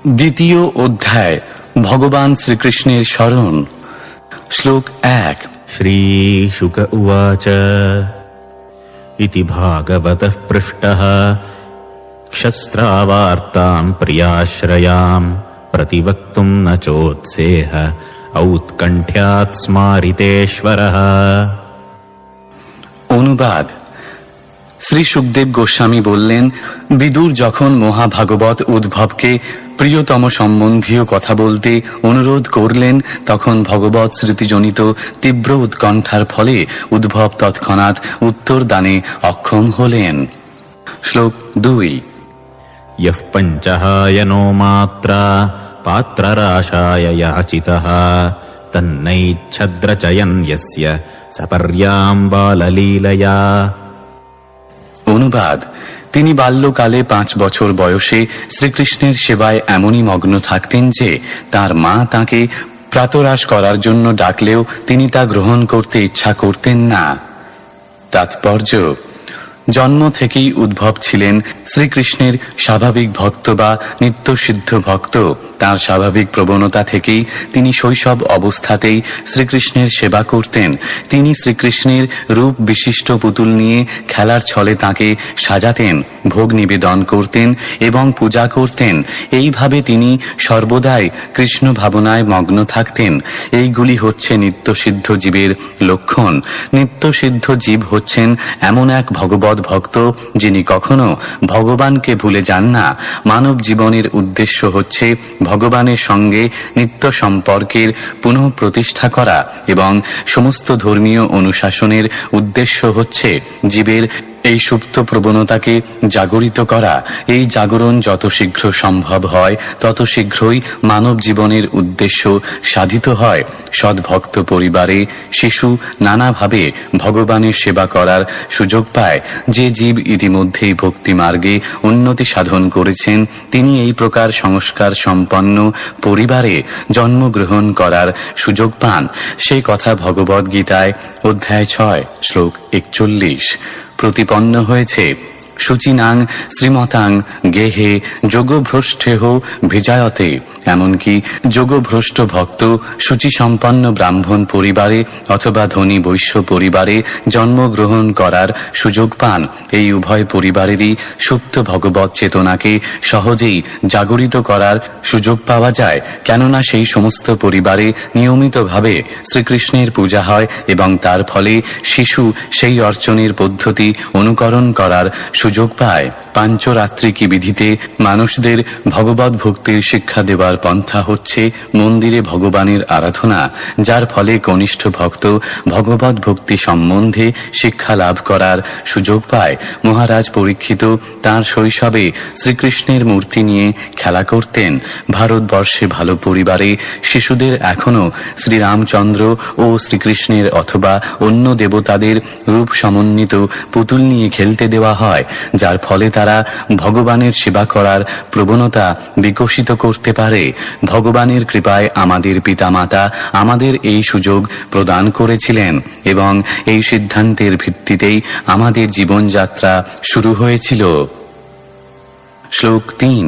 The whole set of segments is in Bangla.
দ্বিতীয় অধ্যায় ভগবান শ্রীকৃষ্ণের স্মরণ। শ্লোক 1। শ্রীশুক উবাচ ইতি ভাগবতঃ পৃষ্টঃ ক্ষস্ত্রাবার্তাং প্রিয়াশ্রয়াম প্রতিবক্তুম ন চোৎসেহ ঔৎকণ্ঠ্যাৎ স্মারিতেশ্বরঃ। অনুবাদ। শ্রী সুখদেব গোস্বামী বললেন, বিদুর যখন মহাভাগবত উদ্ভবকে প্রিয়তম সম্বন্ধীয় কথা বলতে অনুরোধ করলেন, তখন ভগবত স্মৃতিজনিত তীব্র উৎকণ্ঠার ফলে উদ্ভব তৎক্ষণাৎ উত্তর দানে অক্ষম হলেন। শ্লোক 2। ইয়ঃ পঞ্চহায়নো মাত্রা পাত্ররাশায় যাচিতঃ তন্নৈচ্ছদ্রচয়ন যস্য সপর্যাম বাললীলয়া। অনুবাদ। তিনি বাল্যকালে 5 বছর বয়সে শ্রীকৃষ্ণের সেবায় এমনই মগ্ন থাকতেন যে তার মা তাকে প্রাতরাশ করার জন্য ডাকলেও তিনি তা গ্রহণ করতে ইচ্ছা করতেন না। তাৎপর্য: জন্ম থেকেই উদ্ভব ছিলেন শ্রীকৃষ্ণের স্বাভাবিক ভক্ত বা নিত্যসিদ্ধ ভক্ত। তার স্বাভাবিক প্রবণতা থেকেই তিনি শৈশব অবস্থাতেই শ্রীকৃষ্ণের সেবা করতেন। তিনি শ্রীকৃষ্ণের রূপ বিশিষ্ট পুতুল নিয়ে খেলার ছলে তাকে সাজাতেন, ভোগ নিবেদন করতেন এবং পূজা করতেন। এইভাবে তিনি সর্বদাই কৃষ্ণ ভাবনায় মগ্ন থাকতেন। এইগুলি হচ্ছে নিত্যসিদ্ধ জীবের লক্ষণ। নিত্যসিদ্ধ জীব হচ্ছেন এমন এক ভগবত ভক্ত যিনি কখনো ভগবানকে ভুলে যান না। মানব জীবনের উদ্দেশ্য হচ্ছে ভগবানের সঙ্গে নিত্য সম্পর্কের পুনঃ প্রতিষ্ঠা করা এবং সমস্ত ধর্মীয় অনুশাসনের উদ্দেশ্য হচ্ছে জীবের এই সুপ্ত প্রবণতাকে জাগরিত করা। এই জাগরণ যত শীঘ্র সম্ভব হয় তত শীঘ্রই মানব জীবনের উদ্দেশ্য সাধিত হয়। সদ্ভক্ত পরিবারে শিশু নানাভাবে ভগবানের সেবা করার সুযোগ পায়। যে জীব ইতিমধ্যেই ভক্তি মার্গে উন্নতি সাধন করেছেন, তিনি এই প্রকার সংস্কার সম্পন্ন পরিবারে জন্মগ্রহণ করার সুযোগ পান। সেই কথা ভগবদ গীতায় অধ্যায় 6 শ্লোক 41 প্রতিপন্ন হয়েছে। শুচিনাং শ্রীমতাং গেহে যোগভ্রষ্টেহ ভিজায়তে। এমনকি যোগভ্রষ্ট ভক্ত শুচিসম্পন্ন ব্রাহ্মণ পরিবারে অথবা ধনী বৈশ্য পরিবারে জন্মগ্রহণ করার সুযোগ পান। এই উভয় পরিবারেরই সুপ্ত ভগবত চেতনাকে সহজেই জাগরিত করার সুযোগ পাওয়া যায়, কেননা সেই সমস্ত পরিবারে নিয়মিতভাবে শ্রীকৃষ্ণের পূজা হয় এবং তার ফলে শিশু সেই অর্চনের পদ্ধতি অনুকরণ করার সুযোগ পায়। পাঞ্চরাত্রিকী বিধিতে মানুষদের ভগবত ভক্তির শিক্ষা দেওয়ার পন্থা হচ্ছে মন্দিরে ভগবানের আরাধনা, যার ফলে কনিষ্ঠ ভক্ত ভগবত ভক্তি সম্বন্ধে শিক্ষা লাভ করার সুযোগ পায়। মহারাজ পরীক্ষিত তাঁর শৈশবে শ্রীকৃষ্ণের মূর্তি নিয়ে খেলা করতেন। ভারতবর্ষে ভালো পরিবারে শিশুদের এখনও শ্রীরামচন্দ্র ও শ্রীকৃষ্ণের অথবা অন্য দেবতাদের রূপ সমন্বিত পুতুল নিয়ে খেলতে দেওয়া হয়, যার ফলে তারা ভগবানের সেবা করার প্রবণতা বিকশিত করতে পারে। ভগবানের কৃপায় আমাদের পিতামাতা আমাদের এই সুযোগ প্রদান করেছিলেন এবং এই সিদ্ধান্তের ভিত্তিতেই আমাদের জীবনযাত্রা শুরু হয়েছিল। শ্লোক 3।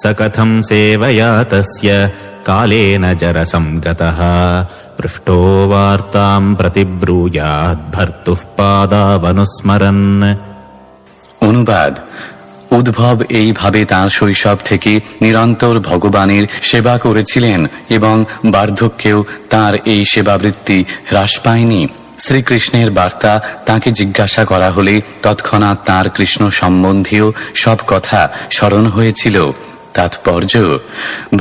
সকথম সেবয়া তস্য কালেন জরসংগতঃ পৃষ্টো বার্তাং প্রতিব্রূয়াৎ ভর্তুঃ পাদাবনুস্মরन्। অনুবাদ। উদ্ভব এইভাবে তাঁর শৈশব থেকে নিরন্তর ভগবানের সেবা করেছিলেন এবং বার্ধক্যেও তাঁর এই সেবাবৃত্তি হ্রাস পায়নি। শ্রীকৃষ্ণের বার্তা তাঁকে জিজ্ঞাসা করা হলে তৎক্ষণাৎ তাঁর কৃষ্ণ সম্বন্ধীয় সব কথা স্মরণ হয়েছিল। তাৎপর্য: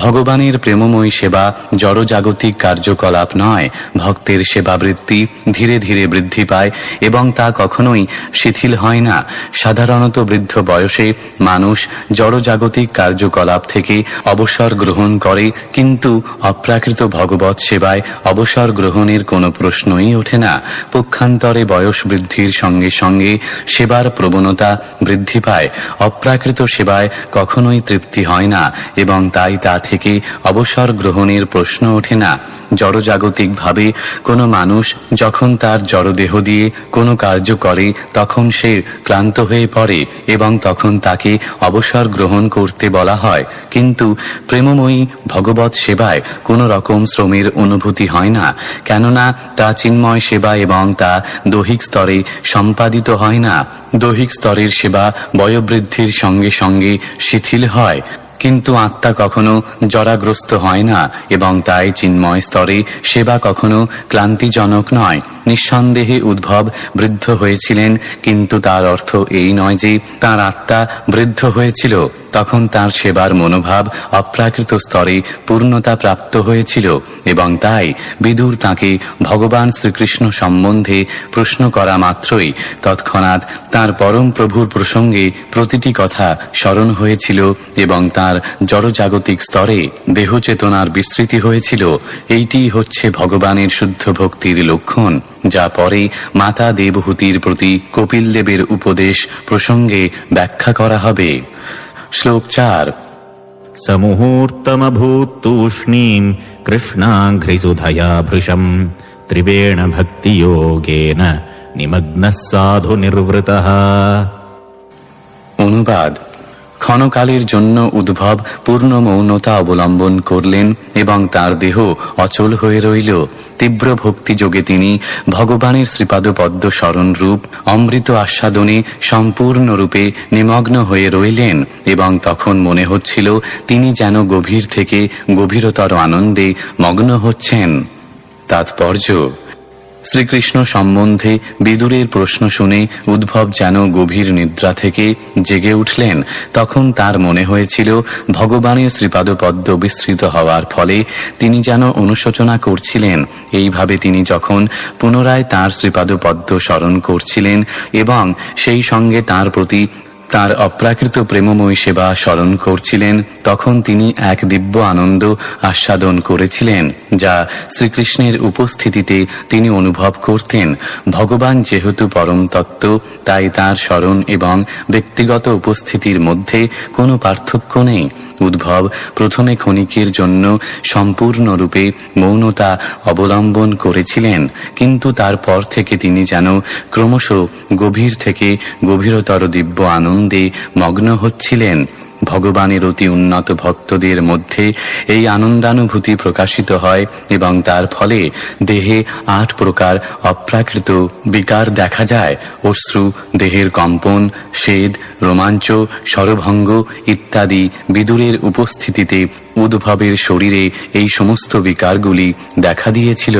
ভগবানের প্রেমময়ী সেবা জড়জাগতিক কার্যকলাপ নয়। ভক্তের সেবাবৃত্তি ধীরে ধীরে বৃদ্ধি পায় এবং তা কখনোই শিথিল হয় না। সাধারণত বৃদ্ধ বয়সে মানুষ জড়জাগতিক কার্যকলাপ থেকে অবসর গ্রহণ করে, কিন্তু অপ্রাকৃত ভগবত সেবায় অবসর গ্রহণের কোনো প্রশ্নই ওঠে না। পক্ষান্তরে বয়স বৃদ্ধির সঙ্গে সঙ্গে সেবার প্রবণতা বৃদ্ধি পায়। অপ্রাকৃত সেবায় কখনোই তৃপ্তি হয় না এবং তাই তা থেকে অবসর গ্রহণের প্রশ্ন ওঠে না। জড়জাগতিকভাবে কোনো মানুষ যখন তার জড়দেহ দিয়ে কোনো কার্য করে তখন সে ক্লান্ত হয়ে পড়ে এবং তখন তাকে অবসর গ্রহণ করতে বলা হয়, কিন্তু প্রেমময়ী ভগবৎ সেবায় কোনো রকম শ্রমের অনুভূতি হয় না, কেননা তা চিন্ময় সেবা এবং তা দৈহিক স্তরে সম্পাদিত হয় না। দৈহিক স্তরের সেবা বয়োবৃদ্ধির সঙ্গে সঙ্গে শিথিল হয়, কিন্তু আত্মা কখনো জরাগ্রস্ত হয় না এবং তাই চিন্ময় স্তরে সেবা কখনো ক্লান্তিজনক নয়। নিঃসন্দেহে উদ্ভব বৃদ্ধ হয়েছিলেন, কিন্তু তার অর্থ এই নয় যে তার আত্মা বৃদ্ধ হয়েছিল। তখন তার সেবার মনোভাব অপ্রাকৃত স্তরে পূর্ণতা প্রাপ্ত হয়েছিল এবং তাই বিদুর তাকে ভগবান শ্রীকৃষ্ণ সম্বন্ধে প্রশ্ন করা মাত্রই তৎক্ষণাৎ তার পরম প্রভুর প্রসঙ্গে প্রতিটি কথা স্মরণ হয়েছিল এবং তার জড়জাগতিক স্তরে দেহচেতনার বিস্মৃতি হয়েছিল। এইটি হচ্ছে ভগবানের শুদ্ধ ভক্তির লক্ষণ, যা পরে মাতা দেবহূতির প্রতি কপিলদেবের উপদেশ প্রসঙ্গে ব্যাখ্যা করা হবে। শ্লোক 4। সমুহূর্তমভূত্তূষ্ণীম কৃষ্ণাঘ্রিসুধয়া ভৃশম ত্রিবেণ ভক্তিযোগেন নিমগ্নঃ সাধু নির্বৃতঃ। অনুবাদ: ক্ষণকালের জন্য উদ্ভব পূর্ণ মৌনতা অবলম্বন করলেন এবং তার দেহ অচল হয়ে রইল। তীব্র ভক্তিযোগে তিনি ভগবানের শ্রীপাদপদ্ম স্মরণরূপ অমৃত আস্বাদনে সম্পূর্ণরূপে নিমগ্ন হয়ে রইলেন এবং তখন মনে হচ্ছিল তিনি যেন গভীর থেকে গভীরতর আনন্দে মগ্ন হচ্ছেন। তাৎপর্য: শ্রীকৃষ্ণ সম্বন্ধে বিদুরের প্রশ্ন শুনে উদ্ভব যেন গভীর নিদ্রা থেকে জেগে উঠলেন। তখন তার মনে হয়েছিল ভগবানের শ্রীপাদপদ্ম বিস্মৃত হওয়ার ফলে তিনি যেন অনুশোচনা করছিলেন। এইভাবে তিনি যখন পুনরায় তাঁর শ্রীপাদপদ্ম স্মরণ করছিলেন এবং সেই সঙ্গে তাঁর প্রতি তার অপ্রাকৃত প্রেমময়ী সেবা স্মরণ করছিলেন, তখন তিনি এক দিব্য আনন্দ আস্বাদন করেছিলেন, যা শ্রীকৃষ্ণের উপস্থিতিতে তিনি অনুভব করতেন। ভগবান যেহেতু পরম তত্ত্ব, তাই তাঁর স্মরণ এবং ব্যক্তিগত উপস্থিতির মধ্যে কোনো পার্থক্য নেই। উদ্ভব প্রথমে ক্ষণিকের জন্য সম্পূর্ণরূপে মৌনতা অবলম্বন করেছিলেন, কিন্তু তারপর থেকে তিনি যেন ক্রমশ গভীর থেকে গভীরতর দিব্য আনন্দে মগ্ন হচ্ছিলেন। ভগবানের অতি উন্নত ভক্তদের মধ্যে এই আনন্দানুভূতি প্রকাশিত হয় এবং তার ফলে দেহে 8 প্রকার অপ্রাকৃত বিকার দেখা যায়: অশ্রু, দেহের কম্পন, স্বেদ, রোমাঞ্চ, স্বরভঙ্গ ইত্যাদি। বিদুরের উপস্থিতিতে উদ্ভবের শরীরে এই সমস্ত বিকারগুলি দেখা দিয়েছিল।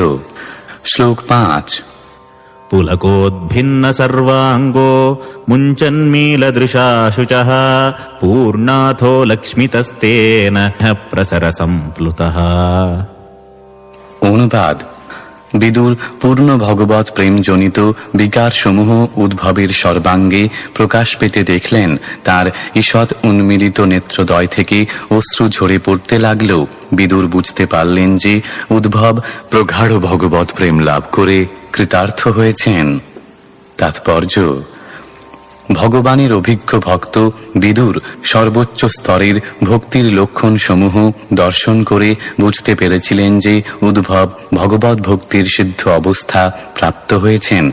শ্লোক 5। পুলকোদ্ভিন্ন সর্বাঙ্গো মুঞ্চন্মীলদৃশা শুচঃ পূর্ণাথো লক্ষ্মিতস্তেন প্রসর সম্প্লুতঃ। অনুবাদ: বিদুর পূর্ণ ভগবৎ প্রেমজনিত বিকারসমূহ উদ্ভবের সর্বাঙ্গে প্রকাশ পেতে দেখলেন। তার ঈষৎ উন্মিলিত নেত্রদ্বয় থেকে অশ্রু ঝরে পড়তে লাগল। বিদুর বুঝতে পারলেন যে উদ্ভব প্রগাঢ় ভগবৎ প্রেম লাভ করে কৃতার্থ হয়েছেন। তাৎপর্য: ভগবানের অভিজ্ঞ ভক্ত বিদুর সর্বোচ্চ স্তরের ভক্তির লক্ষণ সমূহ দর্শন করে বুঝতে পেরেছিলেন যে উদ্ভব ভগবৎ ভক্তির সিদ্ধ অবস্থা প্রাপ্ত হয়েছেন।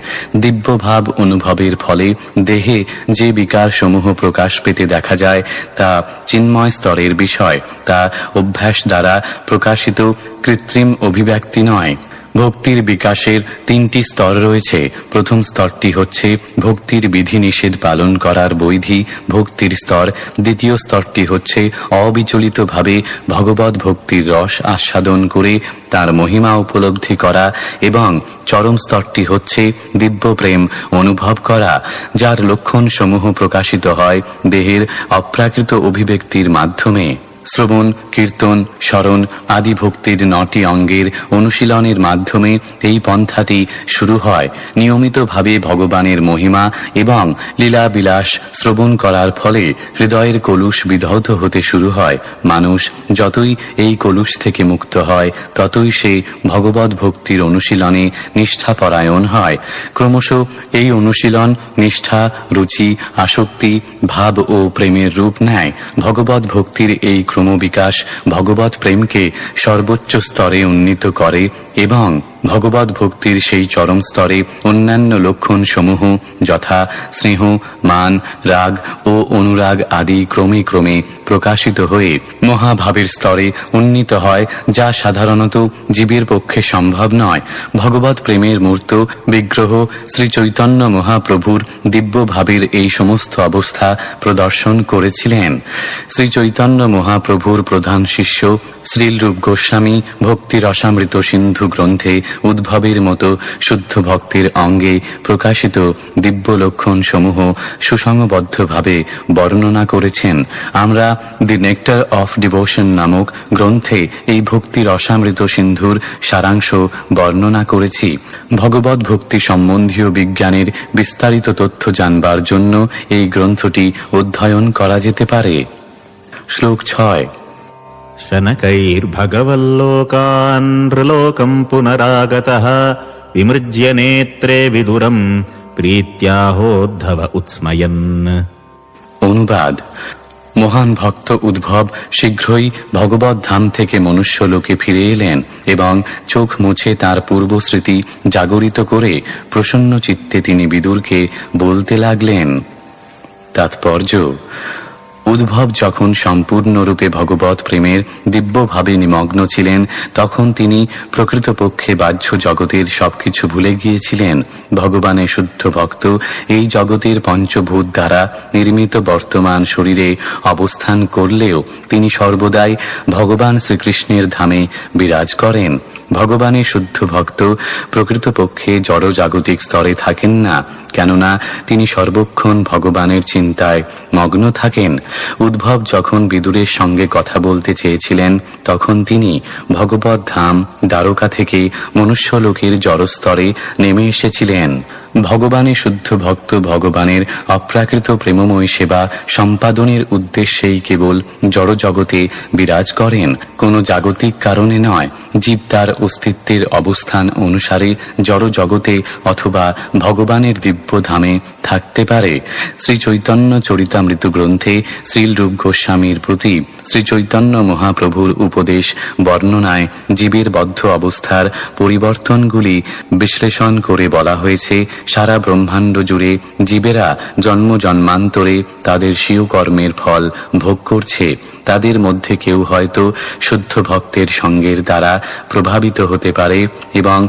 দিব্যভাব অনুভবের ফলে দেহে যে বিকার সমূহ প্রকাশ পেতে দেখা যায় তা চিন্ময় স্তরের বিষয়, তা অভ্যাস দ্বারা প্রকাশিত কৃত্রিম অভিব্যক্তি নয়। ভক্তির বিকাশের 3টি স্তর রয়েছে। প্রথম স্তরটি হচ্ছে ভক্তির বিধিনিষেধ পালন করার বৈধি ভক্তির স্তর। দ্বিতীয় স্তরটি হচ্ছে অবিচলিতভাবে ভগবৎ ভক্তির রস আস্বাদন করে তার মহিমা উপলব্ধি করা, এবং চরম স্তরটি হচ্ছে দিব্য প্রেম অনুভব করা, যার লক্ষণ সমূহ প্রকাশিত হয় দেহের অপ্রাকৃত অভিব্যক্তির মাধ্যমে। শ্রবণ, কীর্তন, স্মরণ আদি ভক্তির 9টি অঙ্গের অনুশীলনের মাধ্যমে এই পন্থাটি শুরু হয়। নিয়মিতভাবে ভগবানের মহিমা এবং লীলাবিলাস শ্রবণ করার ফলে হৃদয়ের কলুষ বিধৌত হতে শুরু হয়। মানুষ যতই এই কলুষ থেকে মুক্ত হয়, ততই সে ভগবৎ ভক্তির অনুশীলনে নিষ্ঠাপরায়ণ হয়। ক্রমশ এই অনুশীলন নিষ্ঠা, রুচি, আসক্তি, ভাব ও প্রেমের রূপ নেয়। ভগবৎ ভক্তির এই ক্রমবিকাশ ভগবৎ প্রেমকে সর্বোচ্চ স্তরে উন্নীত করে এবং ভগবৎ ভক্তির সেই চরম স্তরে অন্যান্য লক্ষণ সমূহ যথা স্নেহ, মান, রাগ ও অনুরাগ আদি ক্রমে ক্রমে প্রকাশিত হয়ে মহাভাবের স্তরে উন্নীত হয়, যা সাধারণত জীবের পক্ষে সম্ভব নয়। ভগবৎ প্রেমের মূর্ত বিগ্রহ শ্রী চৈতন্য মহাপ্রভুর দিব্য ভাবের এই সমস্ত অবস্থা প্রদর্শন করেছিলেন। শ্রী চৈতন্য মহাপ্রভুর প্রধান শিষ্য শ্রীলরূপ গোস্বামী ভক্তি রসামৃত সিন্ধু গ্রন্থে উদ্ভবের মতো শুদ্ধ ভক্তের অঙ্গে প্রকাশিত দিব্য লক্ষণ সমূহ সুসংবদ্ধভাবে বর্ণনা করেছেন। আমরা দি নেক্টার অফ ডিভোশন নামক গ্রন্থে এই ভক্তি রসামৃত সিন্ধুর সারাংশ বর্ণনা করেছি। ভগবৎ ভক্তি সম্বন্ধীয় বিজ্ঞানের বিস্তারিত তথ্য জানবার জন্য এই গ্রন্থটি অধ্যয়ন করা যেতে পারে। শ্লোক 6। शनकैर्भगवल्लोकान् नृलोकम् पुनरागतः विमृज्य नेत्रे विदुरम् प्रीत्याहोद्धव उत्स्मयन्। অনুবাদ: মহান ভক্ত উদ্ভব শীঘ্রই ভগবৎ ধাম থেকে মনুষ্য লোকে ফিরে এলেন এবং চোখ মুছে তার পূর্বস্মৃতি জাগরিত করে প্রসন্ন চিত্তে তিনি বিদুরকে বলতে লাগলেন। তাৎপর্য: উদ্ভব যখন সম্পূর্ণরূপে ভগবৎ প্রেমের দিব্যভাবে নিমগ্ন ছিলেন, তখন তিনি প্রকৃতপক্ষে বাহ্য জগতের সবকিছু ভুলে গিয়েছিলেন। ভগবানের শুদ্ধ ভক্ত এই জগতের পঞ্চভূত দ্বারা নির্মিত বর্তমান শরীরে অবস্থান করলেও তিনি সর্বদাই ভগবান শ্রীকৃষ্ণের ধামে বিরাজ করেন। ভগবানের শুদ্ধ ভক্ত প্রকৃতপক্ষে জড় জাগতিক স্তরে থাকেন না, কেননা তিনি সর্বক্ষণ ভগবানের চিন্তায় মগ্ন থাকেন। উদ্ভব যখন বিদুরের সঙ্গে কথা বলতে চেয়েছিলেন, তখন তিনি ভগবৎ ধাম দ্বারকা থেকে মনুষ্যলোকের জড়স্তরে নেমে এসেছিলেন। ভগবানের শুদ্ধ ভক্ত ভগবানের অপ্রাকৃত প্রেমময় সেবা সম্পাদনের উদ্দেশ্যেই কেবল জড়জগতে বিরাজ করেন, কোনো জাগতিক কারণে নয়। জীব তার অস্তিত্বের অবস্থান অনুসারে জড়জগতে অথবা ভগবানের দিব্য ধামে থাকতে পারে। শ্রী চৈতন্য চরিতামৃত গ্রন্থে শ্রীলরূপ গোস্বামীর প্রতি শ্রী চৈতন্য মহাপ্রভুর উপদেশ বর্ণনায় জীবের বদ্ধ অবস্থার পরিবর্তনগুলি বিশ্লেষণ করে বলা হয়েছে, সারা ব্রহ্মাণ্ড জুড়ে জীবেরা জন্ম জন্মান্তরে তাদের স্বীয় কর্মের ফল ভোগ করছে। তাদের মধ্যে কেউ হয়তো শুদ্ধ ভক্তের সঙ্গের দ্বারা প্রভাবিত হতে পারে এবং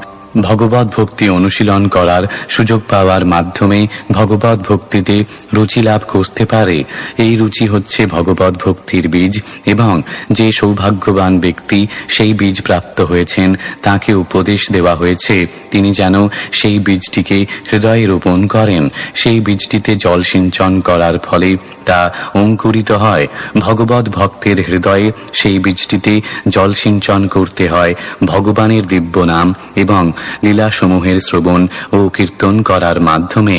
ভগবৎ ভক্তি অনুশীলন করার সুযোগ পাওয়ার মাধ্যমে ভগবৎ ভক্তিতে রুচি লাভ করতে পারে। এই রুচি হচ্ছে ভগবৎ ভক্তির বীজ এবং যে সৌভাগ্যবান ব্যক্তি সেই বীজ প্রাপ্ত হয়েছেন, তাকে উপদেশ দেওয়া হয়েছে তিনি যেন সেই বীজটিকে হৃদয়ে রোপণ করেন। সেই বীজটিতে জল সিঞ্চন করার ফলে তা অঙ্কুরিত হয়। ভগবৎ ভক্তের হৃদয়ে সেই বীজটিতে জল সিঞ্চন করতে হয় ভগবানের দিব্য নাম এবং লীলাসমূহের শ্রবণ ও কীর্তন করার মাধ্যমে।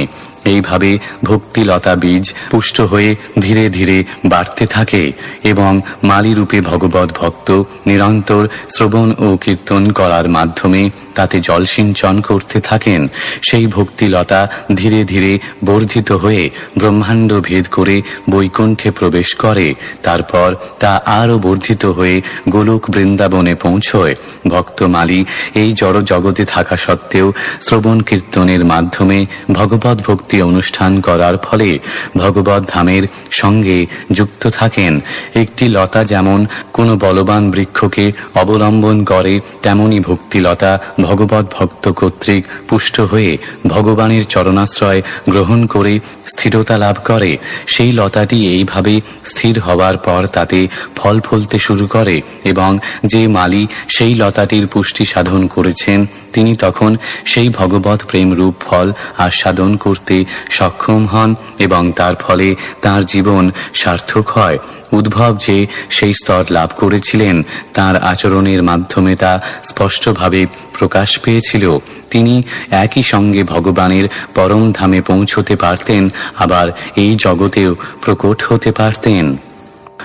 এইভাবে ভক্তিলতা বীজ পুষ্ট হয়ে ধীরে ধীরে বাড়তে থাকে এবং মালিরূপে ভগবৎ ভক্ত নিরন্তর শ্রবণ ও কীর্তন করার মাধ্যমে তাতে জল সিঞ্চন করতে থাকেন। সেই ভক্তিলতা ধীরে ধীরে বর্ধিত হয়ে ব্রহ্মাণ্ড ভেদ করে বৈকুণ্ঠে প্রবেশ করে। তারপর তা আরও বর্ধিত হয়ে গোলক বৃন্দাবনে পৌঁছয়। ভক্ত মালি এই জড় জগতে থাকা সত্ত্বেও শ্রবণ কীর্তনের মাধ্যমে ভগবৎ ভক্তি অনুষ্ঠান করার ফলে ভগবৎ ধামের সঙ্গে যুক্ত থাকেন। একটি লতা যেমন কোনো বলবান বৃক্ষকে অবলম্বন করে, তেমনি ভক্তিলতা ভগবৎ ভক্ত কর্তৃক পুষ্ট হয়ে ভগবানের চরণাশ্রয় গ্রহণ করে স্থিরতা লাভ করে। সেই লতাটি এইভাবে স্থির হওয়ার পর তাতে ফল ফলতে শুরু করে এবং যে মালি সেই লতাটির পুষ্টি সাধন করেছেন, তিনি তখন সেই ভগবৎ প্রেম রূপ ফল আস্বাদন করতে সক্ষম হন এবং তার ফলে তার জীবন সার্থক হয়। উদ্ভব যে সেই স্তর লাভ করেছিলেন, তার আচরণের মাধ্যমে তা স্পষ্টভাবে প্রকাশ পেয়েছিল। তিনি একই সঙ্গে ভগবানের পরম ধামে পৌঁছতে পারতেন, আবার এই জগতেও প্রকট হতে পারতেন।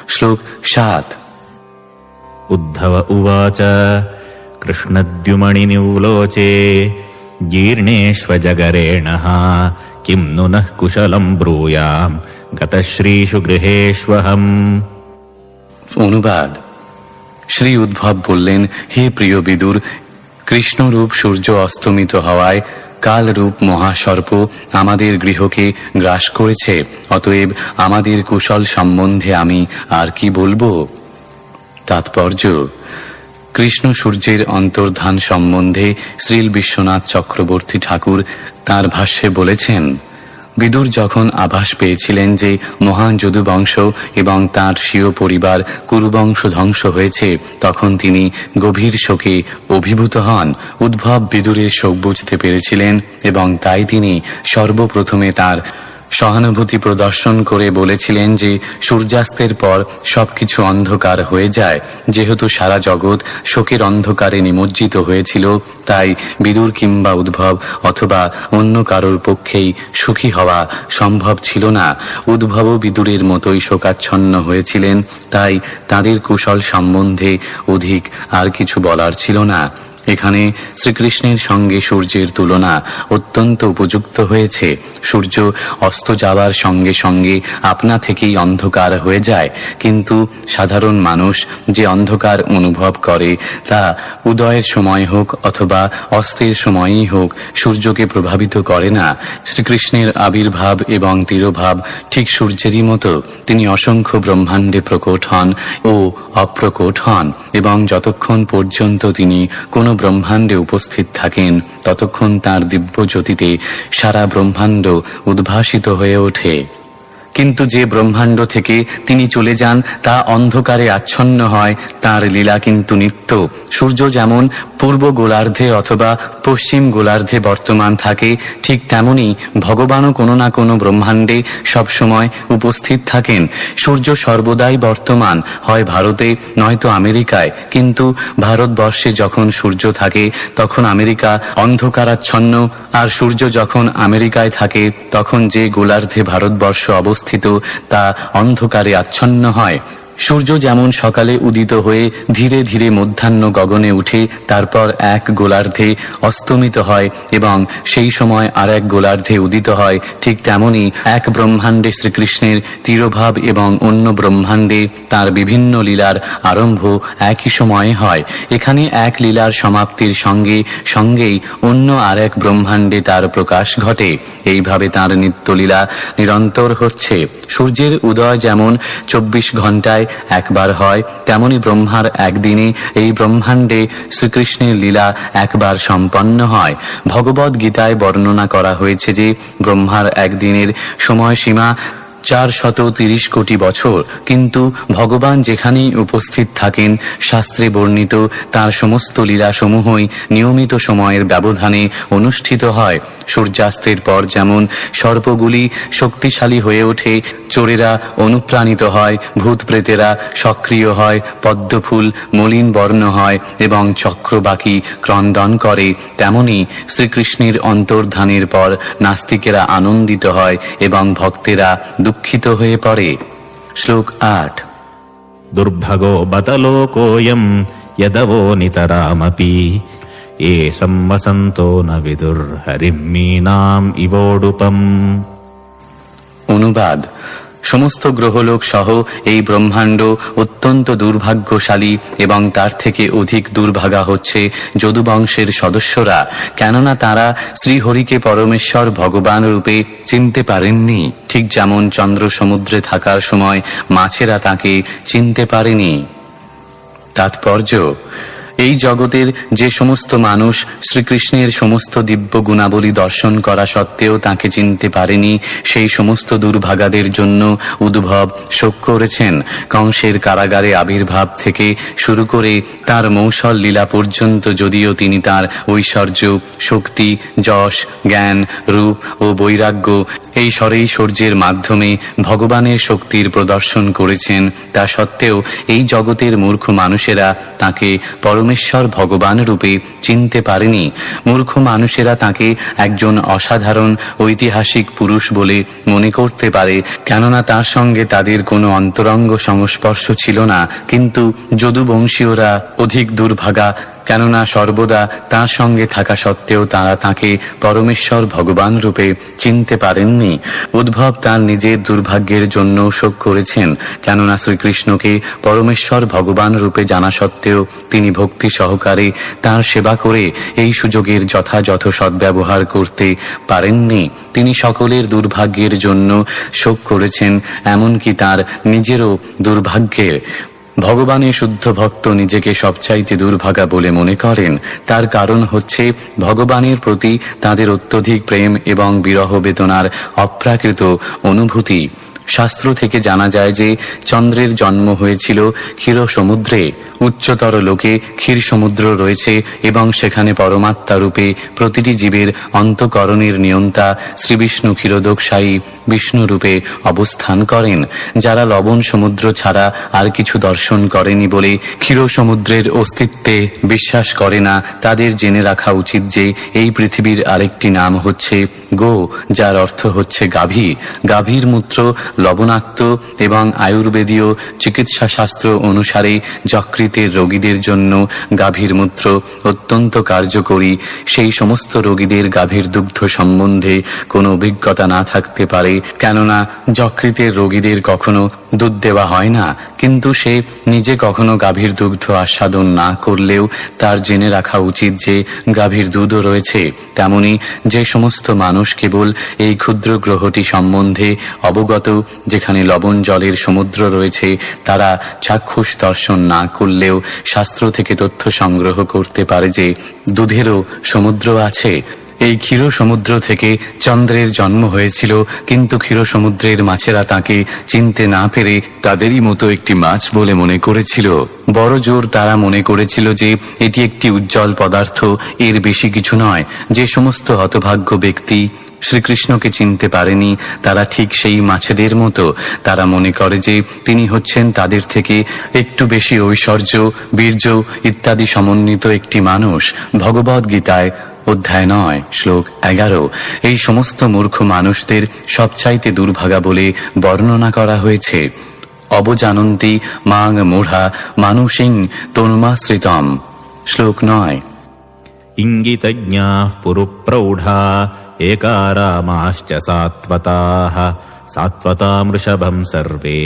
শ্লোক 7। उद्धव उवाच कृष्णद्युमणिनिवलोचे जीर्णेष्वजगरेणः किं नु नः कुशलं ब्रूयाम् गतश्रीषु गृहेष्वहम्। অনুবাদ: শ্রী উদ্ভব বললেন, হে প্রিয় বিদুর, কৃষ্ণরূপ সূর্য অস্তমিত হওয়ায় কালরূপ মহাসর্প আমাদের গৃহকে গ্রাস করেছে। অতএব আমাদের কুশল সম্বন্ধে আমি আর কি বলবো? তাৎপর্য: কৃষ্ণ সূর্যের অন্তর্ধান সম্বন্ধে শ্রীল বিশ্বনাথ চক্রবর্তী ঠাকুর তাঁর ভাষ্যে বলেছেন, বিদুর যখন আভাস পেয়েছিলেন যে মহান যদুবংশ এবং তাঁর স্বীয় পরিবার কুরুবংশ ধ্বংস হয়েছে, তখন তিনি গভীর শোকে অভিভূত হন। উদ্ভব বিদুরের শোক বুঝতে পেরেছিলেন এবং তাই তিনি সর্বপ্রথমে তাঁর সহানুভূতি প্রদর্শন করে বলেছিলেন যে সূর্যাস্তের পর সবকিছু অন্ধকার হয়ে যায়। যেহেতু সারা জগৎ শোকের অন্ধকারে নিমজ্জিত হয়েছিল, তাই বিদুর কিংবা উদ্ভব অথবা অন্য কারোর পক্ষেই সুখী হওয়া সম্ভব ছিল না। উদ্ভবও বিদুরের মতোই শোকাচ্ছন্ন হয়েছিলেন, তাই তাদের কুশল সম্বন্ধে অধিক আর কিছু বলার ছিল না। এখানে শ্রীকৃষ্ণের সঙ্গে সূর্যের তুলনা অত্যন্ত উপযুক্ত হয়েছে। সূর্য অস্ত যাওয়ার সঙ্গে সঙ্গে আপনা থেকেই অন্ধকার হয়ে যায়, কিন্তু সাধারণ মানুষ যে অন্ধকার অনুভব করে তা উদয়ের সময় হোক অথবা অস্তের সময়ই হোক সূর্যকে প্রভাবিত করে না। শ্রীকৃষ্ণের আবির্ভাব এবং তিরোভাব ঠিক সূর্যেরই মতো। তিনি অসংখ্য ব্রহ্মাণ্ডে প্রকট হন ও অপ্রকট হন, এবং যতক্ষণ পর্যন্ত তিনি কোনো ব্রহ্মাণ্ডে উপস্থিত থাকেন ততক্ষণ তাঁর দিব্য জ্যোতিতে সারা ব্রহ্মাণ্ড উদ্ভাসিত হয়ে ওঠে। কিন্তু যে ব্রহ্মাণ্ড থেকে তিনি চলে যান তা অন্ধকারে আচ্ছন্ন হয়। তাঁর লীলা কিন্তু নিত্য। সূর্য যেমন পূর্ব গোলার্ধে অথবা পশ্চিম গোলার্ধে বর্তমান থাকে, ঠিক তেমনি ভগবানও কোনো না কোনো ব্রহ্মাণ্ডে সবসময় উপস্থিত থাকেন। সূর্য সর্বদাই বর্তমান, হয় ভারতে নয়তো আমেরিকায়। কিন্তু ভারতবর্ষে যখন সূর্য থাকে তখন আমেরিকা অন্ধকারাচ্ছন্ন, আর সূর্য যখন আমেরিকায় থাকে তখন যে গোলার্ধে ভারতবর্ষ অবস্থিত তা অন্ধকারে আচ্ছন্ন হয়। সূর্য যেমন সকালে উদিত হয়ে ধীরে ধীরে মধ্যাহ্ন গগনে উঠে তারপর এক গোলার্ধে অস্তমিত হয় এবং সেই সময় আর এক গোলার্ধে উদিত হয়, ঠিক তেমনি এক ব্রহ্মাণ্ডে শ্রীকৃষ্ণের তিরোভাব এবং অন্য ব্রহ্মাণ্ডে তার বিভিন্ন লীলার আরম্ভ একই সময়ে হয়। এখানে এক লীলার সমাপ্তির সঙ্গে সঙ্গেই অন্য আর এক ব্রহ্মাণ্ডে তার প্রকাশ ঘটে। এইভাবে তার নিত্যলীলা নিরন্তর হচ্ছে। সূর্যের উদয় যেমন 24 ঘণ্টায় একবার হয়, তেমনি ব্রহ্মার একদিনে এই ব্রহ্মাণ্ডে শ্রীকৃষ্ণের লীলা একবার সম্পন্ন হয়। ভগবদ গীতায় বর্ণনা করা হয়েছে যে ব্রহ্মার একদিনের সময়সীমা 430 কোটি বছর, কিন্তু ভগবান যেখানেই উপস্থিত থাকেন শাস্ত্রে বর্ণিত তার সমস্ত লীলাসমূহই নিয়মিত সময়ের ব্যবধানে অনুষ্ঠিত হয়। সূর্যাস্তের পর যেমন সর্পগুলি শক্তিশালী হয়ে ওঠে, চোরেরা অনুপ্রাণিত হয়, ভূত প্রেতেরা সক্রিয় হয়, পদ্মফুল মলিন বর্ণ হয় এবং চক্রবাকি ক্রন্দন করে, তেমনি শ্রীকৃষ্ণের অন্তর্ধানের পর নাস্তিকেরা আনন্দিত হয় এবং ভক্তেরা দুঃখিত হয়ে পড়ে। শ্লোক 8। দুর্ভাগো বতলোকোয়ম যদবো নিতরামপি এ সম্বসন্তো ন বিদুর হরিম মীনাম ইবোডুপম। অনুবাদ: সমস্ত গ্রহলোক সহ এই ব্রহ্মাণ্ড অত্যন্ত দুর্ভাগ্যশালী এবং তার থেকে অধিক দুর্ভাগা হচ্ছে যদুবংশের সদস্যরা, কেননা তারা শ্রীহরিকে পরমেশ্বর ভগবান রূপে চিনতে পারেননি, ঠিক যেমন চন্দ্র সমুদ্রে থাকার সময় মাছেরা তাকে চিনতে পারেনি। তাৎপর্য: এই জগতের যে সমস্ত মানুষ শ্রীকৃষ্ণের সমস্ত দিব্য গুণাবলী দর্শন করা সত্ত্বেও তাঁকে চিনতে পারেনি, সেই সমস্ত দুর্ভাগাদের জন্য উদ্ভব শোক করেছেন। কংসের কারাগারে আবির্ভাব থেকে শুরু করে তার মৌসল লীলা পর্যন্ত যদিও তিনি তার ঐশ্বর্য, শক্তি, যশ, জ্ঞান, রূপ ও বৈরাগ্য এই শ্বরেশ্বর্যের মাধ্যমে ভগবানের শক্তির প্রদর্শন করেছেন, তা সত্ত্বেও এই জগতের মূর্খ মানুষেরা তাঁকে পরমেশ্বর ভগবান রূপে চিনতে পারেনি। মূর্খ মানুষেরা তাঁকে একজন অসাধারণ ঐতিহাসিক পুরুষ বলে মনে করতে পারে, কেননা তার সঙ্গে তাদের কোনো অন্তরঙ্গ সংস্পর্শ ছিল না। কিন্তু যদুবংশীয়রা অধিক দুর্ভাগা, কেননা সর্বদা তাঁর সঙ্গে থাকা সত্ত্বেও তাঁরা তাঁকে পরমেশ্বর ভগবান রূপে চিনতে পারেননি। উদ্ভব তাঁর নিজের দুর্ভাগ্যের জন্য শোক করেছেন, কেননা শ্রীকৃষ্ণকে পরমেশ্বর ভগবান রূপে জানা সত্ত্বেও তিনি ভক্তি সহকারে তাঁর সেবা করে এই সুযোগের যথাযথ সদ্ব্যবহার করতে পারেননি। তিনি সকলের দুর্ভাগ্যের জন্য শোক করেছেন, এমনকি তার নিজেরও দুর্ভাগ্যের। ভগবানের শুদ্ধ ভক্ত নিজেকে সবচাইতে দুর্ভাগা বলে মনে করেন। তার কারণ হচ্ছে ভগবানের প্রতি তাদের অত্যধিক প্রেম এবং বিরহ বেদনার অপ্রাকৃত অনুভূতি। শাস্ত্র থেকে জানা যায় যে চন্দ্রের জন্ম হয়েছিল ক্ষীর সমুদ্রে। উচ্চতর লোকে ক্ষীর সমুদ্র রয়েছে এবং সেখানে পরমাত্মা রূপে প্রতিটি জীবের অন্তঃকরণের নিয়ন্তা শ্রীবিষ্ণু ক্ষীরোদকশায়ী বিষ্ণু রূপে অবস্থান করেন। যারা লবণ সমুদ্র ছাড়া আর কিছু দর্শন করেনি বলে ক্ষীর সমুদ্রের অস্তিত্বে বিশ্বাস করে না, তাদের জেনে রাখা উচিত যে এই পৃথিবীর আরেকটি নাম হচ্ছে গো, যার অর্থ হচ্ছে গাভী। গাভীর মূত্র লবণাক্ত এবং আয়ুর্বেদীয় চিকিৎসা শাস্ত্র অনুসারে যকৃতের রোগীদের জন্য গাভীর মূত্র অত্যন্ত কার্যকরী। সেই সমস্ত রোগীদের গাভীর দুগ্ধ সম্বন্ধে কোনো অভিজ্ঞতা না থাকতে পারে, কেননা যকৃতের রোগীদের কখনো দুধ দেওয়া হয় না। কিন্তু সে নিজে কখনো গাভীর দুগ্ধ আস্বাদন না করলেও তার জেনে রাখা উচিত যে গাভীর দুধও রয়েছে। তেমনি যে সমস্ত মানুষ কেবল এই ক্ষুদ্র গ্রহটি সম্বন্ধে অবগত, যেখানে লবণ জলের সমুদ্র রয়েছে, তারা চাক্ষুষ দর্শন না করলেও শাস্ত্র থেকে তথ্য সংগ্রহ করতে পারে যে দুধেরও সমুদ্র আছে। এই ক্ষীর সমুদ্র থেকে চন্দ্রের জন্ম হয়েছিল, কিন্তু ক্ষীর সমুদ্রের মাছেরা তাকে চিনতে না পেরে তাদেরই মতো একটি মাছ বলে মনে করেছিল। বড় জোর তারা মনে করেছিল যে এটি একটি উজ্জ্বল পদার্থ, এর বেশি কিছু নয়। যে সমস্ত হতভাগ্য ব্যক্তি শ্রীকৃষ্ণকে চিনতে পারেনি, তারা ঠিক সেই মাছেদের মতো। তারা মনে করে যে তিনি হচ্ছেন তাদের থেকে একটু বেশি ঐশ্বর্য, বীর্য ইত্যাদি সমন্বিত একটি মানুষ। ভগবদ গীতায় অধ্যায় 9 শ্লোক 11 এই সমস্ত মূর্খ মানুষদের সবচাইতে দুর্ভাগা বলে বর্ণনা করা হয়েছে। অবজানন্তি মাং মূঢ়া মানুষিং তনুমাশ্রিতম শ্লোক 9। ইঙ্গিতজ্ঞাঃ পুরুপ্রৌঢ়া একারামাশ্চ সাত্বতাঃ সাত্বতাম ঋষভম সর্বে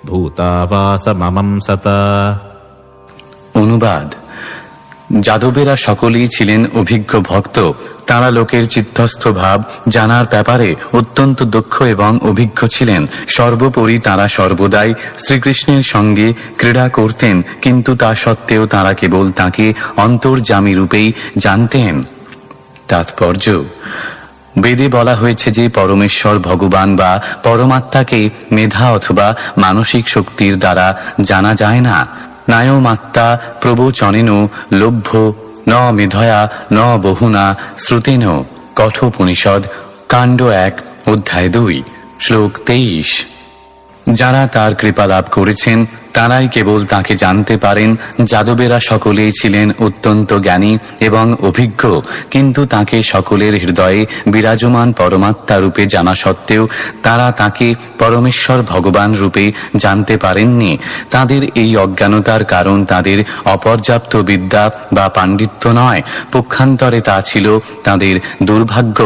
ভূতাবাসমমম সতা। অনুবাদ: যাদবেরা সকলেই ছিলেন অভিজ্ঞ ভক্ত। তাঁরা লোকের চিত্তস্থ ভাব জানার ব্যাপারে অত্যন্ত দক্ষ এবং অভিজ্ঞ ছিলেন। সর্বোপরি তাঁরা সর্বদাই শ্রীকৃষ্ণের সঙ্গে ক্রীড়া করতেন, কিন্তু তা সত্ত্বেও তাঁরা কেবল তাঁকে অন্তর্যামী রূপেই জানতেন। তাৎপর্য: বেদে বলা হয়েছে যে পরমেশ্বর ভগবান বা পরমাত্মাকে মেধা অথবা মানসিক শক্তির দ্বারা জানা যায় না। নায়মাত্মা প্রবচনেন লভ্য ন মেধয়া ন বহুনা শ্রুতেন কঠোপনিষদ কাণ্ড 1 অধ্যায় 2 শ্লোক 23। যারা তার কৃপা লাভ করেছেন তারাই কেবল তাকে জানতে পারেন। যাদবেরা সকলেই ছিলেন অত্যন্ত জ্ঞানী এবং অভিজ্ঞ, কিন্তু তাকে সকলের হৃদয়ে বিরাজমান পরমাত্মা রূপে জানা সত্ত্বেও তারা তাকে পরমেশ্বর ভগবান রূপে জানতে পারেননি। তাদের এই অজ্ঞানতার কারণ তাদের অপর্যাপ্ত বিদ্যা বা পাণ্ডিত্য নয়, পক্ষান্তরে তা ছিল তাদের দুর্ভাগ্য।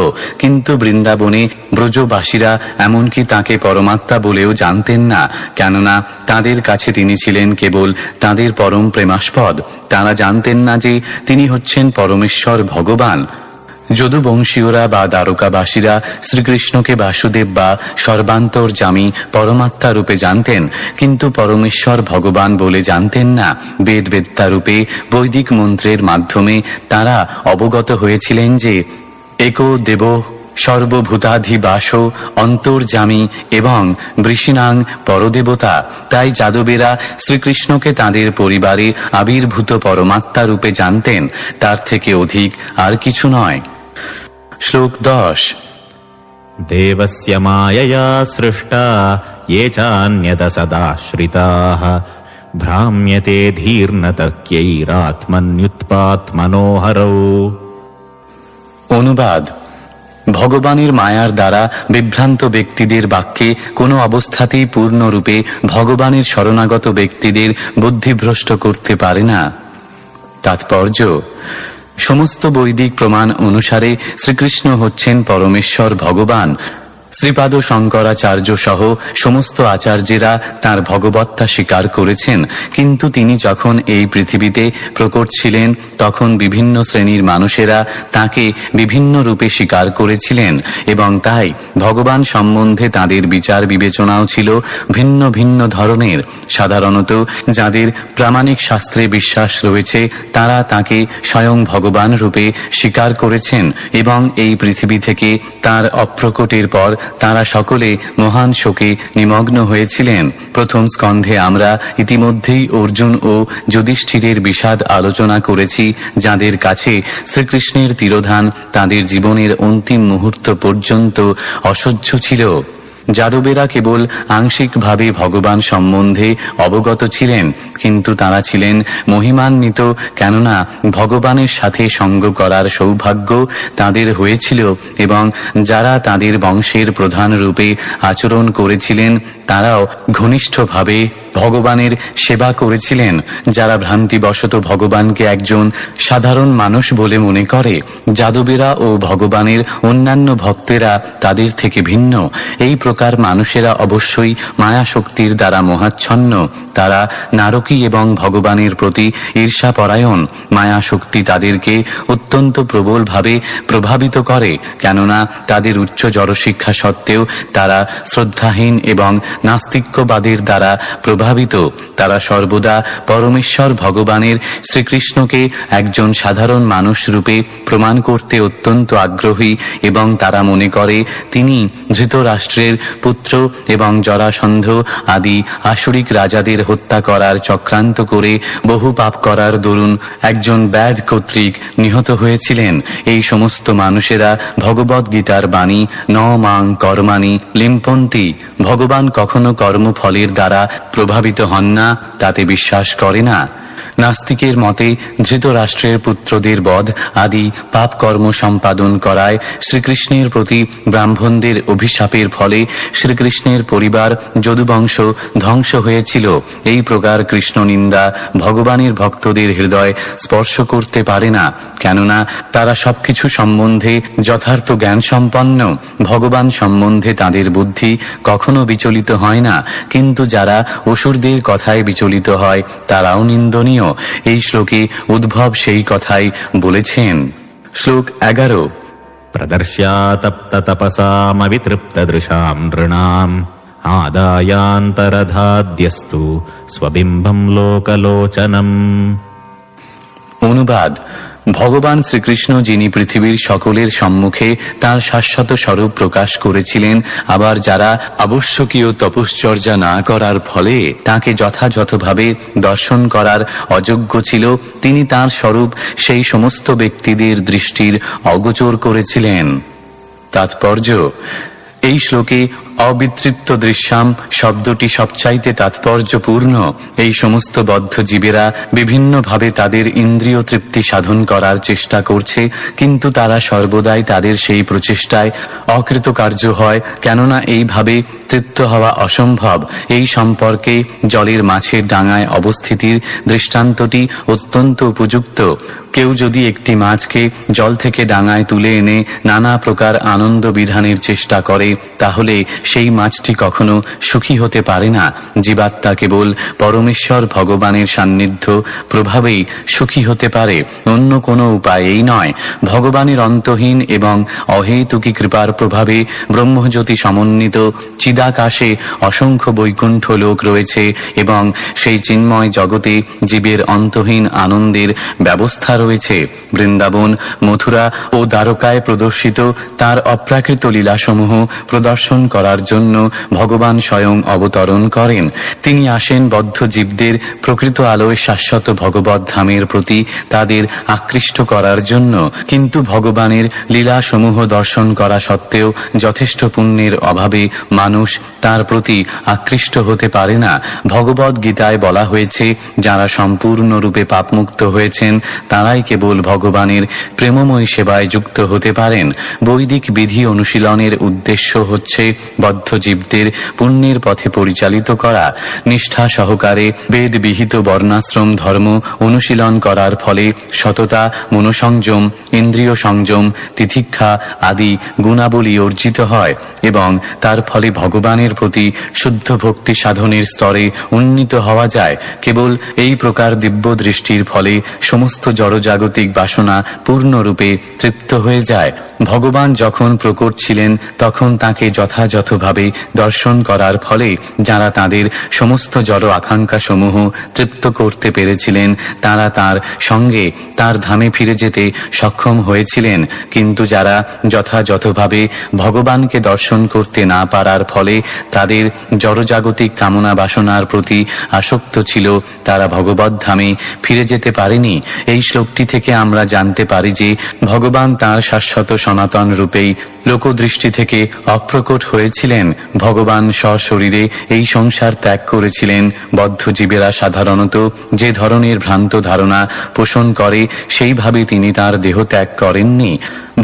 কিন্তু বৃন্দাবনে ব্রজবাসীরা এমনকি তাকে পরমাত্মা বলেও জানতেন না, কেননা তাদের কাছে তিনি ছিলেন কেবল তাদের পরম প্রেমাস্পদ। তারা জানতেন না যে তিনি হচ্ছেন পরমেশ্বর ভগবান। যদুবংশীয়রা বা দ্বারকাবাসীরা শ্রীকৃষ্ণকে বাসুদেব বা সর্বান্তর্যামী পরমাত্মা রূপে জানতেন, কিন্তু পরমেশ্বর ভগবান বলে জানতেন না। বেদবেত্তা রূপে বৈদিক মন্ত্রের মাধ্যমে তারা অবগত হয়েছিলেন যে একো দেব সর্বভূতাধিবাস অন্তর্যামী এবং বৃষিণাং পরদেবতা। তাই যাদবেরা শ্রীকৃষ্ণকে তাদের পরিবারে আবির্ভূত পরমাত্মা রূপে জানতেন, তার থেকে অধিক আর কিছু নয়। শ্লোক 10। দেবস্য মায়য়া সৃষ্টা ये चान्यत सदाश्रिताः भ्राम्यते धीर्नतक्यैरात्मन्युत्पात्मनोहरौ। অনুবাদ: ভগবানের মায়ার দ্বারা বিভ্রান্ত ব্যক্তিদের বাক্যে কোনো অবস্থাতেই পূর্ণরূপে ভগবানের শরণাগত ব্যক্তিদের বুদ্ধিভ্রষ্ট করতে পারে না। তাৎপর্য: সমস্ত বৈদিক প্রমাণ অনুসারে শ্রীকৃষ্ণ হচ্ছেন পরমেশ্বর ভগবান। শ্রীপাদ শঙ্করাচার্য সহ সমস্ত আচার্যেরা তাঁর ভগবত্তা স্বীকার করেছেন, কিন্তু তিনি যখন এই পৃথিবীতে প্রকট ছিলেন তখন বিভিন্ন শ্রেণীর মানুষেরা তাঁকে বিভিন্ন রূপে স্বীকার করেছিলেন, এবং তাই ভগবান সম্বন্ধে তাঁদের বিচার বিবেচনাও ছিল ভিন্ন ভিন্ন ধরনের। সাধারণত যাদের প্রামাণিক শাস্ত্রে বিশ্বাস রয়েছে তারা তাঁকে স্বয়ং ভগবান রূপে স্বীকার করেছেন, এবং এই পৃথিবী থেকে তাঁর অপ্রকটের পর তারা সকলে মহান শোকে নিমগ্ন হয়েছিলেন। প্রথম স্কন্ধে আমরা ইতিমধ্যেই অর্জুন ও যুধিষ্ঠিরের বিষাদ আলোচনা করেছি, যাদের কাছে শ্রীকৃষ্ণের তিরোধান তাদের জীবনের অন্তিম মুহূর্ত পর্যন্ত অসহ্য ছিল। যাদবেরা কেবল আংশিকভাবে ভগবান সম্বন্ধে অবগত ছিলেন, কিন্তু তারা ছিলেন মহিমান্বিত, কেননা ভগবানের সাথে সঙ্গ করার সৌভাগ্য তাদের হয়েছিল, এবং যারা তাদের বংশের প্রধান রূপে আচরণ করেছিলেন তারাও ঘনিষ্ঠভাবে ভগবানের সেবা করেছিলেন। যারা ভ্রান্তিবশত ভগবানকে একজন সাধারণ মানুষ বলে মনে করে, যাদবেরা ও ভগবানের অন্যান্য ভক্তেরা তাদের থেকে ভিন্ন। এই প্রকার মানুষেরা অবশ্যই মায়াশক্তির দ্বারা মোহাচ্ছন্ন। তারা নারকী এবং ভগবানের প্রতি ঈর্ষাপরায়ণ। মায়াশক্তি তাদেরকে অত্যন্ত প্রবলভাবে প্রভাবিত করে, কেননা তাদের উচ্চ জড়শিক্ষা সত্ত্বেও তারা শ্রদ্ধাহীন এবং নাস্তিক্যবাদের দ্বারা প্রভাবিত। তারা সর্বদা পরমেশ্বর ভগবানের শ্রীকৃষ্ণকে একজন সাধারণ মানুষ রূপে প্রমাণ করতে অত্যন্ত আগ্রহী, এবং তারা মনে করে তিনি ধৃতরাষ্ট্রের পুত্র এবং জরাসন্ধ আদি আসুরিক রাজাদের হত্যা করার চক্রান্ত করে বহু পাপ করার দরুন একজন ব্যাধ কর্তৃক নিহত হয়েছিলেন। এই সমস্ত মানুষেরা ভগবদ গীতার বাণী ন মাং কর্মাণি লিম্পন্তি, ভগবান কখনো কর্মফলের দ্বারা প্রভাবিত হন না, তাতে বিশ্বাস করে না। নাস্তিকের মতে ধৃতরাষ্ট্রের পুত্রদের বধ আদি পাপ কর্ম সম্পাদন করায় শ্রীকৃষ্ণের প্রতি ব্রাহ্মণদের অভিশাপের ফলে শ্রীকৃষ্ণের পরিবার যদুবংশ ধ্বংস হয়েছিল। এই প্রকার কৃষ্ণ নিন্দা ভগবানের ভক্তদের হৃদয় স্পর্শ করতে পারে না, কেননা তারা সবকিছু সম্বন্ধে যথার্থ জ্ঞান সম্পন্ন। ভগবান সম্বন্ধে তাদের বুদ্ধি কখনো বিচলিত হয় না, কিন্তু যারা অসুরদের কথায় বিচলিত হয় তারাও নিন্দনীয়। এই শ্লোকে উদ্ভব সেই কথাই বলেছেন। শ্লোক 11। প্রদর্শ্যাতপ্ততপসামবিতৃপ্তদৃশাম নৃণাম আদায়ান্তরধাদ্যস্তু স্ববিম্বম লোকলোচনম। অনুবাদ: ভগবান শ্রীকৃষ্ণ যিনি পৃথিবীর সকলের সম্মুখে তাঁর শাশ্বত স্বরূপ প্রকাশ করেছিলেন, আবার যারা আবশ্যকীয় তপশ্চর্যা না করার ফলে তাঁকে যথাযথভাবে দর্শন করার অযোগ্য ছিল, তিনি তাঁর স্বরূপ সেই সমস্ত ব্যক্তিদের দৃষ্টির অগোচর করেছিলেন। তাৎপর্য: এই শ্লোকে অবিতৃপ্ত দৃশ্যাম শব্দটি সবচাইতে তাৎপর্যপূর্ণ। এই সমস্ত বদ্ধ জীবেরা বিভিন্নভাবে তাদের ইন্দ্রিয় তৃপ্তি সাধন করার চেষ্টা করছে, কিন্তু তারা সর্বদাই তাদের সেই প্রচেষ্টায় অকৃতকার্য হয়, কেননা এইভাবে তৃপ্ত হওয়া অসম্ভব। এই সম্পর্কে জলের মাছের ডাঙায় অবস্থিতির দৃষ্টান্তটি অত্যন্ত উপযুক্ত। কেউ যদি একটি মাছকে জল থেকে ডাঙায় তুলে এনে নানা প্রকার আনন্দ বিধানের চেষ্টা করে, তাহলে সেই মাছটি কখনো সুখী হতে পারে না। জীবাত্মা কেবল পরমেশ্বর ভগবানের সান্নিধ্য প্রভাবেই সুখী হতে পারে, অন্য কোনো উপায়েই নয়। ভগবানের অন্তহীন এবং অহেতুকী কৃপার প্রভাবে ব্রহ্মজ্যোতি সমন্বিত চিদাকাশে অসংখ্য বৈকুণ্ঠ লোক রয়েছে, এবং সেই চিন্ময় জগতে জীবের অন্তহীন আনন্দের ব্যবস্থা রয়েছে। বৃন্দাবন, মথুরা ও দ্বারকায় প্রদর্শিত তার অপ্রাকৃত লীলাসমূহ প্রদর্শন করার জন্য ভগবান স্বয়ং অবতরণ করেন। তিনি আসেন বদ্ধ জীবদের প্রকৃত আলোয় শাশ্বত ভগবত ধামের প্রতি তাদের আকৃষ্ট করার জন্য, কিন্তু ভগবানের লীলাসমূহ দর্শন করা সত্ত্বেও যথেষ্ট পুণ্যের অভাবে মানুষ মানুষ তার প্রতি আকৃষ্ট হতে পারে না। ভগবদ গীতায় বলা হয়েছে, যারা সম্পূর্ণরূপে পাপমুক্ত হয়েছেন তারাই কেবল ভগবানের প্রেমময় সেবায় যুক্ত হতে পারেন। বৈদিক বিধি অনুশীলনের উদ্দেশ্য হচ্ছে বদ্ধজীবদের পুণ্যের পথে পরিচালিত করা। নিষ্ঠা সহকারে বেদ বিহিত বর্ণাশ্রম ধর্ম অনুশীলন করার ফলে সততা, মনোসংযম, ইন্দ্রিয় সংযম, তিতিক্ষা আদি গুণাবলী অর্জিত হয় এবং তার ফলে ভগবানের প্রতি শুদ্ধ ভক্তি সাধনের স্তরে উন্নীত হওয়া যায়। কেবল এই প্রকার দিব্য দৃষ্টির ফলে সমস্ত জড়জাগতিক বাসনা পূর্ণরূপে তৃপ্ত হয়ে যায়। ভগবান যখন প্রকট ছিলেন তখন তাকে যথাযথভাবে দর্শন করার ফলে যারা তাদের সমস্ত জড় আকাঙ্ক্ষা সমূহ তৃপ্ত করতে পেরেছিলেন তারা তার সঙ্গে তার ধামে ফিরে যেতে সক্ষম হয়েছিলেন। কিন্তু যারা যথাযথভাবে ভগবানকে দর্শন করতে না পারার ফলে তাদের জড়জাগতিক কামনা বাসনার প্রতি আসক্ত ছিল, তারা ভগবত ধামে ফিরে যেতে পারেনি। এই শ্লোকটি থেকে আমরা জানতে পারি যে ভগবান তাঁর শাশ্বত সনাতন রূপেই লোকদৃষ্টি থেকে অপ্রকট হয়েছিলেন। ভগবান সশরীরে এই সংসার ত্যাগ করেছিলেন। বদ্ধজীবেরা সাধারণত যে ধরনের ভ্রান্ত ধারণা পোষণ করে সেইভাবে তিনি তার দেহ ত্যাগ করেননি।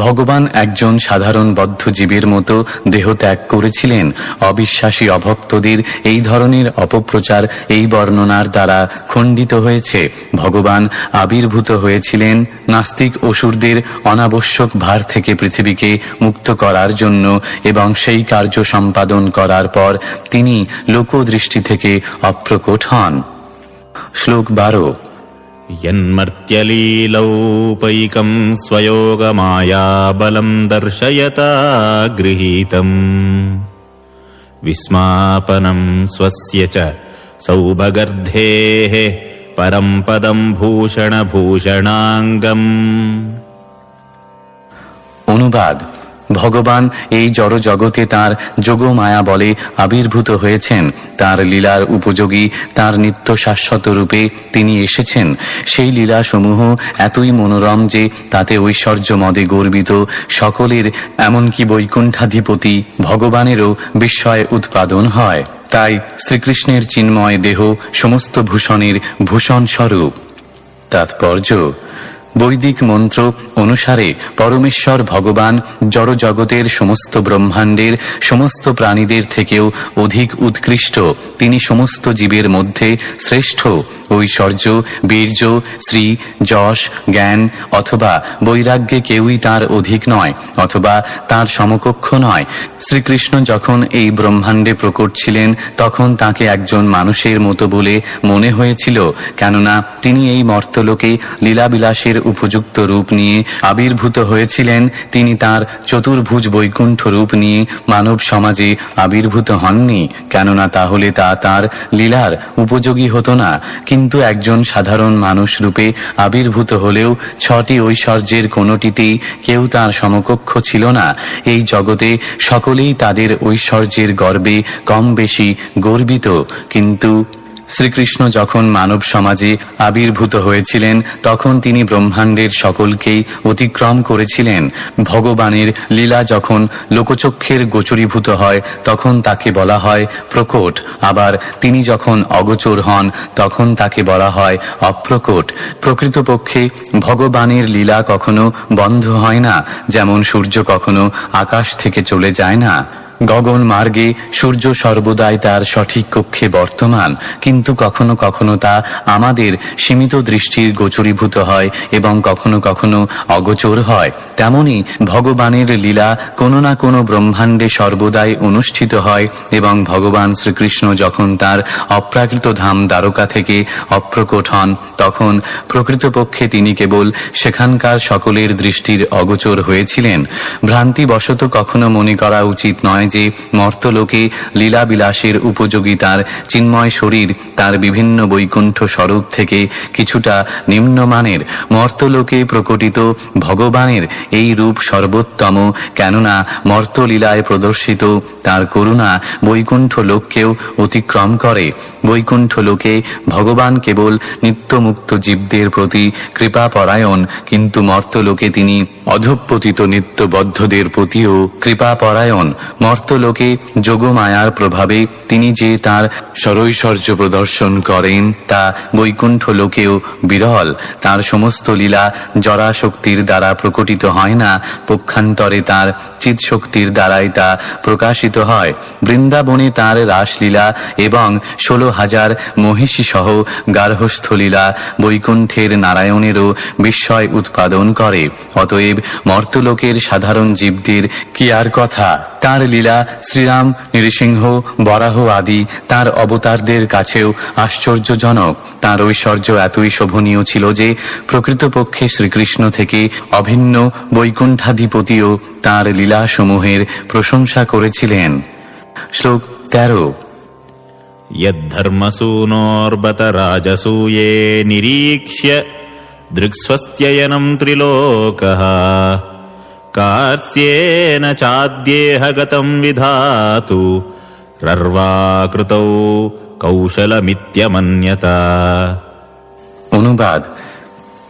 ভগবান একজন সাধারণ বদ্ধজীবের মতো দেহ ত্যাগ করেছিলেন। অবিশ্বাসী অভক্তদের এই ধরনের অপপ্রচার এই বর্ণনার দ্বারা খণ্ডিত হয়েছে। ভগবান আবির্ভূত হয়েছিলেন নাস্তিক অসুরদের অনাবশ্যক ভার থেকে পৃথিবীকে মুক্ত করার জন্য এবং সেই কার্য সম্পাদন করার পর তিনি লোকদৃষ্টি থেকে অপ্রকট হন। শ্লোক 12। यन्मर्त्यलीलौपैकं स्वयोगमायाबलं दर्शयता गृहीतम् विस्मापनं स्वस्य च सौभगर्धेः परं पदं भूषणभूषणाङ्गम्। অনুবাদ: ভগবান এই জড় জগতে তাঁর যোগমায়া বলে আবির্ভূত হয়েছেন। তাঁর লীলার উপযোগী তাঁর নিত্য শাশ্বত রূপে তিনি এসেছেন। সেই লীলাসমূহ এতই মনোরম যে তাতে ঐশ্বর্য মদে গর্বিত সকলের, এমনকি বৈকুণ্ঠাধিপতি ভগবানেরও বিস্ময় উৎপাদন হয়। তাই শ্রীকৃষ্ণের চিন্ময় দেহ সমস্ত ভূষণের ভূষণ স্বরূপ। তাৎপর্য: বৈদিক মন্ত্র অনুসারে পরমেশ্বর ভগবান জড়জগতের সমস্ত ব্রহ্মাণ্ডের সমস্ত প্রাণীদের থেকেও অধিক উৎকৃষ্ট। তিনি সমস্ত জীবের মধ্যে শ্রেষ্ঠ। ঐশ্বর্য, বীর্য, শ্রী, যশ, জ্ঞান অথবা বৈরাগ্যে কেউই তার অধিক নয় অথবা তার সমকক্ষ নয়। শ্রীকৃষ্ণ যখন এই ব্রহ্মাণ্ডে প্রকট ছিলেন তখন তাকে একজন মানুষের মতো বলে মনে হয়েছিল, কেননা তিনি এই মর্তলোকে লীলাবিলাসের উপযুক্ত রূপ নিয়ে আবির্ভূত হয়েছিলেন। তিনি তার চতুর্ভুজ বৈকুণ্ঠ রূপ নিয়ে মানব সমাজে আবির্ভূত হননি, কেননা তাহলে তা তার লীলার উপযোগী হতো না। কিন্তু একজন সাধারণ মানুষ রূপে আবির্ভূত হলেও 6টি ঐশ্বর্যের কোনোটিতেই কেউ তার সমকক্ষ ছিল না। এই জগতে সকলেই তাদের ঐশ্বর্যের গর্বে কম বেশি গর্বিত। কিন্তু শ্রীকৃষ্ণ যখন মানব সমাজে আবির্ভূত হয়েছিলেন তখন তিনি ব্রহ্মাণ্ডের সকলকেই অতিক্রম করেছিলেন। ভগবানের লীলা যখন লোকচক্ষের গোচরীভূত হয় তখন তাকে বলা হয় প্রকট, আবার তিনি যখন অগোচর হন তখন তাকে বলা হয় অপ্রকট। প্রকৃতপক্ষে ভগবানের লীলা কখনো বন্ধ হয় না, যেমন সূর্য কখনো আকাশ থেকে চলে যায় না। গগন মার্গে সূর্য সর্বদাই তার সঠিক কক্ষে বর্তমান, কিন্তু কখনো কখনো তা আমাদের সীমিত দৃষ্টির গোচরীভূত হয় এবং কখনো কখনো অগোচর হয়। তেমনি ভগবানের লীলা কোনো না কোনো ব্রহ্মাণ্ডে সর্বদাই অনুষ্ঠিত হয় এবং ভগবান শ্রীকৃষ্ণ যখন তার অপ্রাকৃত ধাম দ্বারকা থেকে অপ্রকট হন তখন প্রকৃতপক্ষে তিনি কেবল সেখানকার সকলের দৃষ্টির অগোচর হয়েছিলেন। ভ্রান্তিবশত কখনো মনে করা উচিত নয় যে মর্তলোকে লীলা বিলাসের উপযোগী তার চিন্ময় শরীর তার বিভিন্ন বৈকুণ্ঠ স্বরূপ থেকে কিছুটা নিম্নমানের। মর্তলোকে প্রকটিত ভগবানের এই রূপ সর্বোত্তম, কেননা মর্তলীলায় প্রদর্শিত তার করুণা বৈকুণ্ঠ লোককেও অতিক্রম করে। বৈকুণ্ঠ লোকে ভগবান কেবল নিত্যমুক্ত জীবদের প্রতি কৃপাপরায়ণ, কিন্তু মর্তলোকে তিনি অধঃপতিত নিত্যবদ্ধদের প্রতিও কৃপাপরায়ণ। মর্তলোকে যোগমায়ার প্রভাবে তিনি যে তার সরৈশ্বর্য প্রদর্শন করেন তা বৈকুণ্ঠ লোকেও বিরল। তার সমস্ত লীলা জরাশক্তির দ্বারা প্রকটিত হয় না, পক্ষান্তরে তার চিৎশক্তির দ্বারাই তা প্রকাশিত হয়। বৃন্দাবনে তার রাসলীলা এবং 16,000 মহিষী সহ গার্হস্থলীলা বৈকুণ্ঠের নারায়ণেরও বিস্ময় উৎপাদন করে। অতএব মর্তলোকের সাধারণ জীবদের কি আর কথা। তার লীলা শ্রীরাম, নৃসিংহ, বরাহ আদি তার অবতারদের কাছেও আশ্চর্যজনক। তার ঐশ্বর্য এতই শোভনীয় ছিল যে প্রকৃতপক্ষে শ্রীকৃষ্ণ থেকে অভিন্ন বৈকুণ্ঠাধিপতিও তার লীলাসমূহের প্রশংসা করেছিলেন। শ্লোক 13। यद्धर्मसूनोर्बत राजसूये निरीक्ष्य दृक्स्वस्त्ययनं त्रिलोकः कार्त्स्येन चाद्येह गतं विधातु रर्वाकृतौ कौशलमित्यमन्यता। অনুবাদ: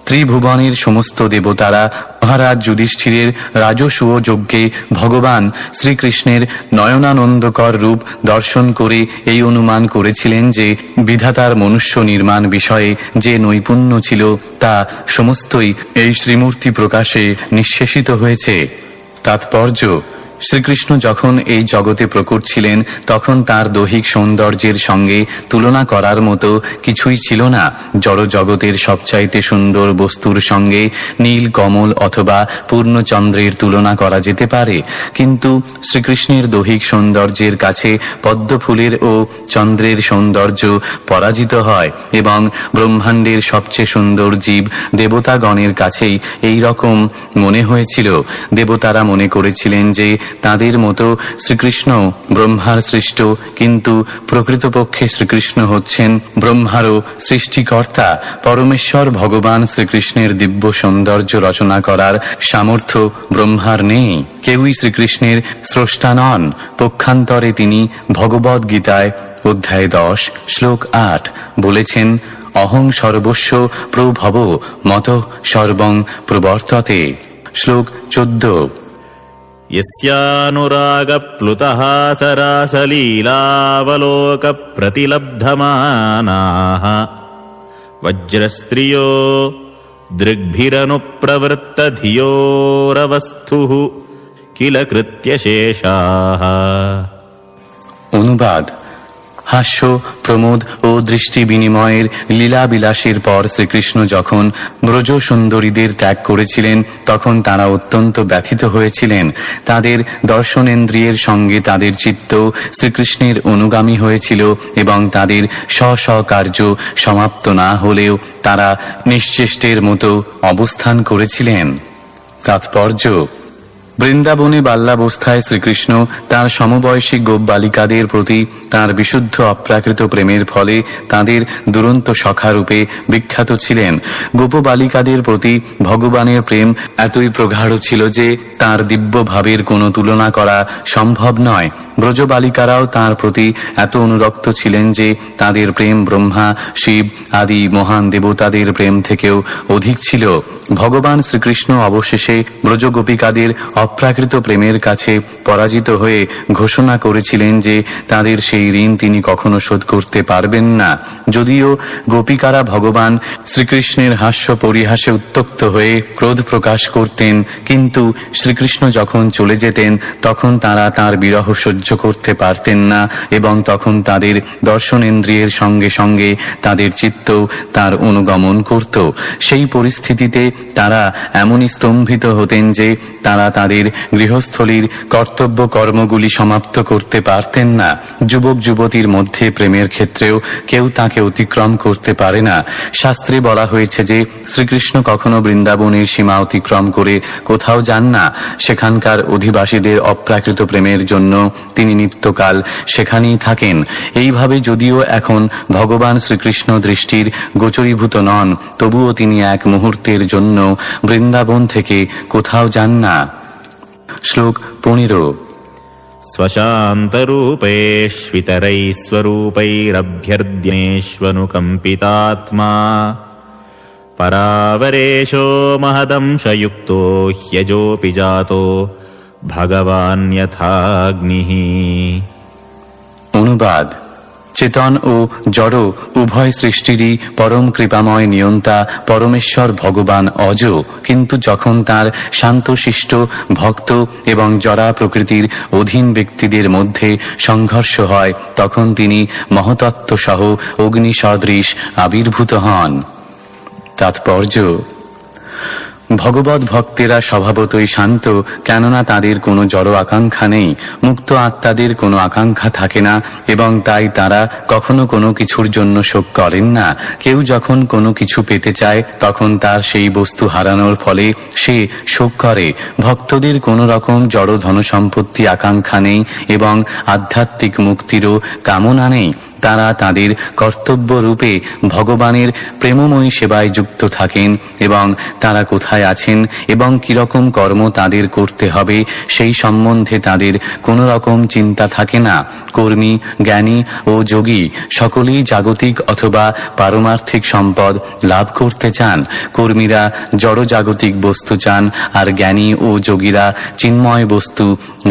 ত্রিভুবনের সমস্ত দেবতারা মহারাজ যুধিষ্ঠিরের রাজসূয় যজ্ঞে ভগবান শ্রীকৃষ্ণের নয়নানন্দকর রূপ দর্শন করে এই অনুমান করেছিলেন যে বিধাতার মনুষ্য নির্মাণ বিষয়ে যে নৈপুণ্য ছিল তা সমস্তই এই শ্রীমূর্তি প্রকাশে নিঃশেষিত হয়েছে। তাৎপর্য: শ্রীকৃষ্ণ যখন এই জগতে প্রকট ছিলেন তখন তার দৈহিক সৌন্দর্যের সঙ্গে তুলনা করার মতো কিছুই ছিল না। জড় জগতের সবচাইতে সুন্দর বস্তুর সঙ্গে নীল কমল অথবা পূর্ণচন্দ্রের তুলনা করা যেতে পারে, কিন্তু শ্রীকৃষ্ণের দৈহিক সৌন্দর্যের কাছে পদ্মফুলের ও চন্দ্রের সৌন্দর্য পরাজিত হয় এবং ব্রহ্মাণ্ডের সবচেয়ে সুন্দর জীব দেবতাগণের কাছেই এই রকম মনে হয়েছিল। দেবতারা মনে করেছিলেন যে তাদের মতো শ্রীকৃষ্ণ ব্রহ্মার সৃষ্ট, কিন্তু প্রকৃতপক্ষে শ্রীকৃষ্ণ হচ্ছেন ব্রহ্মারও সৃষ্টিকর্তা। পরমেশ্বর ভগবান শ্রীকৃষ্ণের দিব্য সৌন্দর্য রচনা করার সামর্থ্য ব্রহ্মার নেই। কেউই শ্রীকৃষ্ণের স্রষ্টা নন। পক্ষান্তরে তিনি ভগবদ গীতায় অধ্যায় 10 শ্লোক 8 বলেছেন, অহং সর্বস্ব প্রভব মতঃ সর্বং প্রবর্ততে। শ্লোক 14। यस्यानुरागप्लुतः सरासलीलावलोकप्रतिलब्धमानाः वज्रस्त्रियो दृग्भिरनुप्रवृत्तधियोरवस्थुः किल कृत्यशेषाः। অনুবাদ: হাস্য, প্রমোদ ও দৃষ্টি বিনিময়ের লীলাবিলাসের পর শ্রীকৃষ্ণ যখন ব্রজ সুন্দরীদের ত্যাগ করেছিলেন তখন তারা অত্যন্ত ব্যথিত হয়েছিলেন। তাদের দর্শনেন্দ্রিয়ের সঙ্গে তাদের চিত্ত শ্রীকৃষ্ণের অনুগামী হয়েছিল এবং তাদের স্ব স্ব কার্য সমাপ্ত না হলেও তারা নিশ্চেষ্টের মতো অবস্থান করেছিলেন। তাৎপর্য: বৃন্দাবনে বাল্যাবস্থায় শ্রীকৃষ্ণ তার সমবয়সী গোপ বালিকাদের প্রতি তার বিশুদ্ধ অপ্রাকৃত প্রেমের ফলে তাদের দুরন্ত সখারূপে বিখ্যাত ছিলেন। গোপ বালিকাদের প্রতি ভগবানের প্রেম এতই প্রগাঢ় ছিল যে তার দিব্য ভাবের কোনো তুলনা করা সম্ভব নয়। ব্রজ বালিকারাও তাঁর প্রতি এত অনুরক্ত ছিলেন যে তাদের প্রেম ব্রহ্মা, শিব আদি মহান দেবতাদের প্রেম থেকেও অধিক ছিল। ভগবান শ্রীকৃষ্ণ অবশেষে ব্রজগোপিকাদের অপ্রাকৃত প্রেমের কাছে পরাজিত হয়ে ঘোষণা করেছিলেন যে তাদের সেই ঋণ তিনি কখনো শোধ করতে পারবেন না। যদিও গোপিকারা ভগবান শ্রীকৃষ্ণের হাস্য পরিহাসে উত্ত্যক্ত হয়ে ক্রোধ প্রকাশ করতেন, কিন্তু শ্রীকৃষ্ণ যখন চলে যেতেন তখন তারা তাঁর বিরহ সহ্য করতে পারতেন না এবং তখন তাদের দর্শনেন্দ্রিয়ের সঙ্গে সঙ্গে তাদের চিত্ত তার অনুগমন করত। সেই পরিস্থিতিতে তারা এমনই স্তম্ভিত হতেন যে তারা তাদের গৃহস্থলীর কর্তব্য কর্মগুলি সমাপ্ত করতে পারতেন না। যুবক যুবতীর মধ্যে প্রেমের ক্ষেত্রেও কেউ তাকে অতিক্রম করতে পারে না। শাস্ত্রে বলা হয়েছে যে শ্রীকৃষ্ণ কখনো বৃন্দাবনের সীমা অতিক্রম করে কোথাও যান না। সেখানকার অধিবাসীদের অপ্রাকৃত প্রেমের জন্য তিনি নিত্যকাল সেখানেই থাকেন। এইভাবে যদিও এখন ভগবান শ্রীকৃষ্ণ দৃষ্টির গোচরীভূত নন, তবুও তিনি এক মুহূর্তের জন্য বৃন্দাবন থেকে কোথাও যান না। শ্লোক 15। स्वशान्तरूपैश्वितरैः स्वरूपैरभ्यर्द्यनेष्वनुकम्पितात्मा परावरेशो महदंशयुक्तो ह्यजोऽपि जातो भगवान् यथाग्निः। অনুবাদ: চেতন ও জড় উভয় সৃষ্টিরই পরম কৃপাময় নিয়ন্তা পরমেশ্বর ভগবান অজ, কিন্তু যখন তার শান্তশিষ্ট ভক্ত এবং জড়া প্রকৃতির অধীন ব্যক্তিদের মধ্যে সংঘর্ষ হয়, তখন তিনি মহতত্ত্বসহ অগ্নি সদৃশ আবির্ভূত হন। তাৎপর্য: ভগবত ভক্তেরা স্বভাবতই শান্ত, কেননা তাদের কোনো জড় আকাঙ্ক্ষা নেই। মুক্ত আত্মাদের কোনো আকাঙ্ক্ষা থাকে না এবং তাই তারা কখনো কোনো কিছুর জন্য শোক করেন না। কেউ যখন কোনো কিছু পেতে চায় তখন তার সেই বস্তু হারানোর ফলে সে শোক করে। ভক্তদের কোনো রকম জড় ধনসম্পত্তি আকাঙ্ক্ষা নেই এবং আধ্যাত্মিক মুক্তিরও কামনা নেই। তারা তাদের কর্তব্য রূপে ভগবানের প্রেমময়ী সেবায় যুক্ত থাকেন এবং তারা কোথায় আছেন এবং কিরকম কর্ম তাদের করতে হবে সেই সম্বন্ধে তাদের কোনো রকম চিন্তা থাকে না। কর্মী, জ্ঞানী ও যোগী সকলেই জাগতিক অথবা পারমার্থিক সম্পদ লাভ করতে চান। কর্মীরা জড় জাগতিক বস্তু চান আর জ্ঞানী ও যোগীরা চিন্ময় বস্তু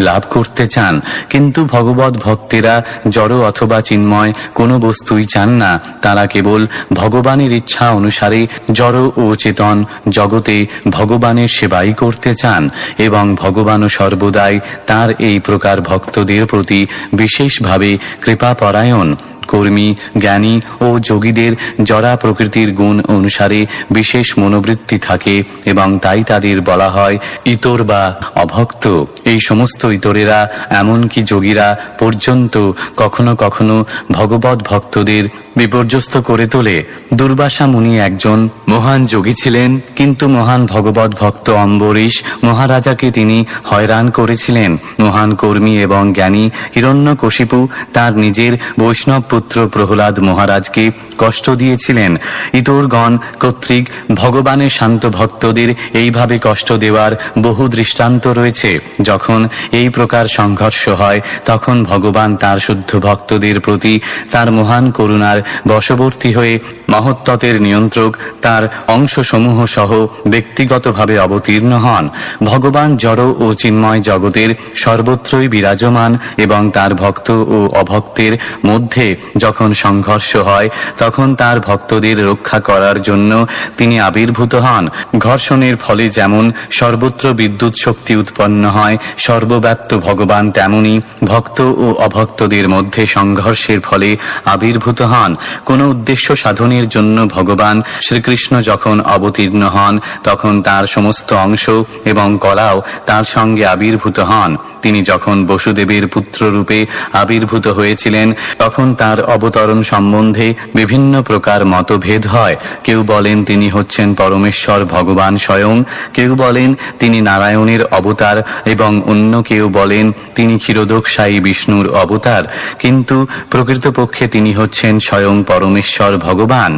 লাভ করতে চান। কিন্তু ভগবত ভক্তেরা জড় অথবা চিন্ময় কোনো বস্তুই চান না। তারা কেবল ভগবানের ইচ্ছা অনুসারে জড় ও চেতন জগতে ভগবানের সেবাই করতে চান এবং ভগবানও সর্বদাই তার এই প্রকার ভক্তদের প্রতি বিশেষভাবে কৃপাপরায়ণ। কর্মী, জ্ঞানী ও যোগীদের জড়া প্রকৃতির গুণ অনুসারে বিশেষ মনোবৃত্তি থাকে এবং তাই তাদের বলা হয় ইতর বা অভক্ত। এই সমস্ত ইতরেরা, এমনকি যোগীরা পর্যন্ত কখনো কখনো ভগবত ভক্তদের বিপর্যস্ত করে তোলে। দুর্বাসা মুনি একজন মহান যোগী ছিলেন, কিন্তু মহান ভগবত ভক্ত অম্বরীশ মহারাজাকে তিনি হয়রান করেছিলেন। মহান কর্মী এবং জ্ঞানী হিরণ্যকশিপু তার নিজের বৈষ্ণব পুত্র প্রহ্লাদ মহারাজকে কষ্ট দিয়েছিলেন। ইতরগণ কর্তৃক ভগবানের শান্ত ভক্তদের এইভাবে কষ্ট দেওয়ার বহু দৃষ্টান্ত রয়েছে। যখন এই প্রকার সংঘর্ষ হয় তখন ভগবান তার শুদ্ধ ভক্তদের প্রতি তার মহান করুণার বশবর্তী হয়ে মহত্ত্বের নিয়ন্ত্রক তার অংশসমূহ সহ ব্যক্তিগতভাবে অবতীর্ণ হন। ভগবান জড় ও চিন্ময় জগতের সর্বত্রই বিরাজমান এবং তার ভক্ত ও অভক্তের মধ্যে যখন সংঘর্ষ হয় তখন তার ভক্তদের রক্ষা করার জন্য তিনি আবির্ভূত হন। ঘর্ষণের ফলে যেমন সর্বত্র বিদ্যুৎ শক্তি উৎপন্ন হয়, সর্বব্যাপ্ত ভগবান তেমনি ভক্ত ও অভক্তদের মধ্যে সংঘর্ষের ফলে আবির্ভূত হন। কোনো উদ্দেশ্য সাধনের জন্য ভগবান শ্রীকৃষ্ণ যখন অবতীর্ণ হন তখন তার সমস্ত অংশ এবং কলাও তার সঙ্গে আবির্ভূত হন। তিনি যখন বসুদেবের পুত্র রূপে আবির্ভূত হয়েছিলেন তখন তার অবতরণ সম্বন্ধে বিভিন্ন প্রকার মতভেদ হয়। কেউ বলেন তিনি হচ্ছেন পরমেশ্বর ভগবান স্বয়ং, কেউ বলেন তিনি নারায়ণের অবতার এবং অন্য কেউ বলেন তিনি ক্ষীরোদকশায়ী বিষ্ণুর অবতার, কিন্তু প্রকৃতপক্ষে তিনি হচ্ছেন স্বয়ং পরমেশ্বর ভগবান।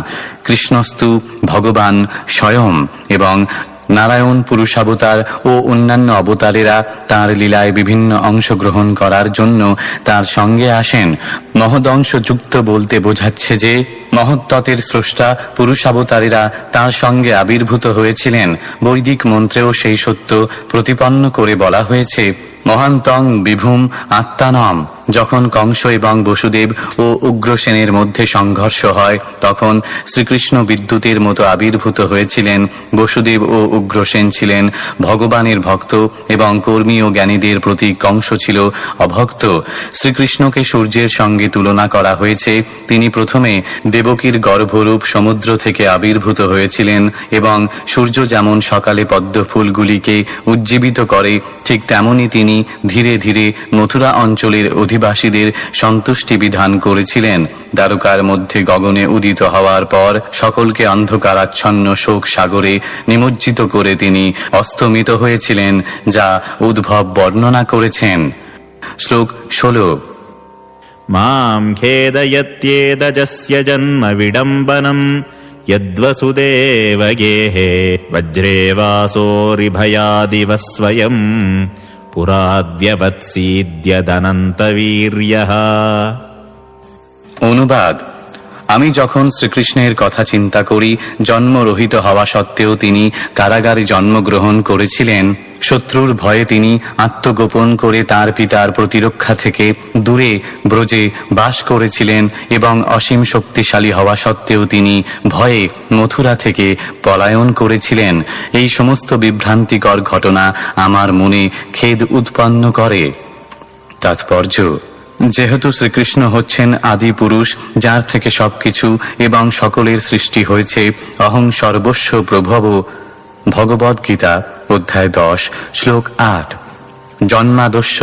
কৃষ্ণস্তু ভগবান স্বয়ং এবং নারায়ণ পুরুষাবতার ও অন্যান্য অবতারেরা তাঁর লীলায় বিভিন্ন অংশগ্রহণ করার জন্য তার সঙ্গে আসেন। মহদংশ যুক্ত বলতে বোঝাচ্ছে যে মহত্ত্বের স্রষ্টা পুরুষাবতারেরা তাঁর সঙ্গে আবির্ভূত হয়েছিলেন। বৈদিক মন্ত্রেও সেই সত্য প্রতিপন্ন করে বলা হয়েছে মহান্তং বিভূম আত্মানম। যখন কংস এবং বসুদেব ও উগ্রসেনের মধ্যে সংঘর্ষ হয় তখন শ্রীকৃষ্ণ বিদ্যুতের মতো আবির্ভূত হয়েছিলেন। বসুদেব ও উগ্রসেন ছিলেন ভগবানের ভক্ত এবং কর্মী ও জ্ঞানীদের প্রতি কংস ছিল অভক্ত। শ্রীকৃষ্ণকে সূর্যের সঙ্গে তুলনা করা হয়েছে। তিনি প্রথমে দেবকীর গর্ভরূপ সমুদ্র থেকে আবির্ভূত হয়েছিলেন এবং সূর্য যেমন সকালে পদ্ম ফুলগুলিকে উজ্জীবিত করে ঠিক তেমনি তিনি ধীরে ধীরে মথুরা অঞ্চলের অধিবাসীদের সন্তুষ্টি বিধান করেছিলেন। দ্বারকার মধ্যে গগনে উদিত হওয়ার পর সকলকে অন্ধকারাচ্ছন্ন শোক সাগরে নিমজ্জিত করে তিনি অস্তমিত হয়েছিলেন, যা উদ্ভব বর্ণনা করেছেন। শ্লোক 16। মাম খেদয়ত্যেদজস্য জন্ম বিডম্বনম यद्वसुदेव गेहे वज्रे वासोरिभयादिव स्वयं পুরাদ্ব্যবৎসীদ্যদনন্তবীর্যঃ। অনুবাদ: আমি যখন শ্রীকৃষ্ণের কথা চিন্তা করি, জন্মরহিত হওয়া সত্ত্বেও তিনি কারাগারে জন্মগ্রহণ করেছিলেন, শত্রুর ভয়ে তিনি আত্মগোপন করে তার পিতার প্রতিরক্ষা থেকে দূরে ব্রজে বাস করেছিলেন এবং অসীম শক্তিশালী হওয়া সত্ত্বেও তিনি ভয়ে মথুরা থেকে পলায়ন করেছিলেন, এই সমস্ত বিভ্রান্তিকর ঘটনা আমার মনে খেদ উৎপন্ন করে। তাৎপর্য: যেহেতু শ্রীকৃষ্ণ হচ্ছেন আদি পুরুষ, যার থেকে সবকিছু এবং সকলের সৃষ্টি হয়েছে, অহং সর্বস্ব প্রভব, ভগবদ গীতা অধ্যায় 10 শ্লোক 8। জন্মাদস্য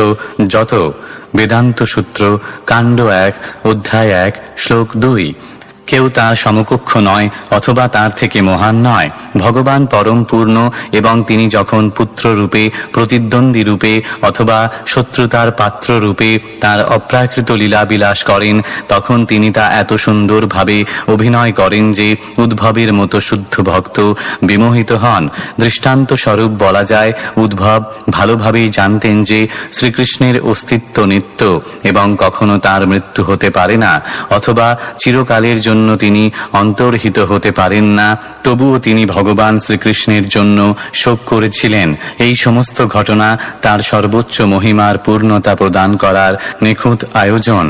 যত, বেদান্ত সূত্র কাণ্ড 1 অধ্যায় 1 শ্লোক 2। কেউ তার সমকক্ষ নয় অথবা তার থেকে মহান নয়। ভগবান পরম পূর্ণ এবং তিনি যখন পুত্র রূপে, প্রতিদ্বন্দ্বী রূপে অথবা শত্রুতার পাত্র রূপে তার অপ্রাকৃত লীলা বিলাস করেন, তখন তিনি তা এত সুন্দরভাবে অভিনয় করেন যে উদ্ভবের মতো শুদ্ধ ভক্ত বিমোহিত হন। দৃষ্টান্ত স্বরূপ বলা যায়, উদ্ভব ভালোভাবেই জানতেন যে শ্রীকৃষ্ণের অস্তিত্ব নিত্য এবং কখনো তার মৃত্যু হতে পারে না, অথবা চিরকালের জন্য তিনি অন্তর্হিত হতে পারেন না, তবুও তিনি ভগবান শ্রীকৃষ্ণের জন্য শোক করেছিলেন। এই সমস্ত ঘটনা তার সর্বোচ্চ মহিমার পূর্ণতা প্রদান করার নিখুঁত আয়োজন।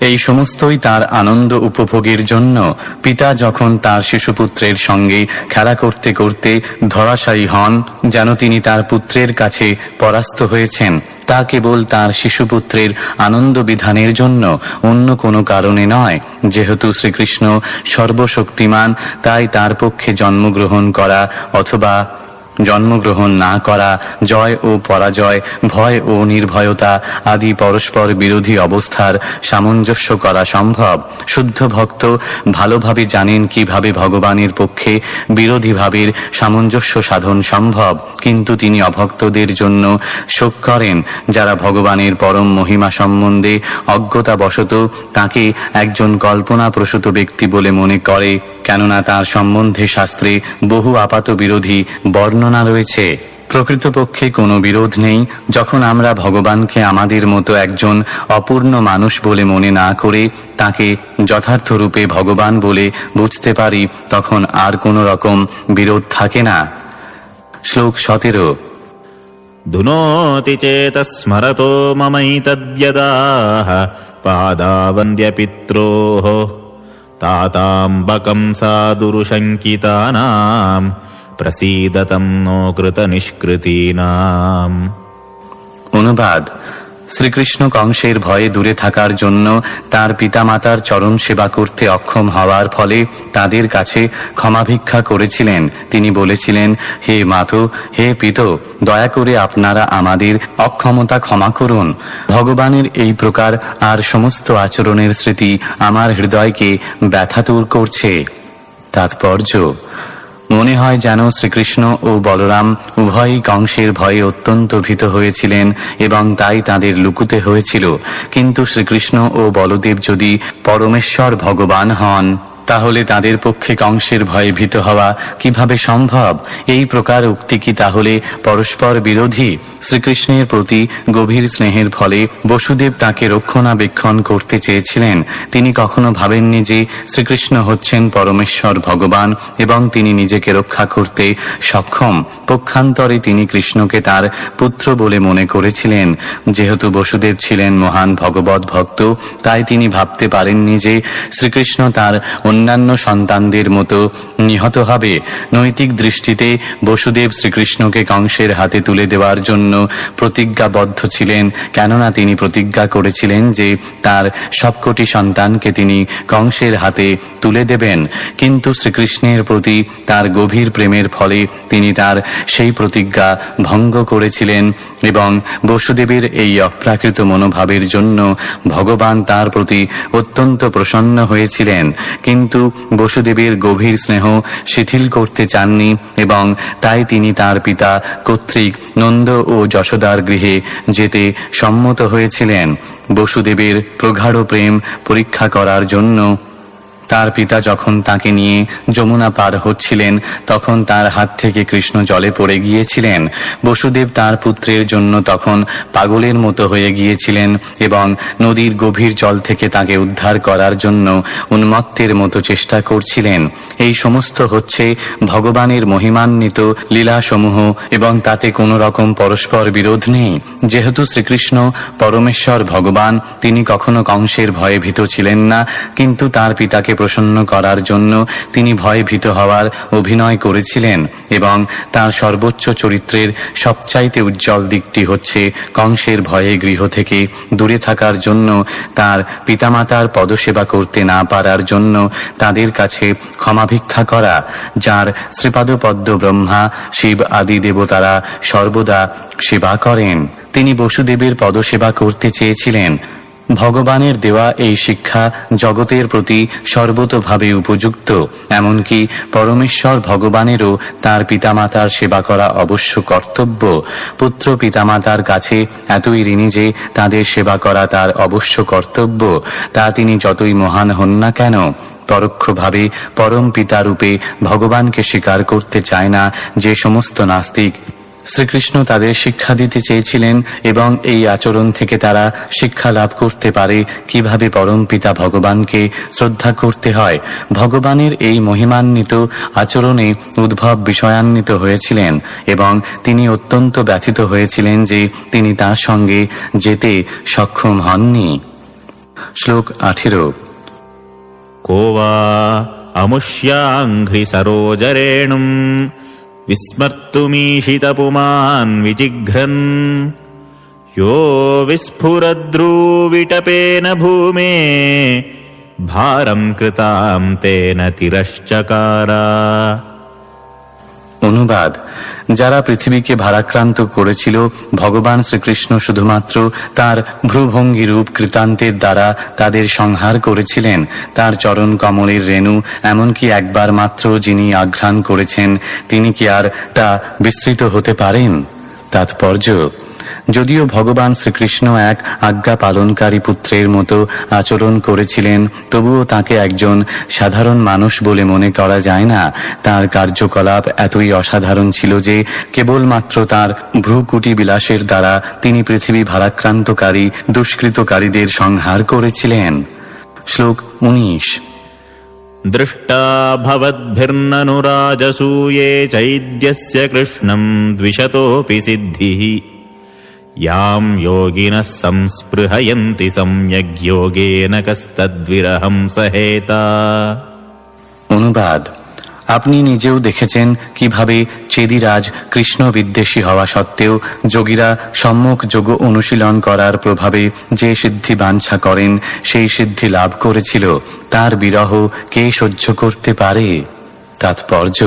এই সমস্তই তার আনন্দ উপভোগের জন্য। পিতা যখন তার শিশুপুত্রের সঙ্গে খেলা করতে করতে ধরাশায়ী হন, যেন তিনি তার পুত্রের কাছে পরাস্ত হয়েছেন, তা কেবল তার শিশুপুত্রের আনন্দ বিধানের জন্য, অন্য কোনো কারণে নয়। যেহেতু শ্রীকৃষ্ণ সর্বশক্তিমান, তাই তার পক্ষে জন্মগ্রহণ করা অথবা জন্মগ্রহণ না করা, জয় ও পরাজয়, ভয় ও নির্ভয়তা আদি পরস্পর বিরোধী অবস্থার সামঞ্জস্য করা সম্ভব। শুদ্ধ ভক্ত ভালোভাবে জানেন কিভাবে ভগবানের পক্ষে বিরোধী ভাবের সামঞ্জস্য সাধন সম্ভব, কিন্তু তিনি অভক্তদের জন্য শোক করেন, যারা ভগবানের পরম মহিমা সম্বন্ধে অজ্ঞতাবশত তাকে একজন কল্পনাপ্রসূত ব্যক্তি বলে মনে করে, কেননা তার সম্বন্ধে শাস্ত্রে বহু আপাত বিরোধী বর্ণনা রয়েছে। প্রকৃতপক্ষে কোনো বিরোধ নেই। যখন আমরা ভগবানকে আমাদের মতো একজন অপূর্ণ মানুষ বলে মনে না করে তাকে যথার্থরূপে ভগবান বলে বুঝতে পারি, তখন আর কোনো রকম বিরোধ থাকে না। শ্লোক 17। ধুনোতি চেত স্মরতো মমৈতদ্যদাহ পাদাবন্দ্যপিত্রোঃ তাতাম্বকং সাদুরুশঙ্কিতানাম প্রসীদতম নো কৃতনিষ্কৃতীনাম। অনুবাদ: শ্রীকৃষ্ণ কংসের ভয়ে দূরে থাকার জন্য তার পিতামাতার চরণ সেবা করতে অক্ষম হওয়ার ফলে তাদের কাছে ক্ষমা ভিক্ষা করেছিলেন। তিনি বলেছিলেন, হে মাতো, হে পিতো, দয়া করে আপনারা আমাদের অক্ষমতা ক্ষমা করুন। ভগবানের এই প্রকার আর সমস্ত আচরণের স্মৃতি আমার হৃদয়কে ব্যথাতুর করছে। তাৎপর্য: মনে হয় যেন শ্রীকৃষ্ণ ও বলরাম উভয়ই কংসের ভয়ে অত্যন্ত ভীত হয়েছিলেন এবং তাই তাদের লুকুতে হয়েছিল। কিন্তু শ্রীকৃষ্ণ ও বলদেব যদি পরমেশ্বর ভগবান হন, তাহলে তাদের পক্ষে কংসের ভয়ে ভীত হওয়া কিভাবে সম্ভব? এই প্রকার উক্তি কি তাহলে পরস্পর বিরোধী? শ্রীকৃষ্ণের প্রতি গভীর স্নেহের ফলে বসুদেব তাকে রক্ষণাবেক্ষণ করতে চেয়েছিলেন। তিনি কখনো ভাবেননি যে শ্রীকৃষ্ণ হচ্ছেন পরমেশ্বর ভগবান এবং তিনি নিজেকে রক্ষা করতে সক্ষম। পক্ষান্তরে তিনি কৃষ্ণকে তার পুত্র বলে মনে করেছিলেন। যেহেতু বসুদেব ছিলেন মহান ভগবত ভক্ত, তাই তিনি ভাবতে পারেননি যে শ্রীকৃষ্ণ তার অন্যান্য সন্তানদের মতো নিহত হবে। নৈতিক দৃষ্টিতে বসুদেব শ্রীকৃষ্ণকে কংসের হাতে তুলে দেওয়ার জন্য প্রতিজ্ঞাবদ্ধ ছিলেন, কেননা তিনি প্রতিজ্ঞা করেছিলেন যে তার সবকটি সন্তানকে তিনি কংসের হাতে তুলে দেবেন। কিন্তু শ্রীকৃষ্ণের প্রতি তার গভীর প্রেমের ফলে তিনি তার সেই প্রতিজ্ঞা ভঙ্গ করেছিলেন এবং বসুদেবের এই অপ্রাকৃত মনোভাবের জন্য ভগবান তার প্রতি অত্যন্ত প্রসন্ন হয়েছিলেন। কিন্তু বসুদেবের গভীর স্নেহ শিথিল করতে চাননি এবং তাই তিনি তার পিতা কর্তৃক নন্দ ও যশোদার গৃহে যেতে সম্মত হয়েছিলেন বসুদেবের প্রগাঢ় প্রেম পরীক্ষা করার জন্য। তার পিতা যখন তাকে নিয়ে যমুনা পার হচ্ছিলেন তখন তার হাত থেকে কৃষ্ণ জলে পড়ে গিয়েছিলেন। বসুদেব তার পুত্রের জন্য তখন পাগলের মতো হয়ে গিয়েছিলেন এবং নদীর গভীর জল থেকে তাকে উদ্ধার করার জন্য উন্মত্তের মতো চেষ্টা করছিলেন। এই সমস্ত হচ্ছে ভগবানের মহিমান্বিত লীলাসমূহ এবং তাতে কোনো রকম পরস্পর বিরোধ নেই। যেহেতু শ্রীকৃষ্ণ পরমেশ্বর ভগবান, তিনি কখনো কংসের ভয়ে ভীত ছিলেন না, কিন্তু তার পিতাকে প্রসন্ন করার জন্য তিনি ভয়ে ভীত হওয়ার অভিনয় করেছিলেন এবং তার সর্বোচ্চ চরিত্রের সবচাইতে উজ্জ্বল দিকটি হচ্ছে কংসের ভয়ে গৃহ থেকে দূরে থাকার জন্য তার পিতামাতার পদসেবা করতে না পারার জন্য তাদের কাছে ক্ষমা ভিক্ষা করা, যার শ্রীপাদপদ্ম ব্রহ্মা, শিব আদি দেবতারা সর্বদা সেবা করেন। তিনি বসুদেবের পদসেবা করতে চেয়েছিলেন। ভগবানের দেওয়া এই শিক্ষা জগতের প্রতি সর্বতোভাবে উপযুক্ত। এমনকি পরমেশ্বর ভগবানেরও তার পিতামাতার সেবা করা অবশ্য কর্তব্য। পুত্র পিতামাতার কাছে এতই ঋণী যে তাদের সেবা করা তার অবশ্য কর্তব্য, তা তিনি যতই মহান হন না কেন। পরোক্ষভাবে পরম পিতারূপে ভগবানকে স্বীকার করতে চায় না যে সমস্ত নাস্তিক, শ্রীকৃষ্ণ তাদের শিক্ষা দিতে চেয়েছিলেন এবং এই আচরণ থেকে তারা শিক্ষা লাভ করতে পারে কিভাবে পরম পিতা ভগবানকে শ্রদ্ধা করতে হয়। ভগবানের এই মহিমান্বিত আচরণে উদ্ভব বিষয়ান্বিত হয়েছিলেন এবং তিনি অত্যন্ত ব্যথিত হয়েছিলেন যে তিনি তার সঙ্গে যেতে সক্ষম হননি। শ্লোক 18। को वा अमुष्याङ्घ्रि सरोजरेणुम् विस्मर्तुमीशितपुमान् विजिघ्रन् यो विस्फुरद्रुविटपेन भूमे भारं कृतां तेन तिरश्चकारा। অনুবাদ: যারা পৃথিবীকে ভারাক্রান্ত করেছিল, ভগবান শ্রীকৃষ্ণ শুধুমাত্র তার ভ্রুভঙ্গি রূপ কৃতান্তের দ্বারা তাদের সংহার করেছিলেন। তার চরণ কমলের রেণু এমনকি একবার মাত্র যিনি আঘ্রাণ করেছেন, তিনি কি আর তা বিস্তৃত হতে পারেন? তাৎপর্য: যদিও ভগবান শ্রীকৃষ্ণ এক আজ্ঞা পালনকারী পুত্রের মতো আচরণ করেছিলেন, তবুও তাকে একজন সাধারণ মানুষ বলে মনে করা যায় না। তার কার্যকলাপ এতই অসাধারণ ছিল যে কেবলমাত্র তার ভ্রুকুটি বিলাসের দ্বারা তিনি পৃথিবী ভারাক্রান্তকারী দুষ্কৃতকারীদের সংহার করেছিলেন। শ্লোক 19। दृष्टा भवद्भिर्ननुराजसूये चैद्यस्य कृष्णं द्विषतोऽपि सिद्धिः यां योगिनः संस्पृहयन्ति सम्यग् योगेन कस्तद्विरहं सहेता। অনুবাদ: আপনি নিজেও দেখেছেন কিভাবে চেদিরাজ কৃষ্ণ বিদ্বেষী হওয়া সত্ত্বেও যোগীরা সম্যক যোগ অনুশীলন করার প্রভাবে যে সিদ্ধি বাঞ্ছা করেন সেই সিদ্ধি লাভ করেছিল। তার বিরহ কে সহ্য করতে পারে? তাৎপর্য: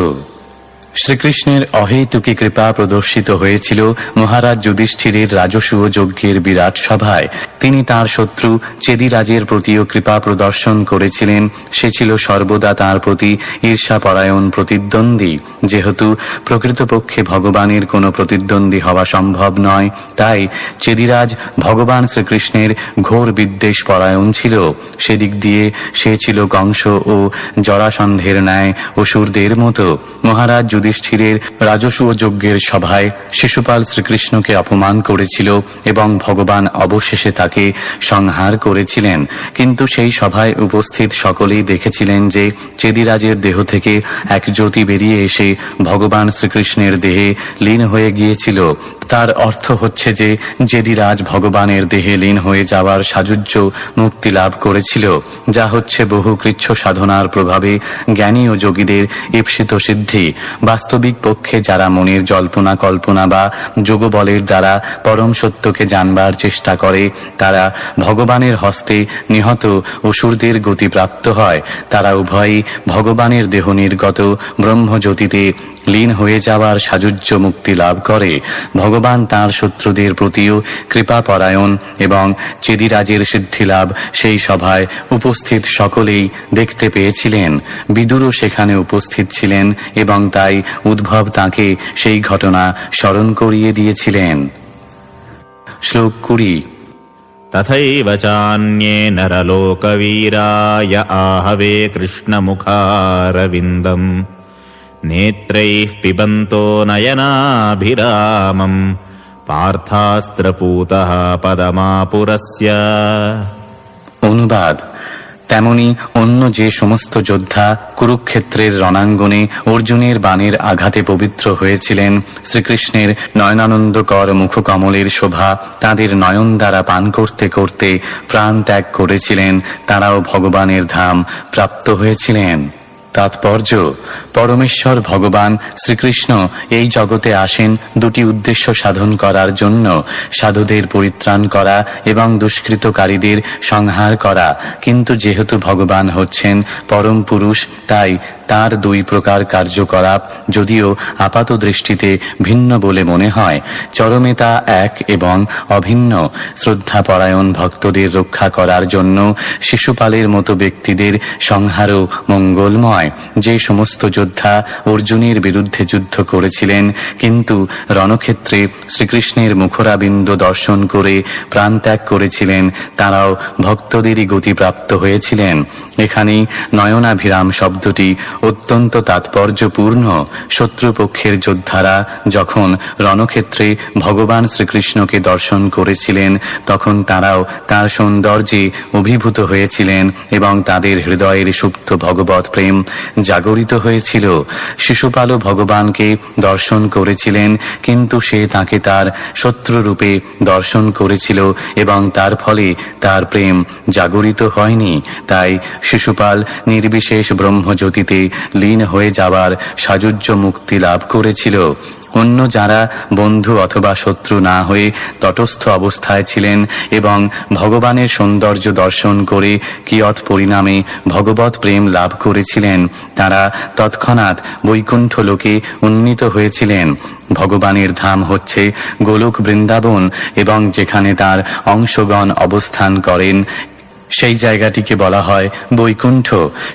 শ্রীকৃষ্ণের অহেতুকী কৃপা প্রদর্শিত হয়েছিল মহারাজ যুধিষ্ঠিরের রাজসূয় যজ্ঞের বিরাট সভায়। তিনি তার শত্রু চেদিরাজের প্রতিও কৃপা প্রদর্শন করেছিলেন। সে ছিল সর্বদা তার প্রতি ঈর্ষাপরায়ণ প্রতিদ্বন্দ্বী। যেহেতু প্রকৃতপক্ষে ভগবানের কোনো প্রতিদ্বন্দ্বী হওয়া সম্ভব নয়, তাই চেদিরাজ ভগবান শ্রীকৃষ্ণের ঘোর বিদ্বেষ পরায়ণ ছিল। সেদিক দিয়ে সে ছিল কংস ও জরাসন্ধের ন্যায় অসুরদের মতো। মহারাজ যুধিষ্ঠিরের রাজসূয় যজ্ঞের সভায় শিশুপাল শ্রীকৃষ্ণকে অপমান করেছিল এবং ভগবান অবশেষে তাকে সংহার করেছিলেন। কিন্তু সেই সভায় উপস্থিত সকলেই দেখেছিলেন যে চেদিরাজের দেহ থেকে এক জ্যোতি বেরিয়ে এসে ভগবান শ্রীকৃষ্ণের দেহে লীন হয়ে গিয়েছিল। তার অর্থ হচ্ছে যে চেদিরাজ ভগবানের দেহে লীন হয়ে যাওয়ার সাযুজ্য মুক্তি লাভ করেছিল, যা হচ্ছে বহু কৃচ্ছ সাধনার প্রভাবে জ্ঞানী ও যোগীদের ঈপ্সিত সিদ্ধি। বাস্তবিক পক্ষে যারা মনের জল্পনা কল্পনা বা যোগবলের দ্বারা পরম সত্যকে জানবার চেষ্টা করে, তারা ভগবানের হস্তে নিহত অসুরদের গতিপ্রাপ্ত হয়। তারা উভয়ই ভগবানের দেহ নির্গত ব্রহ্মজ্যোতিতে লীন হয়ে যাওয়ার সাযুজ্য মুক্তি লাভ করে। ভগবান তাঁর শত্রুদের প্রতিও কৃপাপরায়ণ এবং চেদিরাজের সিদ্ধিলাভ সেই সভায় উপস্থিত সকলেই দেখতে পেয়েছিলেন। বিদুরও সেখানে উপস্থিত ছিলেন এবং তাই উদ্ভব তাঁকে সেই ঘটনা স্মরণ করিয়ে দিয়েছিলেন। শ্লোক 20। तथैव चान्ये नरलोकवीराय आहवे कृष्णमुखारविन्दम् नेत्रैः पिबन्तो नयनाभिरामम् पार्थास्त्रपूतः पदमापुरस्य। অনুবাদ: তেমনি অন্য যে সমস্ত যোদ্ধা কুরুক্ষেত্রের রণাঙ্গনে অর্জুনের বাণের আঘাতে পবিত্র হয়েছিলেন, শ্রীকৃষ্ণের নয়নানন্দকর মুখকমলের শোভা তাদের নয়ন দ্বারা পান করতে করতে প্রাণ ত্যাগ করেছিলেন, তারাও ভগবানের ধাম প্রাপ্ত হয়েছিলেন। তাৎপর্য: পরমেশ্বর ভগবান শ্রীকৃষ্ণ এই জগতে আসেন দুটি উদ্দেশ্য সাধন করার জন্য, সাধুদের পরিত্রাণ করা এবং দুষ্কৃতকারীদের সংহার করা। কিন্তু যেহেতু ভগবান হচ্ছেন পরম পুরুষ, তাই তার দুই প্রকার কার্যকলাপ যদিও আপাত দৃষ্টিতে ভিন্ন বলে মনে হয়, চরমে তা এক এবং অভিন্ন। শ্রদ্ধাপরায়ণ ভক্তদের রক্ষা করার জন্য শিশুপালের মতো ব্যক্তিদের সংহারও মঙ্গলময়। যে সমস্ত যোদ্ধা অর্জুনের বিরুদ্ধে যুদ্ধ করেছিলেন কিন্তু রণক্ষেত্রে শ্রীকৃষ্ণের মুখরাবিন্দ দর্শন করে প্রাণত্যাগ করেছিলেন, তারাও ভক্তদেরই গতিপ্রাপ্ত হয়েছিলেন। এখানেই নয়নাভিরাম শব্দটি অত্যন্ত তাৎপর্যপূর্ণ। শত্রুপক্ষের যোদ্ধারা যখন রণক্ষেত্রে ভগবান শ্রীকৃষ্ণকে দর্শন করেছিলেন, তখন তারাও তার সৌন্দর্যে অভিভূত হয়েছিলেন এবং তাদের হৃদয়ের সুপ্ত ভগবৎ প্রেম জাগরিত হয়েছিল। শিশুপালও ভগবানকে দর্শন করেছিলেন, কিন্তু সে তাকে তার শত্রুরূপে দর্শন করেছিল এবং তার ফলে তার প্রেম জাগরিত হয়নি। তাই শিশুপাল নির্বিশেষ ব্রহ্মজ্যোতিতে লীন হয়ে যাওয়ার সাযুজ্য মুক্তি লাভ করেছিল। অন্য যারা বন্ধু অথবা শত্রু না হয়ে তটস্থ অবস্থায় ছিলেন এবং ভগবানের সৌন্দর্য দর্শন করে কিয়ৎ পরিণামে ভগবৎ প্রেম লাভ করেছিলেন, তারা তৎক্ষণাৎ বৈকুণ্ঠ লোকে উন্নীত হয়েছিলেন। ভগবানের ধাম হচ্ছে গোলক বৃন্দাবন এবং যেখানে তার অংশগণ অবস্থান করেন সেই জায়গাটিকে বলা হয় বৈকুণ্ঠ।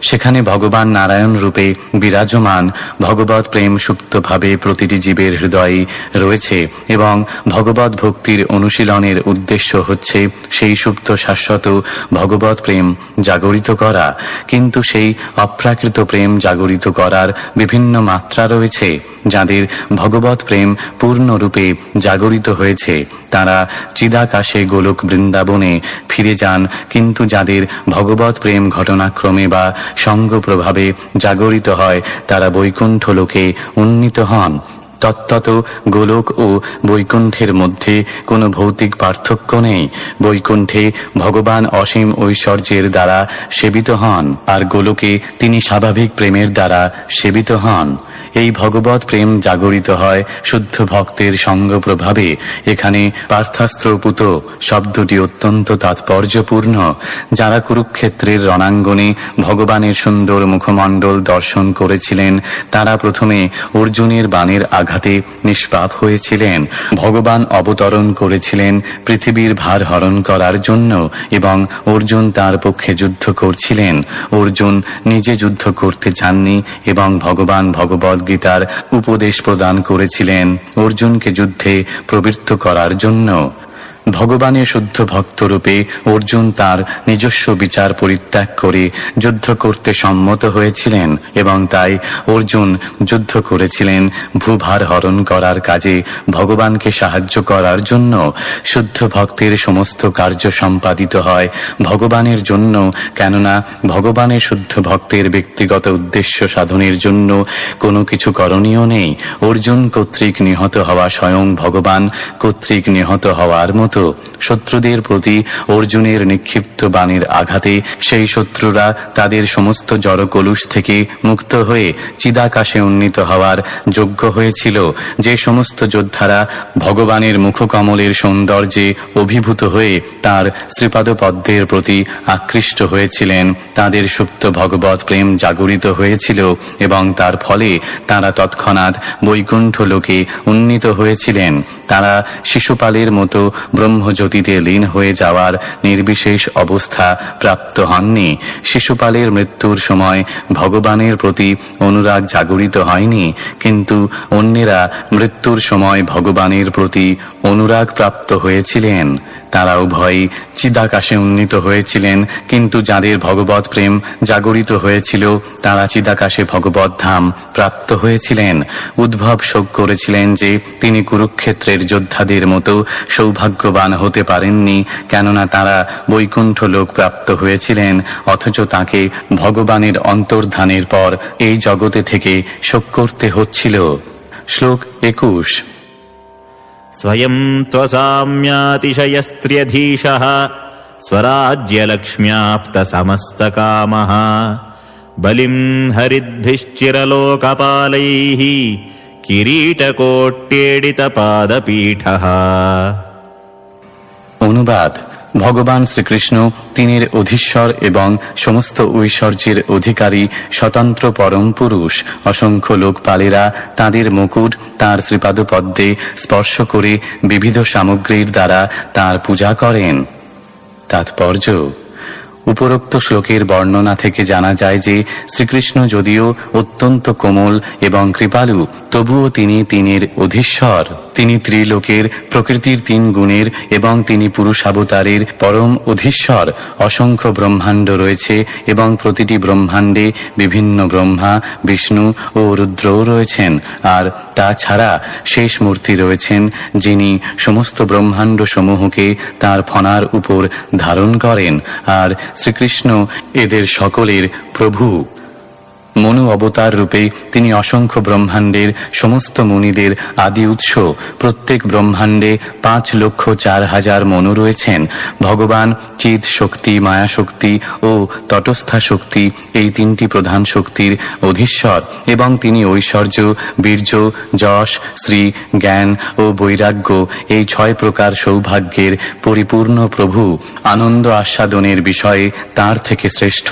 সেখানে ভগবান নারায়ণ রূপে বিরাজমান। ভগবৎ প্রেম সুপ্তভাবে প্রতিটি জীবের হৃদয়ে রয়েছে এবং ভগবৎ ভক্তির অনুশীলনের উদ্দেশ্য হচ্ছে সেই সুপ্ত শাশ্বত ভগবৎ প্রেম জাগরিত করা। কিন্তু সেই অপ্রাকৃত প্রেম জাগরিত করার বিভিন্ন মাত্রা রয়েছে। যাদের ভগবৎ প্রেম পূর্ণরূপে জাগরিত হয়েছে তারা চিদাকাশে গোলক বৃন্দাবনে ফিরে যান, কিন্তু যাদের ভগবৎ প্রেম ঘটনাক্রমে বা সঙ্গ প্রভাবে জাগরিত হয় তারা বৈকুণ্ঠ লোকে উন্নীত হন। তত্ত্বত গোলক ও বৈকুণ্ঠের মধ্যে কোনো ভৌতিক পার্থক্য নেই। বৈকুণ্ঠে ভগবান অসীম ঐশ্বর্যের দ্বারা সেবিত হন, আর গোলকে তিনি স্বাভাবিক প্রেমের দ্বারা সেবিত হন। এই ভগবৎ প্রেম জাগরিত হয় শুদ্ধ ভক্তের সঙ্গ প্রভাবে। এখানে পার্থাস্ত্রপুত শব্দটি অত্যন্ত তাৎপর্যপূর্ণ। যারা কুরুক্ষেত্রের রণাঙ্গনে ভগবানের সুন্দর মুখমণ্ডল দর্শন করেছিলেন তারা প্রথমে অর্জুনের বাণের আঘাতে নিষ্পাপ হয়েছিলেন। ভগবান অবতরণ করেছিলেন পৃথিবীর ভার হরণ করার জন্য এবং অর্জুন তার পক্ষে যুদ্ধ করছিলেন। অর্জুন নিজে যুদ্ধ করতে চাননি এবং ভগবান ভগবৎ গীতার উপদেশ প্রদান করেছিলেন অর্জুনকে যুদ্ধে প্রবৃত্ত করার জন্য। ভগবানের শুদ্ধ ভক্তরূপে অর্জুন তার নিজস্ব বিচার পরিত্যাগ করে যুদ্ধ করতে সম্মত হয়েছিলেন এবং তাই অর্জুন যুদ্ধ করেছিলেন ভূভার হরণ করার কাজে ভগবানকে সাহায্য করার জন্য। শুদ্ধ ভক্তের সমস্ত কার্য সম্পাদিত হয় ভগবানের জন্য, কেননা ভগবানের শুদ্ধ ভক্তের ব্যক্তিগত উদ্দেশ্য সাধনের জন্য কোনো কিছু করণীয় নেই। অর্জুন কর্তৃক নিহত হওয়া স্বয়ং ভগবান কর্তৃক নিহত হওয়ার মতো। শত্রুদের প্রতি অর্জুনের নিক্ষিপ্ত বাণের আঘাতে সেই শত্রুরা তাদের সমস্ত জড়কলুষ থেকে মুক্ত হয়ে চিদাকাশে উন্নীত হওয়ার যোগ্য হয়েছিল। যে সমস্ত যোদ্ধারা ভগবানের মুখকমলের সৌন্দর্যে অভিভূত হয়ে তার শ্রীপাদপদ্মের প্রতি আকৃষ্ট হয়েছিলেন তাদের সুপ্ত ভগবৎ প্রেম জাগরিত হয়েছিল এবং তার ফলে তারা তৎক্ষণাৎ বৈকুণ্ঠ লোকে উন্নীত হয়েছিলেন। তারা শিশুপালের মতো ব্রহ্মজ্যোতিতে লীন হয়ে যাওয়ার নির্বিশেষ অবস্থা প্রাপ্ত হননি। শিশুপালের মৃত্যুর সময় ভগবানের প্রতি অনুরাগ জাগরিত হয়নি, কিন্তু অন্যেরা মৃত্যুর সময় ভগবানের প্রতি অনুরাগ প্রাপ্ত হয়েছিলেন। তারা উভয়ই চিদাকাশে উন্নীত হয়েছিলেন, কিন্তু যাদের ভগবৎ প্রেম জাগরিত হয়েছিল তারা চিদাকাশে ভগবৎ ধাম প্রাপ্ত হয়েছিলেন। উদ্ভব শোক করেছিলেন যে তিনি কুরুক্ষেত্রের যোদ্ধাদের মতো সৌভাগ্যবান হতে পারেননি, কেননা তারা বৈকুণ্ঠ লোক প্রাপ্ত হয়েছিলেন, অথচ তাকে ভগবানের অন্তর্ধানের পর এই জগতে থেকে শোক করতে হচ্ছিল। শ্লোক 21। स्वयं त्वसाम्यातिशयस्त्र्यधीशः स्वराज्यलक्ष्म्याप्तसमस्तकामः बलिं हरिद्भिश्चिरलोकपालैः किरीटकोट्येडितपादपीठः। অনুবাদ: ভগবান শ্রীকৃষ্ণ তিনের অধীশ্বর এবং সমস্ত ঐশ্বর্যের অধিকারী স্বতন্ত্র পরম পুরুষ। অসংখ্য লোকপালেরা তাদের মুকুট তাঁর শ্রীপাদপদ্মে স্পর্শ করে বিবিধ সামগ্রীর দ্বারা তাঁর পূজা করেন। তাৎপর্য: উপরোক্ত শ্লোকের বর্ণনা থেকে জানা যায় যে শ্রীকৃষ্ণ যদিও অত্যন্ত কোমল এবং কৃপালু, তবুও তিনি তিনের অধীশ্বর। তিনি ত্রিলোকের প্রকৃতির তিন গুণের এবং তিনি পুরুষাবতারের পরম অধীশ্বর। অসংখ্য ব্রহ্মাণ্ড রয়েছে এবং প্রতিটি ব্রহ্মাণ্ডে বিভিন্ন ব্রহ্মা, বিষ্ণু ও রুদ্রও রয়েছেন। আর তাছাড়া শেষ মূর্তি রয়েছেন, যিনি সমস্ত ব্রহ্মাণ্ড সমূহকে তাঁর ফণার উপর ধারণ করেন। আর শ্রীকৃষ্ণ এদের সকলের প্রভু। মনু অবতার রূপে তিনি অসংখ্য ব্রহ্মাণ্ডের সমস্ত মুনিদের আদি উৎস। প্রত্যেক ব্রহ্মাণ্ডে 5,04,000 মনু রয়েছেন। ভগবান চিৎ শক্তি, মায়া শক্তি ও তটস্থা শক্তি এই তিনটি প্রধান শক্তির অধীশ্বর এবং তিনি ঐশ্বর্য, বীর্য, যশ, শ্রী, জ্ঞান ও বৈরাগ্য এই 6 প্রকার সৌভাগ্যের পরিপূর্ণ প্রভু। আনন্দ আস্বাদনের বিষয়ে তার থেকে শ্রেষ্ঠ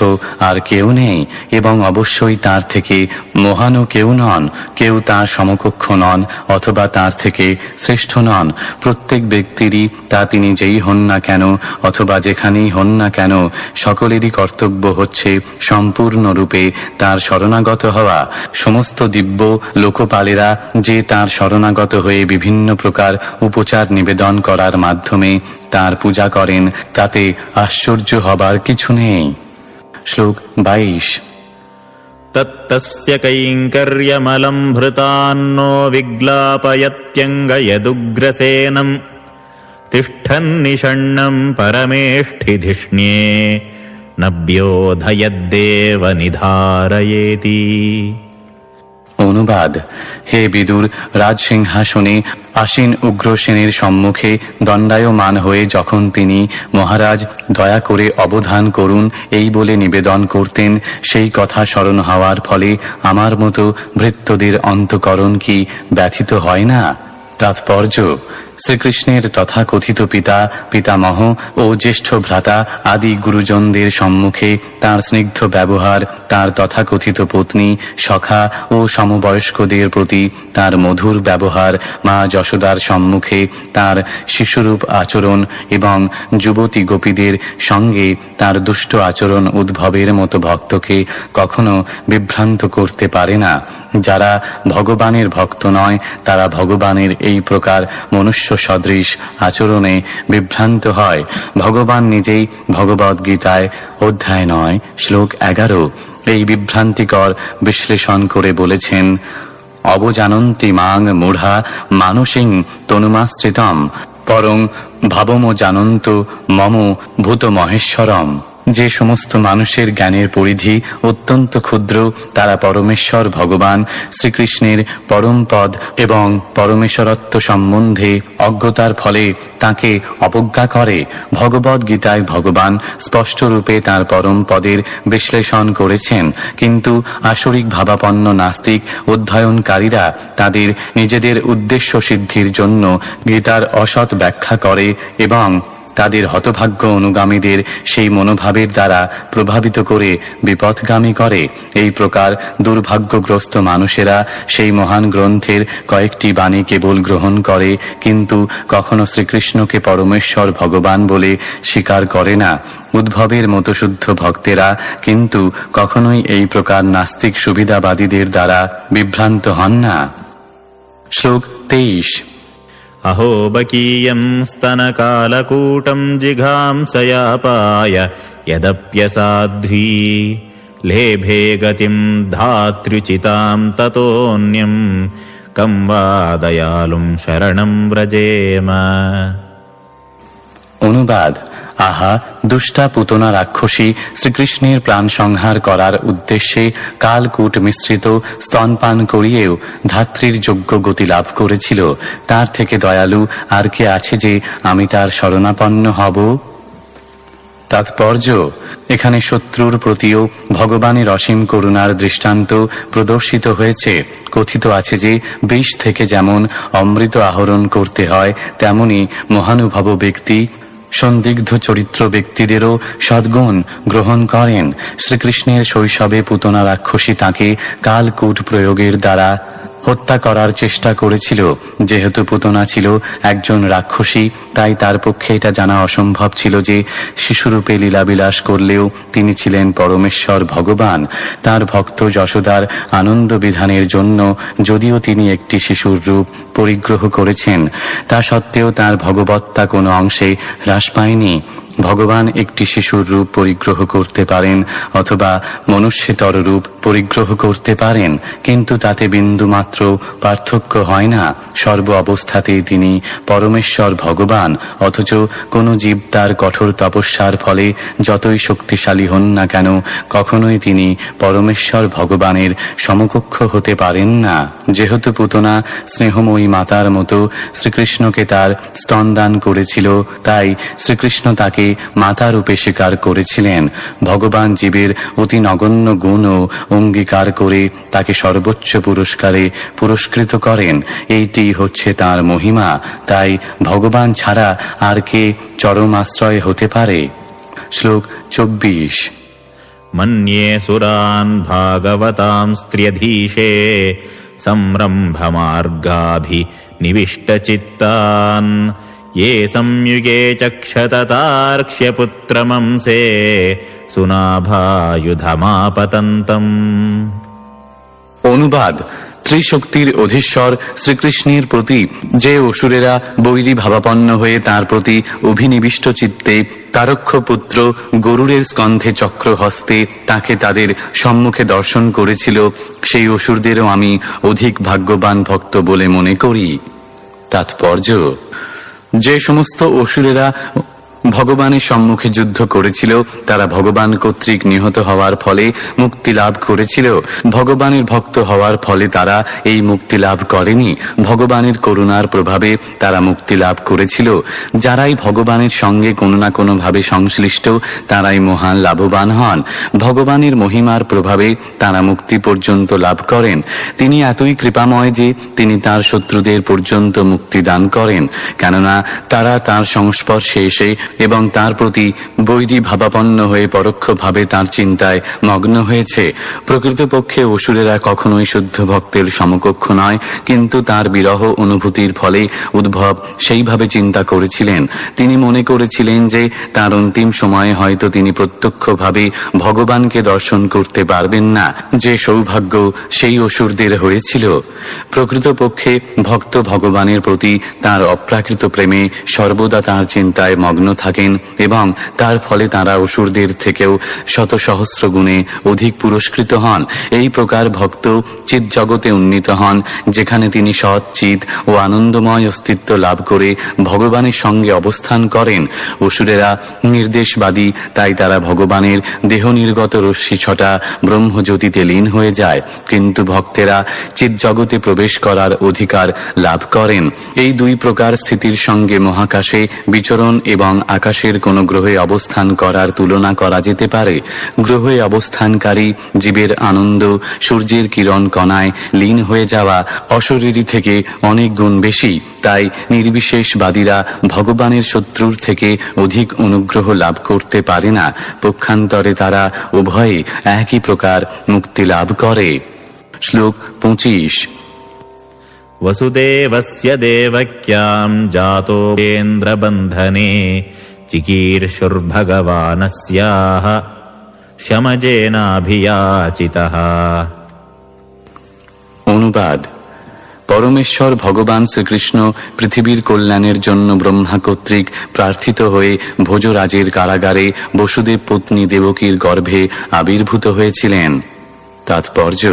আর কেউ নেই এবং অবশ্যই তার থেকে মহানও কেউ নন। কেউ তার সমকক্ষ নন অথবা তার থেকে শ্রেষ্ঠ নন। প্রত্যেক ব্যক্তিরই তা তিনি যেই হন না কেন অথবা যেখানেই হন না কেন, সকলেরই কর্তব্য হচ্ছে সম্পূর্ণরূপে তার শরণাগত হওয়া। সমস্ত দিব্য লোকপালেরা যে তার শরণাগত হয়ে বিভিন্ন প্রকার উপচার নিবেদন করার মাধ্যমে তার পূজা করেন, তাতে আশ্চর্য হবার কিছু নেই। শ্লোক 22। तत्तस्य कैङ्कर्यमलम्भृतान्नो विग्लापयत्यङ्गयदुग्रसेनम् तिष्ठन्निषण्णम् परमेष्ठिधिष्ण्ये नव्योधयद्देव निधारयेति। অনুবাদ: হে বিদুর, রাজসিংহাসনে আসীন উগ্রসেনের সম্মুখে দণ্ডায়মান হয়ে যখন তিনি মহারাজ দয়া করে অবধান করুন এই বলে নিবেদন করতেন, সেই কথা স্মরণ হওয়ার ফলে আমার মতো ভৃত্যদের অন্তঃকরণ কি ব্যথিত হয় না? তাৎপর্য: শ্রীকৃষ্ণের তথাকথিত পিতা, পিতামহ ও জ্যেষ্ঠ ভ্রাতা আদি গুরুজনদের সম্মুখে তাঁর স্নিগ্ধ ব্যবহার, তাঁর তথাকথিত পত্নী, সখা ও সমবয়স্কদের প্রতি তাঁর মধুর ব্যবহার, মা যশোদার সম্মুখে তাঁর শিশুরূপ আচরণ এবং যুবতী গোপীদের সঙ্গে তাঁর দুষ্ট আচরণ উদ্ভবের মতো ভক্তকে কখনো বিভ্রান্ত করতে পারে না। যারা ভগবানের ভক্ত নয় তারা ভগবানের এই প্রকার মনুষ্য সদৃশ আচরণে বিভ্রান্ত হয়। ভগবান নিজেই ভগবদ গীতায় অধ্যায় 9 শ্লোক 11 এই বিভ্রান্তিকর বিশ্লেষণ করে বলেছেন, অবজানন্তি মাং মূঢ়া মানুষিং তনুমাশ্রিতম পরং ভাবম জানন্ত মম ভূত মহেশ্বরম। যে সমস্ত মানুষের জ্ঞানের পরিধি অত্যন্ত ক্ষুদ্র, তারা পরমেশ্বর ভগবান শ্রীকৃষ্ণের পরম পদ এবং পরমেশ্বরত্ব সম্বন্ধে অজ্ঞতার ফলে তাকে অবজ্ঞা করে। ভগবদ গীতায় ভগবান স্পষ্টরূপে তাঁর পরম পদের বিশ্লেষণ করেছেন, কিন্তু আসরিক ভাবাপন্ন নাস্তিক অধ্যয়নকারীরা তাদের নিজেদের উদ্দেশ্য সিদ্ধির জন্য গীতার অসৎ ব্যাখ্যা করে এবং তাদের হতভাগ্য অনুগামীদের সেই মনোভাবের দ্বারা প্রভাবিত করে বিপথগামী করে। এই প্রকার দুর্ভাগ্যগ্রস্ত মানুষেরা সেই মহান গ্রন্থের কয়েকটি বাণী কেবল গ্রহণ করে, কিন্তু কখনো শ্রীকৃষ্ণকে পরমেশ্বর ভগবান বলে স্বীকার করে না। উদ্ভবের মতো শুদ্ধ ভক্তেরা কিন্তু কখনোই এই প্রকার নাস্তিক সুবিধাবাদীদের দ্বারা বিভ্রান্ত হন না। শ্লোক 23। अहोबकीयं स्तनकालकूटं जिघांसयापाय यदप्यसाध्वी लेभे गतिं धात्र्युचितां ततोऽन्यं कं वा दयालुं शरणं व्रजेम। অনুবাদ: আহা, দুষ্টা পুতনা রাক্ষসী শ্রীকৃষ্ণের প্রাণ সংহার করার উদ্দেশ্যে কালকূট মিশ্রিত স্তনপান করিয়েও ধাত্রীর যোগ্য গতি লাভ করেছিল। তার থেকে দয়ালু আর কে আছে যে আমি তার শরণাপন্ন হব? তাৎপর্য: এখানে শত্রুর প্রতিও ভগবানের অসীম করুণার দৃষ্টান্ত প্রদর্শিত হয়েছে। কথিত আছে যে বিষ থেকে যেমন অমৃত আহরণ করতে হয়, তেমনি মহানুভব ব্যক্তি সন্দিগ্ধ চরিত্র ব্যক্তিদেরও সদ্গুণ গ্রহণ করেন। শ্রীকৃষ্ণের শৈশবে পুতনা রাক্ষসী তাঁকে কালকূট প্রয়োগের দ্বারা হত্যা করার চেষ্টা করেছিল। যেহেতু পুতনা ছিল একজন রাক্ষসী, তাই তার পক্ষে এটা জানা অসম্ভব ছিল যে শিশুরূপে লীলাবিলাস করলেও তিনি ছিলেন পরমেশ্বর ভগবান। তার ভক্ত যশোদার আনন্দ বিধানের জন্য যদিও তিনি একটি শিশুর রূপ পরিগ্রহ করেছেন, তা সত্ত্বেও তার ভগবত্তা কোনো অংশে হ্রাস পায়নি। ভগবান একটি শিশুর রূপ পরিগ্রহ করতে পারেন অথবা মনুষ্যতর রূপ পরিগ্রহ করতে পারেন, কিন্তু তাতে বিন্দুমাত্র পার্থক্য হয় না। সর্ব অবস্থাতেই তিনি পরমেশ্বর ভগবান। অথচ কোনো জীব তার কঠোর তপস্যার ফলে যতই শক্তিশালী হন না কেন, কখনোই তিনি পরমেশ্বর ভগবানের সমকক্ষ হতে পারেন না। যেহেতু পুতনা স্নেহময়ী মাতার মতো শ্রীকৃষ্ণকে তার স্তনদান করেছিল, তাই শ্রীকৃষ্ণ তাকে মাতারূপে স্বীকার করেছিলেন। ভগবান জীবের অতি নগণ্য গুণও অঙ্গীকার করে তাকে সর্বোচ্চ পুরস্কারে পুরস্কৃত করেন। এইটি হচ্ছে তার মহিমা। তাই ভগবান ছাড়া আর কে চরম আশ্রয় হতে পারে? শ্লোক 24। मन्ये सुरान् भागवतां स्त्र्यधीशे संरम्भमार्गाभिनिविष्टचित्तान् ये संयुगे चक्षततार्क्ष्यपुत्रमंसे सुनाभायुधमापतन्तम्। অনুবাদ: ত্রিশক্তির অধীশ্বর শ্রীকৃষ্ণের প্রতি যে অসুরেরা বৈরী ভাবাপন্ন হয়ে তার প্রতি অভিনিবিষ্ট চিত্তে তারক্ষ পুত্র গরুড়ের স্কন্ধে চক্র হস্তে তাকে তাদের সম্মুখে দর্শন করেছিল, সেই অসুরদেরও আমি অধিক ভাগ্যবান ভক্ত বলে মনে করি। তাৎপর্য: যে সমস্ত অসুরেরা ভগবানের সম্মুখে যুদ্ধ করেছিল তারা ভগবান কর্তৃক নিহত হওয়ার ফলে মুক্তি লাভ করেছিল। ভগবানের ভক্ত হওয়ার ফলে তারা এই মুক্তি লাভ করেনি, ভগবানের করুণার প্রভাবে তারা মুক্তি লাভ করেছিল। যারাই ভগবানের সঙ্গে কোনো না কোনো ভাবে সংশ্লিষ্ট তারাই মহান লাভবান হন। ভগবানের মহিমার প্রভাবে তারা মুক্তি পর্যন্ত লাভ করেন। তিনি এতই কৃপাময় যে তিনি তার শত্রুদের পর্যন্ত মুক্তি দান করেন, কেননা তারা তার সংস্পর্শে এসে এবং তার প্রতি বৈরী ভাবাপন্ন হয়ে পরোক্ষভাবে তার চিন্তায় মগ্ন হয়েছে। প্রকৃতপক্ষে অসুরেরা কখনোই শুদ্ধ ভক্তের সমকক্ষ নয়, কিন্তু তার বিরহ অনুভূতির ফলে উদ্ভব সেইভাবে চিন্তা করেছিলেন। তিনি মনে করেছিলেন যে তার অন্তিম সময়ে হয়তো তিনি প্রত্যক্ষভাবে ভগবানকে দর্শন করতে পারবেন না, যে সৌভাগ্য সেই অসুরদের হয়েছিল। প্রকৃতপক্ষে ভক্ত ভগবানের প্রতি তার অপ্রাকৃত প্রেমে সর্বদা তার চিন্তায় মগ্ন থাকেন এবং তার ফলে তারা অসুরদের থেকেও শত সহস্র গুণে অধিক পুরস্কৃত হন। এই প্রকার ভক্ত চিৎ জগতে উন্নীত হন, যেখানে তিনি সৎ চিৎ ও আনন্দময় অস্তিত্ব লাভ করে ভগবানের সঙ্গে অবস্থান করেন। অসুরেরা নির্দেশবাদী, তাই তারা ভগবানের দেহ নির্গত রশ্মি ছটা ব্রহ্মজ্যোতিতে লীন হয়ে যায়, কিন্তু ভক্তেরা চিৎ জগতে প্রবেশ করার অধিকার লাভ করেন। এই দুই প্রকার স্থিতির সঙ্গে মহাকাশে বিচরণ এবং আকাশের কোনো গ্রহে অবস্থান করার তুলনা করা যেতে পারে। গ্রহে অবস্থানকারী জীবের আনন্দ সূর্যের কিরণ কণায় লীন হয়ে যাওয়া অশরীরী থেকে অনেক গুণ বেশি। তাই নির্বিশেষবাদীরা ভগবানের শত্রুর থেকে অধিক অনুগ্রহ লাভ করতে পারে না। পক্ষান্তরে তারা উভয়ে একই প্রকার মুক্তি লাভ করে। শ্লোক 25। वसुदेवस्य देवक्यां जातो इन्द्रबन्धने चिकीर्षुर्भगवानस्याः शमजेनाभियाचितः। অনুবাদ: পরমেশ্বর ভগবান শ্রীকৃষ্ণ পৃথিবীর কল্যাণের জন্য ব্রহ্মা কর্তৃক প্রার্থিত হয়ে ভোজরাজের কারাগারে বসুদেব পত্নী দেবকীর গর্ভে আবির্ভূত হয়েছিলেন। তাৎপর্য: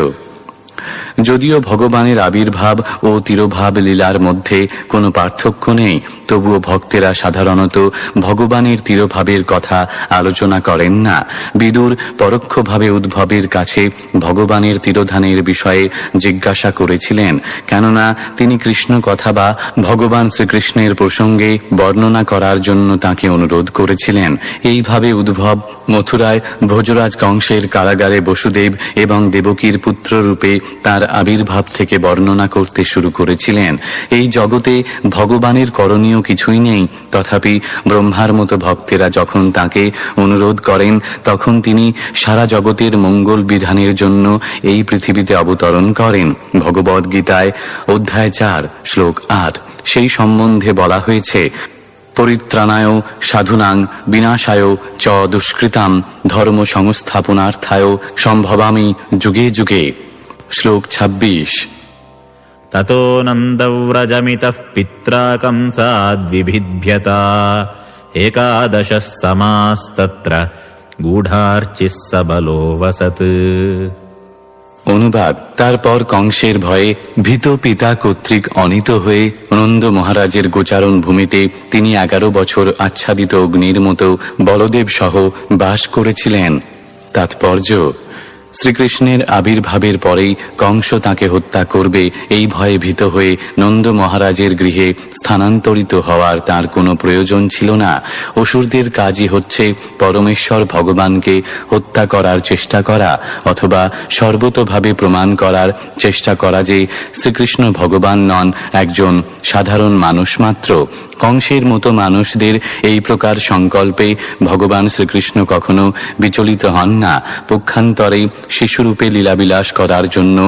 যদিও ভগবানের আবির্ভাব ও তিরোভাব লীলার মধ্যে কোনো পার্থক্য নেই, তবুও ভক্তেরা সাধারণত ভগবানের তিরোভাবের কথা আলোচনা করেন না। বিদুর পরোক্ষভাবে উদ্ভবের কাছে ভগবানের তিরোধানের বিষয়ে জিজ্ঞাসা করেছিলেন, কেননা তিনি কৃষ্ণ কথা বা ভগবান শ্রীকৃষ্ণের প্রসঙ্গে বর্ণনা করার জন্য তাকে অনুরোধ করেছিলেন। এইভাবে উদ্ভব মথুরায় ভোজরাজ কংসের কারাগারে বসুদেব এবং দেবকীর পুত্ররূপে তার আবির্ভাব থেকে বর্ণনা করতে শুরু করেছিলেন। এই জগতে ভগবানের করণীয় কিছুই নেই, তথাপি ব্রহ্মার মতো ভক্তেরা যখন তাকে অনুরোধ করেন, তখন তিনি সারা জগতের মঙ্গল বিধানের জন্য এই পৃথিবীতে অবতরণ করেন। ভগবদ্গীতায় অধ্যায় 4 শ্লোক 8 সেই সম্বন্ধে বলা হয়েছে, পরিত্রাণায় সাধুনাং বিনাশায় চ দুষ্কৃতাম ধর্ম সংস্থাপনার্থায় সম্ভবামি যুগে যুগে। শ্লোক 26। ততো নন্দব্রজমিতঃ পিত্রা কংসাদ্বিভিদ্যতা একাদশঃ সমাস্তত্র গূঢ়ার্চিঃ সবলো বসৎ। অনুবাদ: তারপর কংসের ভয়ে ভীত পিতা কর্তৃক অনীত হয়ে নন্দ মহারাজের গোচারণ ভূমিতে তিনি 11 বছর আচ্ছাদিত অগ্নির মতো বলদেব সহ বাস করেছিলেন। তাৎপর্য: শ্রীকৃষ্ণের আবির্ভাবের পরেই কংস তাকে হত্যা করবে এই ভয়ে ভীত হয়ে নন্দ মহারাজের গৃহে স্থানান্তরিত হওয়ার তার কোনো প্রয়োজন ছিল না। অসুরদের কাজই হচ্ছে পরমেশ্বর ভগবানকে হত্যা করার চেষ্টা করা, অথবা সর্বতোভাবে প্রমাণ করার চেষ্টা করা যে শ্রীকৃষ্ণ ভগবান নন, একজন সাধারণ মানুষ মাত্র। কংসের মতো মানুষদের এই প্রকার সংকল্পে ভগবান শ্রীকৃষ্ণ কখনো বিচলিত হন না। পক্ষান্তরে শিশুরূপে লীলাবিলাস করার জন্য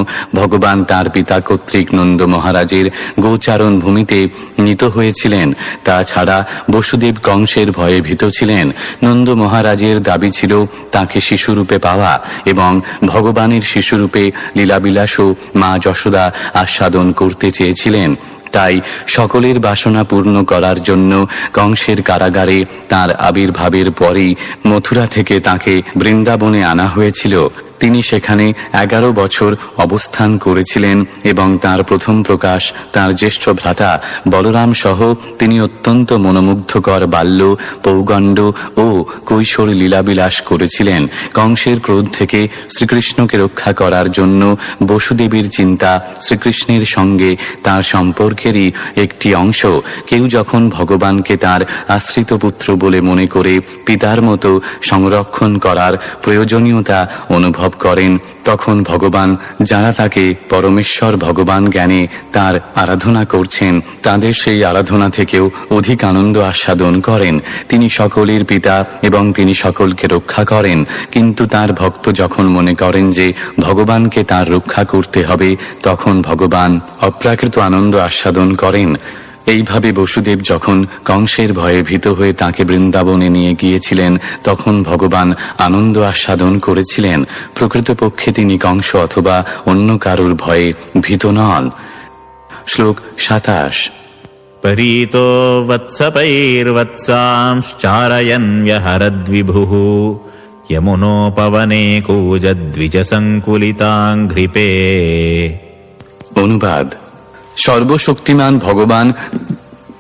ভগবান তার পিতা কর্তৃক নন্দ মহারাজের গোচারণ ভূমিতে নীত হয়েছিলেন। তাছাড়া বসুদেব কংসের ভয়ে ভীত ছিলেন। নন্দ মহারাজের দাবি ছিল তাকে শিশুরূপে পাওয়া এবং ভগবানের শিশুরূপে লীলাবিলাসও মা যশোদা আস্বাদন করতে চেয়েছিলেন। তাই সকলের বাসনা পূর্ণ করার জন্য কংসের কারাগারে তার আবির্ভাবের পরেই মথুরা থেকে তাকে বৃন্দাবনে আনা হয়েছিল। তিনি সেখানে 11 বছর অবস্থান করেছিলেন এবং তার প্রথম প্রকাশ তার জ্যেষ্ঠ ভ্রাতা বলরাম সহ তিনি অত্যন্ত মনোমুগ্ধকর বাল্য, পৌগণ্ড ও কৈশোর লীলাবিলাস করেছিলেন। কংসের ক্রোধ থেকে শ্রীকৃষ্ণকে রক্ষা করার জন্য বসুদেবীর চিন্তা শ্রীকৃষ্ণের সঙ্গে তার সম্পর্কেরই একটি অংশ। কেউ যখন ভগবানকে তার আশ্রিত পুত্র বলে মনে করে পিতার মতো সংরক্ষণ করার প্রয়োজনীয়তা অনুভব করেন, তখন ভগবান যারা তাকে পরমেশ্বর ভগবান জ্ঞানে তার আরাধনা করছেন, তাদের সেই আরাধনা থেকেও অধিক আনন্দ আস্বাদন করেন। তিনি সকলের পিতা এবং তিনি সকলকে রক্ষা করেন। কিন্তু তার ভক্ত যখন মনে করেন যে ভগবানকে তার রক্ষা করতে হবে, তখন ভগবান অপ্রাকৃত আনন্দ আস্বাদন করেন। এইভাবে বসুদেব যখন কংসের ভয়ে ভীত হয়ে তাকে বৃন্দাবনে নিয়ে গিয়েছিলেন, তখন ভগবান আনন্দ আস্বাদন করেছিলেন। প্রকৃতপক্ষে তিনি কংস অথবা অন্য কারুর ভয়ে ভীত নন। শ্লোক 27। পরীতো বৎসপৈর্বৎসাংশ্চারয়न् व्यहरद्विभुः यमुनोपवने कूजद्विजसङ्कुलिताङ्घ्रिपे। অনুবাদ: সর্বশক্তিমান ভগবান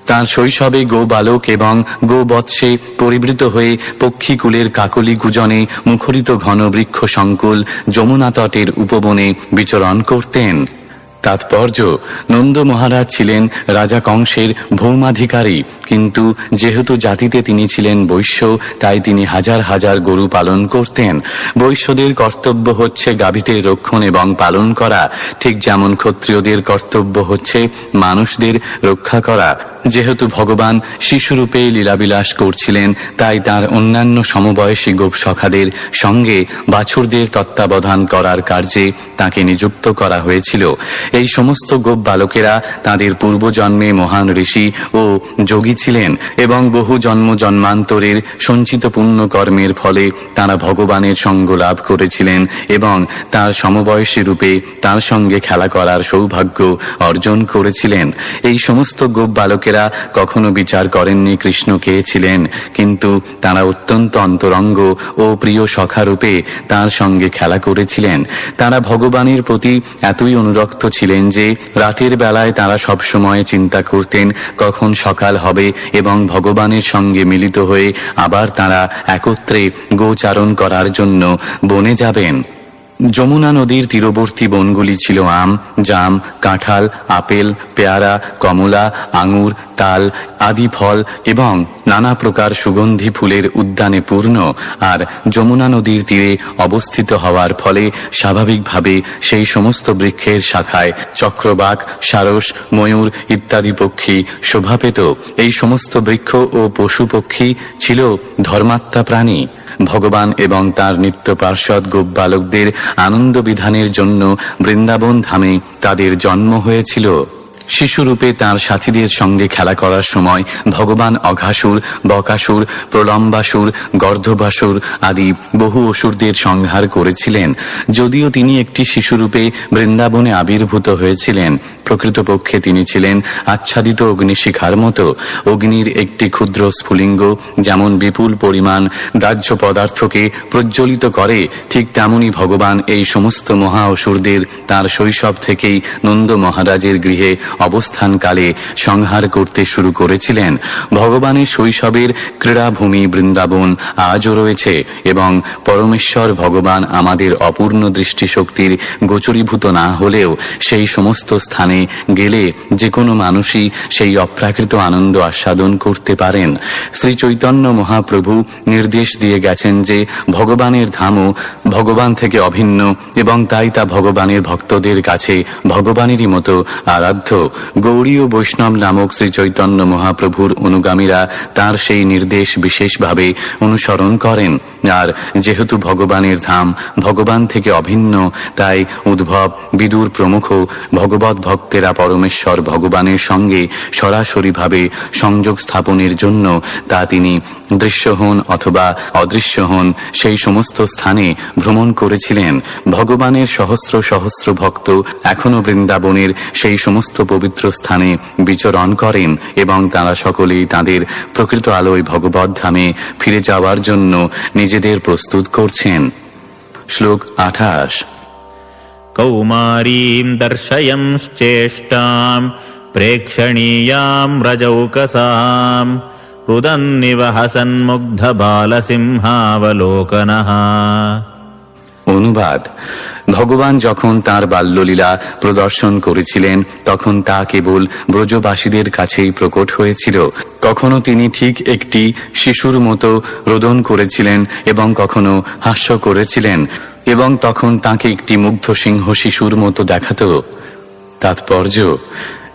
তাঁর শৈশবে গোবালক এবং গোবৎসে পরিবৃত হয়ে পক্ষীকুলের কাকলি গুজনে মুখরিত ঘন বৃক্ষ সংকুল যমুনা তটের উপবনে বিচরণ করতেন। তাৎপর্য: নন্দ মহারাজ ছিলেন রাজা কংসের ভৌমাধিকারী, কিন্তু যেহেতু জাতিতে তিনি ছিলেন বৈশ্য, তাই তিনি হাজার হাজার গরু পালন করতেন। বৈশ্যদের কর্তব্য হচ্ছে গাভীদের রক্ষণ এবং পালন করা, ঠিক যেমন ক্ষত্রিয়দের কর্তব্য হচ্ছে মানুষদের রক্ষা করা। যেহেতু ভগবান শিশুরূপে লীলাবিলাস করছিলেন, তাই তার অন্যান্য সমবয়সী গোপসখাদের সঙ্গে বাছুরদের তত্ত্বাবধান করার কার্যে তাকে নিযুক্ত করা হয়েছিল। এই সমস্ত গোপ বালকেরা তাদের পূর্বজন্মে মহান ঋষি ও যোগী ছিলেন এবং বহু জন্ম জন্মান্তরের সঞ্চিত পুণ্য কর্মের ফলে তারা ভগবানের সঙ্গ লাভ করেছিলেন এবং তার সমবয়সী রূপে তার সঙ্গে খেলা করার সৌভাগ্য অর্জন করেছিলেন। এই সমস্ত গোপ বালকেরা কখনো বিচার করেননি কৃষ্ণ কে ছিলেন, কিন্তু তারা অত্যন্ত অন্তরঙ্গ ও প্রিয় সখারূপে তার সঙ্গে খেলা করেছিলেন। তারা ভগবানের প্রতি এতই অনুরক্ত ছিলেন যে রাতের বেলায় তারা সবসময় চিন্তা করতেন কখন সকাল হবে এবং ভগবানের সঙ্গে মিলিত হয়ে আবার তারা একত্রে গোচারণ করার জন্য বনে যাবেন। যমুনা নদীর তীরবর্তী বনগুলি ছিল আম, জাম, কাঁঠাল, আপেল, পেয়ারা, কমলা, আঙুর, তাল আদি ফল এবং নানা প্রকার সুগন্ধি ফুলের উদ্যানে পূর্ণ। আর যমুনা নদীর তীরে অবস্থিত হওয়ার ফলে স্বাভাবিকভাবে সেই সমস্ত বৃক্ষের শাখায় চক্রবাক, সারস, ময়ূর ইত্যাদি পক্ষী শোভা পেত। এই সমস্ত বৃক্ষ ও পশু পক্ষী ছিল ধর্মাত্মা প্রাণী। ভগবান এবং তার নিত্য পার্ষদ গোপ বালকদের আনন্দ বিধানের জন্য বৃন্দাবন ধামে তাদের জন্ম হয়েছিল। শিশুরূপে তার সাথীদের সঙ্গে খেলা করার সময় ভগবান অঘাসুর, বকাসুর, প্রলম্বাসুর, গর্ধবাসুর আদি বহু অসুরদের সংহার করেছিলেন। যদিও তিনি একটি শিশুরূপে বৃন্দাবনে আবির্ভূত হয়েছিলেন, প্রকৃতপক্ষে তিনি ছিলেন আচ্ছাদিত অগ্নিশিখার মতো। অগ্নির একটি ক্ষুদ্র স্ফুলিঙ্গ যেমন বিপুল পরিমাণ দাহ্য পদার্থকে প্রজ্বলিত করে, ঠিক তেমনি ভগবান এই সমস্ত মহা অসুরদের তার শৈশব থেকেই নন্দ মহারাজের গৃহে অবস্থানকালে সংহার করতে শুরু করেছিলেন। ভগবানের শৈশবের ক্রীড়াভূমি বৃন্দাবন আজও রয়েছে এবং পরমেশ্বর ভগবান আমাদের অপূর্ণ দৃষ্টিশক্তির গোচরীভূত না হলেও সেই সমস্ত স্থানে গেলে যে কোনো মানুষই সেই অপ্রাকৃত আনন্দ আস্বাদন করতে পারেন। শ্রী চৈতন্য মহাপ্রভু নির্দেশ দিয়ে গেছেন যে ভগবানের ধামও ভগবান থেকে অভিন্ন এবং তাই তা ভগবানের ভক্তদের কাছে ভগবানেরই মতো আরাধ্য। গৌড়ী ও বৈষ্ণব নামক শ্রী চৈতন্য মহাপ্রভুর অনুগামীরা তার সেই নির্দেশ বিশেষভাবে অনুসরণ করেন। আর যেহেতু ভগবানের ধাম ভগবান থেকে অভিন্ন, তাই উদ্ভব, বিদুর প্রমুখ ভগবত ভক্তেরা পরমেশ্বর ভগবানের সঙ্গে সরাসরিভাবে সংযোগ স্থাপনের জন্য তা তিনি দৃশ্য হন অথবা অদৃশ্য হন সেই সমস্ত স্থানে ভ্রমণ করেছিলেন। ভগবানের সহস্র সহস্র ভক্ত এখনো বৃন্দাবনের সেই সমস্ত পবিত্র স্থানে বিচরণ করেন এবং তারা সকলেই তাদের প্রকৃত আলোয় ভগবত ধামে ফিরে যাওয়ার জন্য নিজেদের প্রস্তুত করছেন। শ্লোক 28। কৌমারীম দর্শয়ংশ্চেষ্টাম প্রেক্ষণীয়াম রজৌকসাম রুদন্নিব হসন্মুগ্ধ বালসিংহাবলোকনঃ। অনুবাদ: ভগবান যখন তাঁর বাল্যলীলা প্রদর্শন করেছিলেন তখন তা কেবল ব্রজবাসীদের কাছেই প্রকট হয়েছিল। কখনো তিনি ঠিক একটি শিশুর মতো রোদন করেছিলেন এবং কখনো হাস্য করেছিলেন এবং তখন তাকে একটি মুগ্ধ সিংহ শিশুর মতো দেখাত। তাৎপর্য: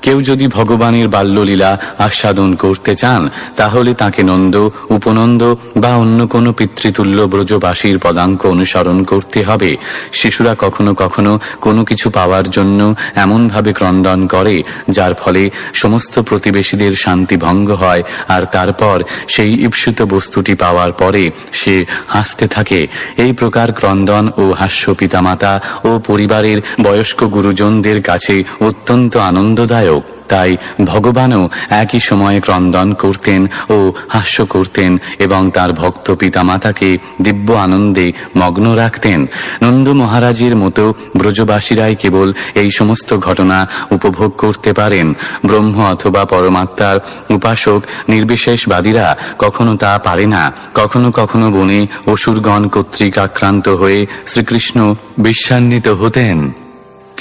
কেউ যদি ভগবানের বাল্যলীলা আস্বাদন করতে চান তাহলে তাকে নন্দ, উপনন্দ বা অন্য কোনো পিতৃতুল্য ব্রজবাসীর পদাঙ্ক অনুসরণ করতে হবে। শিশুরা কখনো কখনো কোনো কিছু পাওয়ার জন্য এমনভাবে ক্রন্দন করে যার ফলে সমস্ত প্রতিবেশীদের শান্তি ভঙ্গ হয়, আর তারপর সেই ঈপ্সিত বস্তুটি পাওয়ার পরে সে হাসতে থাকে। এই প্রকার ক্রন্দন ও হাস্য পিতামাতা ও পরিবারের বয়স্ক গুরুজনদের কাছে অত্যন্ত আনন্দদায়ক। তাই ভগবানও একই সময়ে ক্রন্দন করতেন ও হাস্য করতেন এবং তার ভক্ত পিতামাতাকে দিব্য আনন্দে মগ্ন রাখতেন। নন্দ মহারাজের মতো ব্রজবাসীরাই কেবল এই সমস্ত ঘটনা উপভোগ করতে পারেন। ব্রহ্ম অথবা পরমাত্মার উপাসক নির্বিশেষবাদীরা কখনো তা পারে না। কখনো কখনো বনে অসুরগণ কর্তৃক আক্রান্ত হয়ে শ্রীকৃষ্ণ বিষান্বিত হতেন,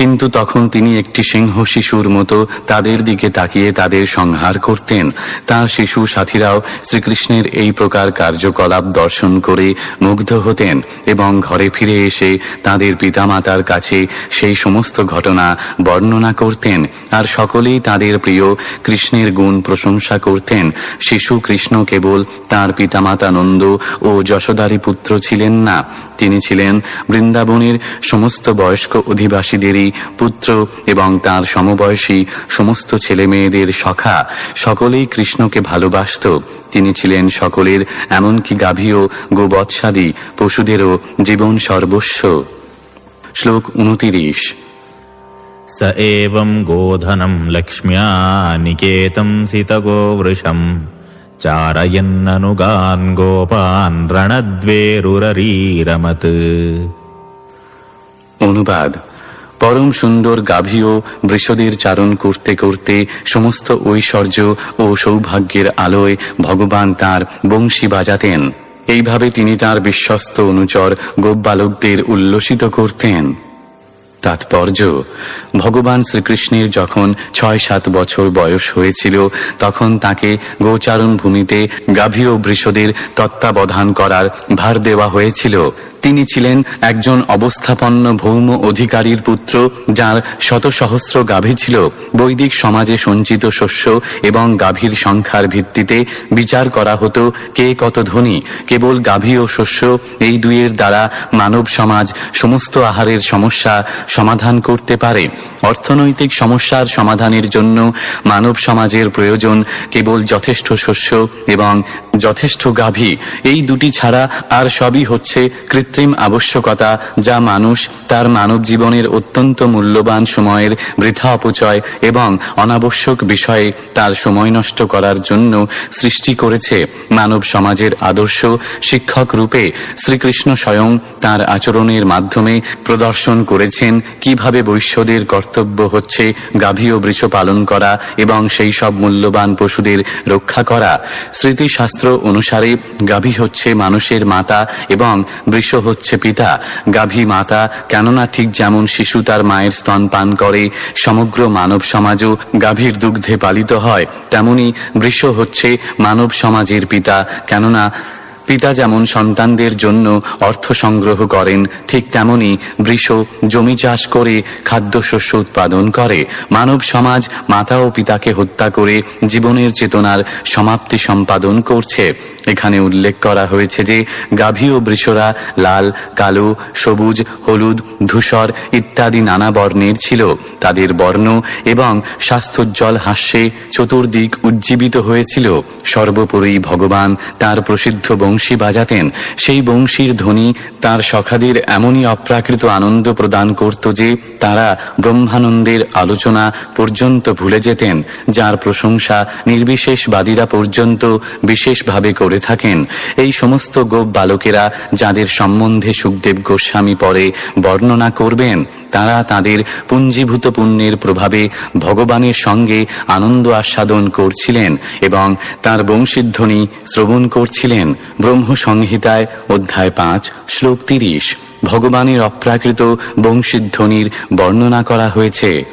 কিন্তু তখন তিনি একটি সিংহ শিশুর মতো তাদের দিকে তাকিয়ে তাদের সংহার করতেন। তার শিশু সাথীরাও শ্রীকৃষ্ণের এই প্রকার কার্যকলাপ দর্শন করে মুগ্ধ হতেন এবং ঘরে ফিরে এসে তাদের পিতামাতার কাছে সেই সমস্ত ঘটনা বর্ণনা করতেন। আর সকলেই তাদের প্রিয় কৃষ্ণের গুণ প্রশংসা করতেন। শিশু কৃষ্ণ কেবল তার পিতামাতা নন্দ ও যশোদারী পুত্র ছিলেন না, তিনি ছিলেন বৃন্দাবনের সমস্ত বয়স্ক অধিবাসীদেরই স্ত্রী, পুত্র এবং তার সমবয়সী সমস্ত ছেলে মেয়েদের সখা সকলেই কৃষ্ণকে ভালোবাসত। তিনি ছিলেন সকলের, এমনকি গাভী ও গোবৎসাদি পশুদেরও জীবন সর্বস্ব। শ্লোক 29। स एवं गोधनं लक्ष्म्या निकेतं सितगोवृषं चारयन्ननुगान् गोपान् रणद्वेरुररीरमत्। অনুবাদ: পরম সুন্দর গাভী ও বৃষদের চারণ করতে করতে সমস্ত ঐশ্বর্য ও সৌভাগ্যের আলোয় ভগবান তাঁর বংশী বাজাতেন। এইভাবে তিনি তাঁর বিশ্বস্ত অনুচর গোপবালকদের উল্লসিত করতেন। তাৎপর্য: ভগবান শ্রীকৃষ্ণের যখন ৬-৭ বছর বয়স হয়েছিল তখন তাকে গোচারণ ভূমিতে গাভী ও বৃষদের তত্ত্বাবধান করার ভার দেওয়া হয়েছিল। তিনি ছিলেন একজন অবস্থাপন্ন ভৌম অধিকারীর পুত্র, যার শত সহস্র গাভী ছিল। বৈদিক সমাজে সঞ্চিত শস্য এবং গাভীর সংখ্যার ভিত্তিতে বিচার করা হতো কে কত ধনী। কেবল গাভী ও শস্য এই দুইয়ের দ্বারা মানব সমাজ সমস্ত আহারের সমস্যা সমাধান করতে পারে। অর্থনৈতিক সমস্যার সমাধানের জন্য মানব সমাজের প্রয়োজন কেবল যথেষ্ট শস্য এবং যথেষ্ট গাভী। এই দুটি ছাড়া আর সবই হচ্ছে কৃত্রিম আবশ্যকতা, যা মানুষ তার মানব জীবনের অত্যন্ত মূল্যবান সময়ের বৃথা অপচয় এবং অনাবশ্যক বিষয়ে তার সময় নষ্ট করার জন্য সৃষ্টি করেছে। মানব সমাজের আদর্শ শিক্ষক রূপে শ্রীকৃষ্ণ স্বয়ং তার আচরণের মাধ্যমে প্রদর্শন করেছেন কিভাবে বৈশ্যদের কর্তব্য হচ্ছে গাভী ও বৃষ পালন করা এবং সেই সব মূল্যবান পশুদের রক্ষা করা। স্মৃতিশাস্ত্র অনুসারে গাভী হচ্ছে মানুষের মাতা এবং বৃষ হচ্ছে পিতা। গাভী মাতা, কেননা ঠিক যেমন শিশু তার মায়ের স্তন পান করে, সমগ্র মানব সমাজও গাভীর দুগ্ধে পালিত হয়, তেমনি বৃষ হচ্ছে মানব সমাজের পিতা। কেননা পিতা যেমন সন্তানদের জন্য অর্থ সংগ্রহ করেন, ঠিক তেমনি বৃষ জমি চাষ করে খাদ্যশস্য উৎপাদন করে। মানব সমাজ মাতা ও পিতাকে হত্যা করে জীবনের চেতনার সমাপ্তি সম্পাদন করছে। এখানে উল্লেখ করা হয়েছে যে গাভী ও বৃষরা লাল, কালো, সবুজ, হলুদ, ধূসর ইত্যাদি নানা বর্ণের ছিল। তাদের বর্ণ এবং স্বাস্থ্যোজ্জ্বল হাস্যে চতুর্দিক উজ্জীবিত হয়েছিল। সর্বোপরি ভগবান তার প্রসিদ্ধ বংশী বাজাতেন। সেই বংশীর ধ্বনি তার সখাদের এমনই অপ্রাকৃত আনন্দ প্রদান করত যে তারা ব্রহ্মানন্দের আলোচনা পর্যন্ত ভুলে যেতেন, যার প্রশংসা নির্বিশেষবাদীরা পর্যন্ত বিশেষভাবে করে থাকেন। এই সমস্ত গোপ বালকেরা, যাদের সম্বন্ধে সুখদেব গোস্বামী পরে বর্ণনা করবেন, তারা তাদের পুঞ্জীভূত পুণ্যের প্রভাবে ভগবানের সঙ্গে আনন্দ আস্বাদন করছিলেন এবং তার বংশীধ্বনি শ্রবণ করছিলেন। ব্রহ্মসংহিতায় অধ্যায় 5 শ্লোক 30 ভগবানের অপ্রাকৃত বংশীধ্বনির বর্ণনা করা হয়েছে।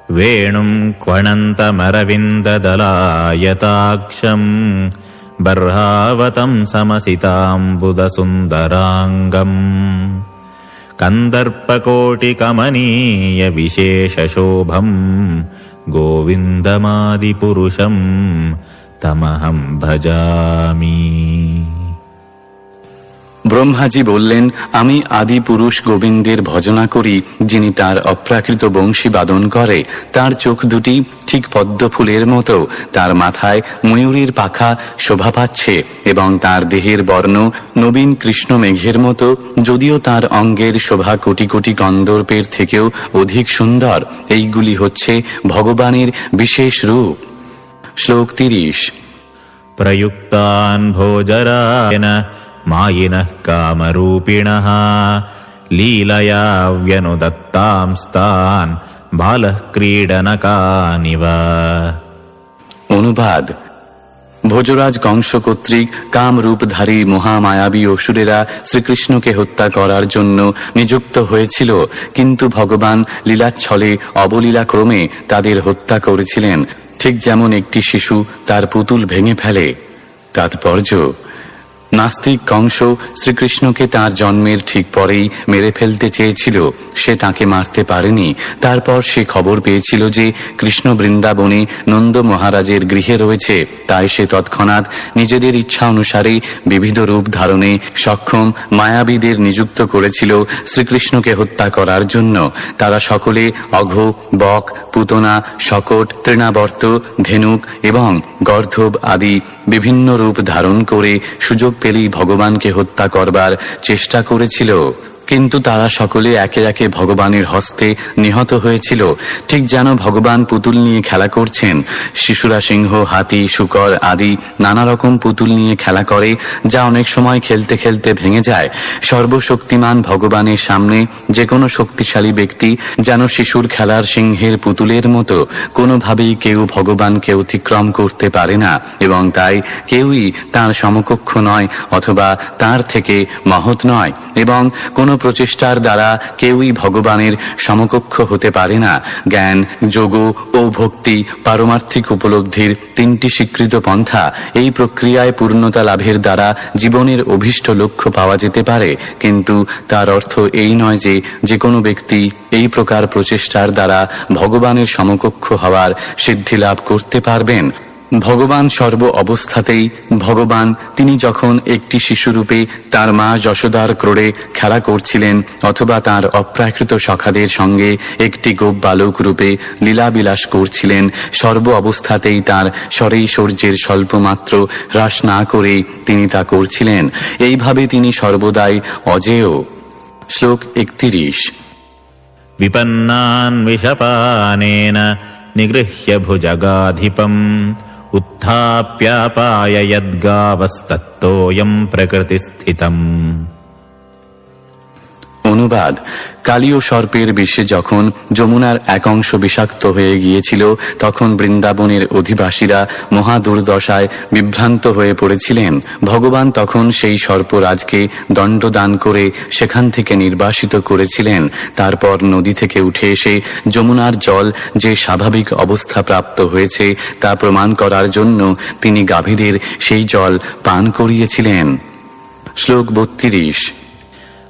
वेणुं क्वणन्तमरविन्ददलायताक्षम् बर्हावतं समसिताम्बुदसुन्दराङ्गम् कन्दर्पकोटिकमनीयविशेषशोभम् गोविन्दमादिपुरुषं तमहं भजामि। ব্রহ্মাজি বললেন, আমি আদি পুরুষ গোবিন্দের ভজনা করি, যিনি তার অপ্রাকৃত বংশী বাদন করে। তার চোখ দুটি ঠিক পদ্ম ফুলের মতো, তার মাথায় ময়ূরের পাখা শোভা পাচ্ছে এবং তার দেহের বর্ণ নবীন কৃষ্ণ মেঘের মতো, যদিও তার অঙ্গের শোভা কোটি কোটি কন্দর্পের থেকেও অধিক সুন্দর। এইগুলি হচ্ছে ভগবানের বিশেষ রূপ। শ্লোক 30 प्रयुक्तान् भोजरायण मायिनः कामरूपिणः लीलया व्यनुदत्तांस्तान् बालः क्रीडनकानिव। অনুবাদ: ভোজরাজ কংস কর্তৃক কামরূপধারী মহামায়াবী অসুরেরা শ্রীকৃষ্ণকে হত্যা করার জন্য নিযুক্ত হয়েছিল, কিন্তু ভগবান লীলাচ্ছলে অবলীলাক্রমে তাদের হত্যা করেছিলেন, ঠিক যেমন একটি শিশু তার পুতুল ভেঙে ফেলে। তাৎপর্য: নাস্তিক কংস শ্রীকৃষ্ণকে তার জন্মের ঠিক পরেই মেরে ফেলতে চেয়েছিল। সে তাকে মারতে পারেনি। তারপর সে খবর পেয়েছিল যে কৃষ্ণ বৃন্দাবনে নন্দ মহারাজের গৃহে রয়েছে। তাই সে তৎক্ষণাৎ নিজেদের ইচ্ছা অনুসারে বিবিধ রূপ ধারণে সক্ষম মায়াবীদের নিযুক্ত করেছিল শ্রীকৃষ্ণকে হত্যা করার জন্য। তারা সকলে অঘ, বক, পুতনা, শকট, তৃণাবর্ত, ধেনুক এবং গর্ধব আদি বিভিন্ন রূপ ধারণ করে সুযোগ পেলেই ভগবানকে হত্যা করবার চেষ্টা করেছিল। কিন্তু তারা সকলে একে একে ভগবানের হস্তে নিহত হয়েছিল। ঠিক যেন ভগবান পুতুল নিয়ে খেলা করছেন। শিশুরা সিংহ, হাতি, শূকর আদি নানা রকম পুতুল নিয়ে খেলা করে, যা অনেক সময় খেলতে খেলতে ভেঙে যায়। সর্বশক্তিমান ভগবানের সামনে যে কোনো শক্তিশালী ব্যক্তি যেন শিশুর খেলার সিংহের পুতুলের মতো। কোনোভাবেই কেউ ভগবানকে অতিক্রম করতে পারে না এবং তাই কেউই তার সমকক্ষ নয় অথবা তার থেকে মহৎ নয় এবং কোনো প্রচেষ্টার দ্বারা কেউই ভগবানের সমকক্ষ হতে পারে না। জ্ঞান, যোগ ও ভক্তি পারমার্থিক উপলব্ধির তিনটি স্বীকৃত পন্থা। এই প্রক্রিয়ায় পূর্ণতা লাভের দ্বারা জীবনের অভীষ্ট লক্ষ্য পাওয়া যেতে পারে, কিন্তু তার অর্থ এই নয় যে যে কোনো ব্যক্তি এই প্রকার প্রচেষ্টার দ্বারা ভগবানের সমকক্ষ হওয়ার সিদ্ধি লাভ করতে পারবেন। ভগবান সর্ব অবস্থাতেই ভগবান। তিনি যখন একটি শিশুরূপে তার মা যশোদার ক্রোড়ে খেলা করছিলেন অথবা তার অপ্রাকৃত সখাদের সঙ্গে একটি গোপ বালক রূপে লীলাবিলাস করছিলেন, সর্ব অবস্থাতেই তার শরৈশৌর্যের স্বল্পমাত্র হ্রাস না করে তিনি তা করছিলেন। এইভাবে তিনি সর্বদাই অজেয়। শ্লোক 31। विपन्नान् विषपानेन निगृह्य भुजगाधिपम् उत्थाप्यापाययद्गावस्तत्तोऽयं प्रकृतिस्थितम्। অনুবাদ: কালীয় সর্পের বিষে যখন যমুনার এক অংশ বিষাক্ত হয়ে গিয়েছিল, তখন বৃন্দাবনের অধিবাসীরা মহা দুর্দশায় বিভ্রান্ত হয়ে পড়েছিলেন। ভগবান তখন সেই সর্পরাজকে দণ্ডদান করে সেখান থেকে নির্বাসিত করেছিলেন। তারপর নদী থেকে উঠে এসে যমুনার জল যে স্বাভাবিক অবস্থা প্রাপ্ত হয়েছে তা প্রমাণ করার জন্য তিনি গাভীদের সেই জল পান করিয়েছিলেন। শ্লোক 32।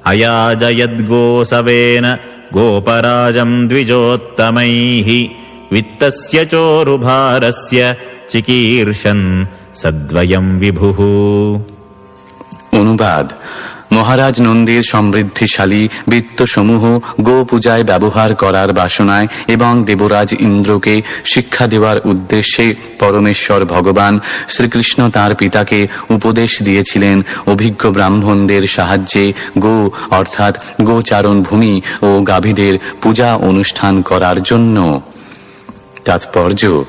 अयाजयद्गोसवेन गोपराजं द्विजोत्तमैः वित्तस्य चोरुभारस्य चिकीर्षन् सद्वयं विभुः। অনুবাদ: মহারাজ নন্দের সমৃদ্ধিশালী বৃত্তসমূহ গো পূজায় ব্যবহার করার বাসনায় এবং দেবরাজ ইন্দ্রকে শিক্ষা দেওয়ার উদ্দেশ্যে পরমেশ্বর ভগবান শ্রীকৃষ্ণ তাঁর পিতাকে উপদেশ দিয়েছিলেন অভিজ্ঞ ব্রাহ্মণদের সাহায্যে গো অর্থাৎ গোচারণ ভূমি ও গাভীদের পূজা অনুষ্ঠান করার জন্য। তাৎপর্য: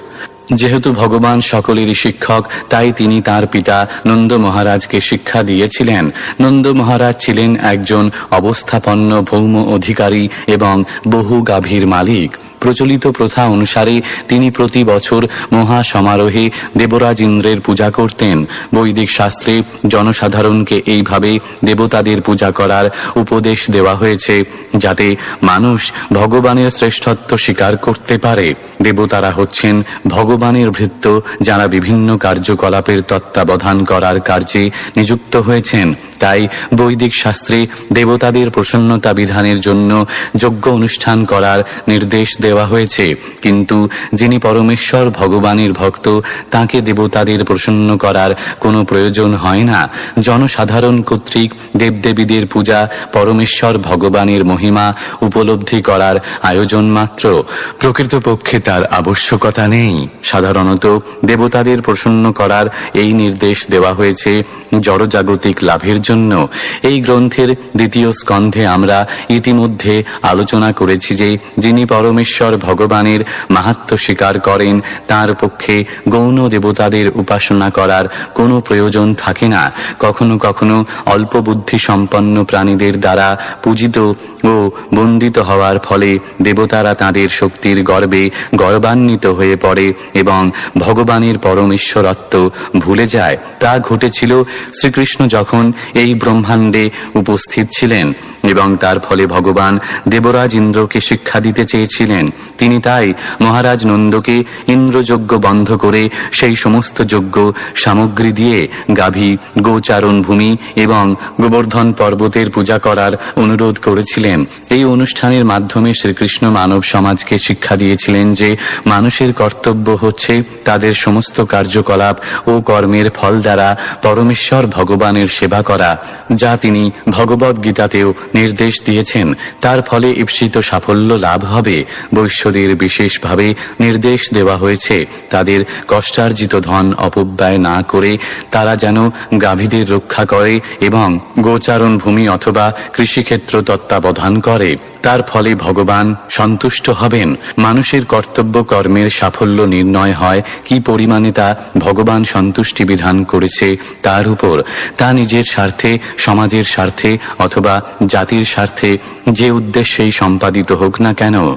যেহেতু ভগবান সকলেরই শিক্ষক, তাই তিনি তার পিতা নন্দ মহারাজকে শিক্ষা দিয়েছিলেন। নন্দ মহারাজ ছিলেন একজন অবস্থাপন্ন ভৌম অধিকারী এবং বহু গাভীর মালিক। প্রচলিত প্রথা অনুসারে তিনি প্রতি বছর মহা সমারোহে দেবরাজ ইন্দ্রের পূজা করতেন। বৈদিক শাস্ত্রে জনসাধারণকে এইভাবে দেবতাদের পূজা করার উপদেশ দেওয়া হয়েছে যাতে মানুষ ভগবানের শ্রেষ্ঠত্ব স্বীকার করতে পারে। দেবতারা হচ্ছেন ভগবানের ভৃত্য, যারা বিভিন্ন কার্যকলাপের তত্ত্বাবধান করার কার্যে নিযুক্ত হয়েছেন। তাই বৈদিক শাস্ত্রে দেবতাদের প্রসন্নতা বিধানের জন্য যজ্ঞ অনুষ্ঠান করার নির্দেশ দেওয়া হয়েছে। কিন্তু যিনি পরমেশ্বর ভগবানের ভক্ত, তাকে দেবতাদের প্রসন্ন করার কোনো প্রয়োজন হয় না। জনসাধারণ কর্তৃক দেবদেবীদের পূজা পরমেশ্বর ভগবানের মহিমা উপলব্ধি করার আয়োজন মাত্র। প্রকৃতপক্ষে তার আবশ্যকতা নেই। সাধারণত দেবতাদের প্রসন্ন করার এই নির্দেশ দেওয়া হয়েছে জড়জাগতিক লাভের জন্য। এই গ্রন্থের দ্বিতীয় স্কন্ধে আমরা ইতিমধ্যে আলোচনা করেছি যে যিনি পরমেশ্বর ভগবানের মাহাত্ম্য স্বীকার করেন, তার পক্ষে গৌণ দেবতাদের উপাসনা করার কোনো প্রয়োজন থাকে না। কখনো কখনো অল্প বুদ্ধি সম্পন্ন প্রাণীদের দ্বারা পূজিত ও বন্দিত হওয়ার ফলে দেবতারা তাদের শক্তির গর্বে গর্বান্বিত হয়ে পড়ে এবং ভগবানের পরমেশ্বরত্ব ভুলে যায়। তা ঘটেছিল শ্রীকৃষ্ণ যখন এই ব্রহ্মাণ্ডে উপস্থিত ছিলেন। এবং তার ফলে ভগবান দেবরাজ ইন্দ্রকে শিক্ষা দিতে চেয়েছিলেন। তিনি তাই মহারাজ নন্দকে ইন্দ্রযজ্ঞ বন্ধ করে সেই সমস্ত যজ্ঞ সামগ্রী দিয়ে গাভী, গোচারণ ভূমি এবং গোবর্ধন পর্বতের পূজা করার অনুরোধ করেছিলেন। এই অনুষ্ঠানের মাধ্যমে শ্রীকৃষ্ণ মানব সমাজকে শিক্ষা দিয়েছিলেন যে মানুষের কর্তব্য হচ্ছে তাদের সমস্ত কার্যকলাপ ও কর্মের ফল দ্বারা পরমেশ্বর ভগবানের সেবা করা, যা তিনি ভগবদ গীতাতেও নির্দেশ দিয়েছেন। তার ফলে ঈপ্সিত সাফল্য লাভ হবে। বৈশ্যদের বিশেষভাবে নির্দেশ দেওয়া হয়েছে তাদের কষ্টার্জিত ধন অপব্যয় না করে তারা যেন গাভীদের রক্ষা করে এবং গোচারণ ভূমি অথবা কৃষিক্ষেত্র তত্ত্বাবধান করে। তার ফলে ভগবান সন্তুষ্ট হবেন। মানুষের কর্তব্য কর্মের সাফল্য নির্ণয় হয় কি পরিমাণে তা ভগবান সন্তুষ্টি বিধান করেছে তার উপর। তা নিজের স্বার্থে, সমাজের স্বার্থে অথবা জাতির স্বার্থে যে উদ্দেশ্যেই সম্পাদিত হোক না কেন।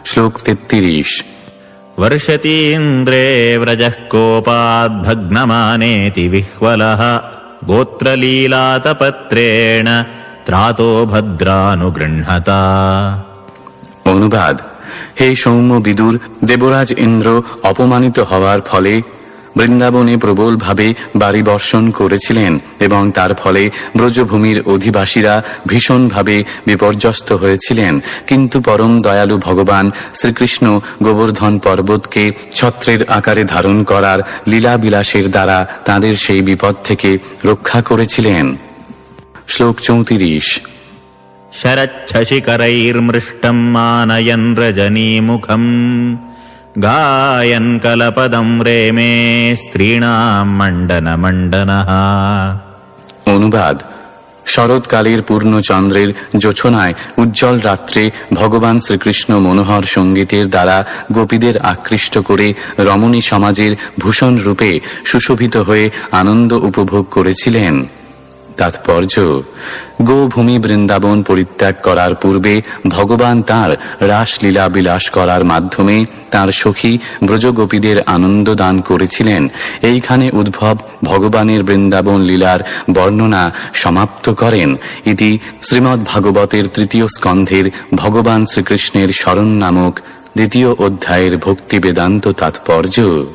শ্লোক 33। वर्षतीन्द्रे व्रजः कोपाद्भग्नमानेति विह्वलः गोत्रलीलातपत्रेण त्रातो भद्रानुगृह्णता। অনুবাদ: হে সৌম্য বিদুর, দেবরাজ ইন্দ্র অপমানিত হওয়ার ফলে বৃন্দাবনে প্রবলভাবে বাড়ি বর্ষণ করেছিলেন এবং তার ফলে ব্রজভূমির অধিবাসীরা ভীষণভাবে বিপর্যস্ত হয়েছিলেন। কিন্তু পরম দয়ালু ভগবান শ্রীকৃষ্ণ গোবর্ধন পর্বতকে ছত্রের আকারে ধারণ করার লীলাবিলাসের দ্বারা তাঁদের সেই বিপদ থেকে রক্ষা করেছিলেন। শ্লোক 34। शरच्छशिखरैर्मृष्टम् मानयन् रजनीमुखम् गायन् कलपदम् रेमे स्त्रीणाम् मण्डनमण्डनः। অনুবাদ: শরৎকালের পূর্ণ চন্দ্রের জোছনায় উজ্জ্বল রাত্রে ভগবান শ্রীকৃষ্ণ মনোহর সঙ্গীতের দ্বারা গোপীদের আকৃষ্ট করে রমণী সমাজের ভূষণ রূপে সুশোভিত হয়ে আনন্দ উপভোগ করেছিলেন। তাৎপর্য: গোভূমি বৃন্দাবন পরিত্যাগ করার পূর্বে ভগবান তাঁর রাসলীলা বিলাস করার মাধ্যমে তাঁর সখী ব্রজগোপীদের আনন্দ দান করেছিলেন। এইখানে উদ্ভব ভগবানের বৃন্দাবন লীলার বর্ণনা সমাপ্ত করেন। ইতি শ্রীমদ্ ভাগবতের 3য় স্কন্ধের ভগবান শ্রীকৃষ্ণের শরণ নামক 2য় অধ্যায়ের ভক্তি বেদান্ত তাৎপর্য।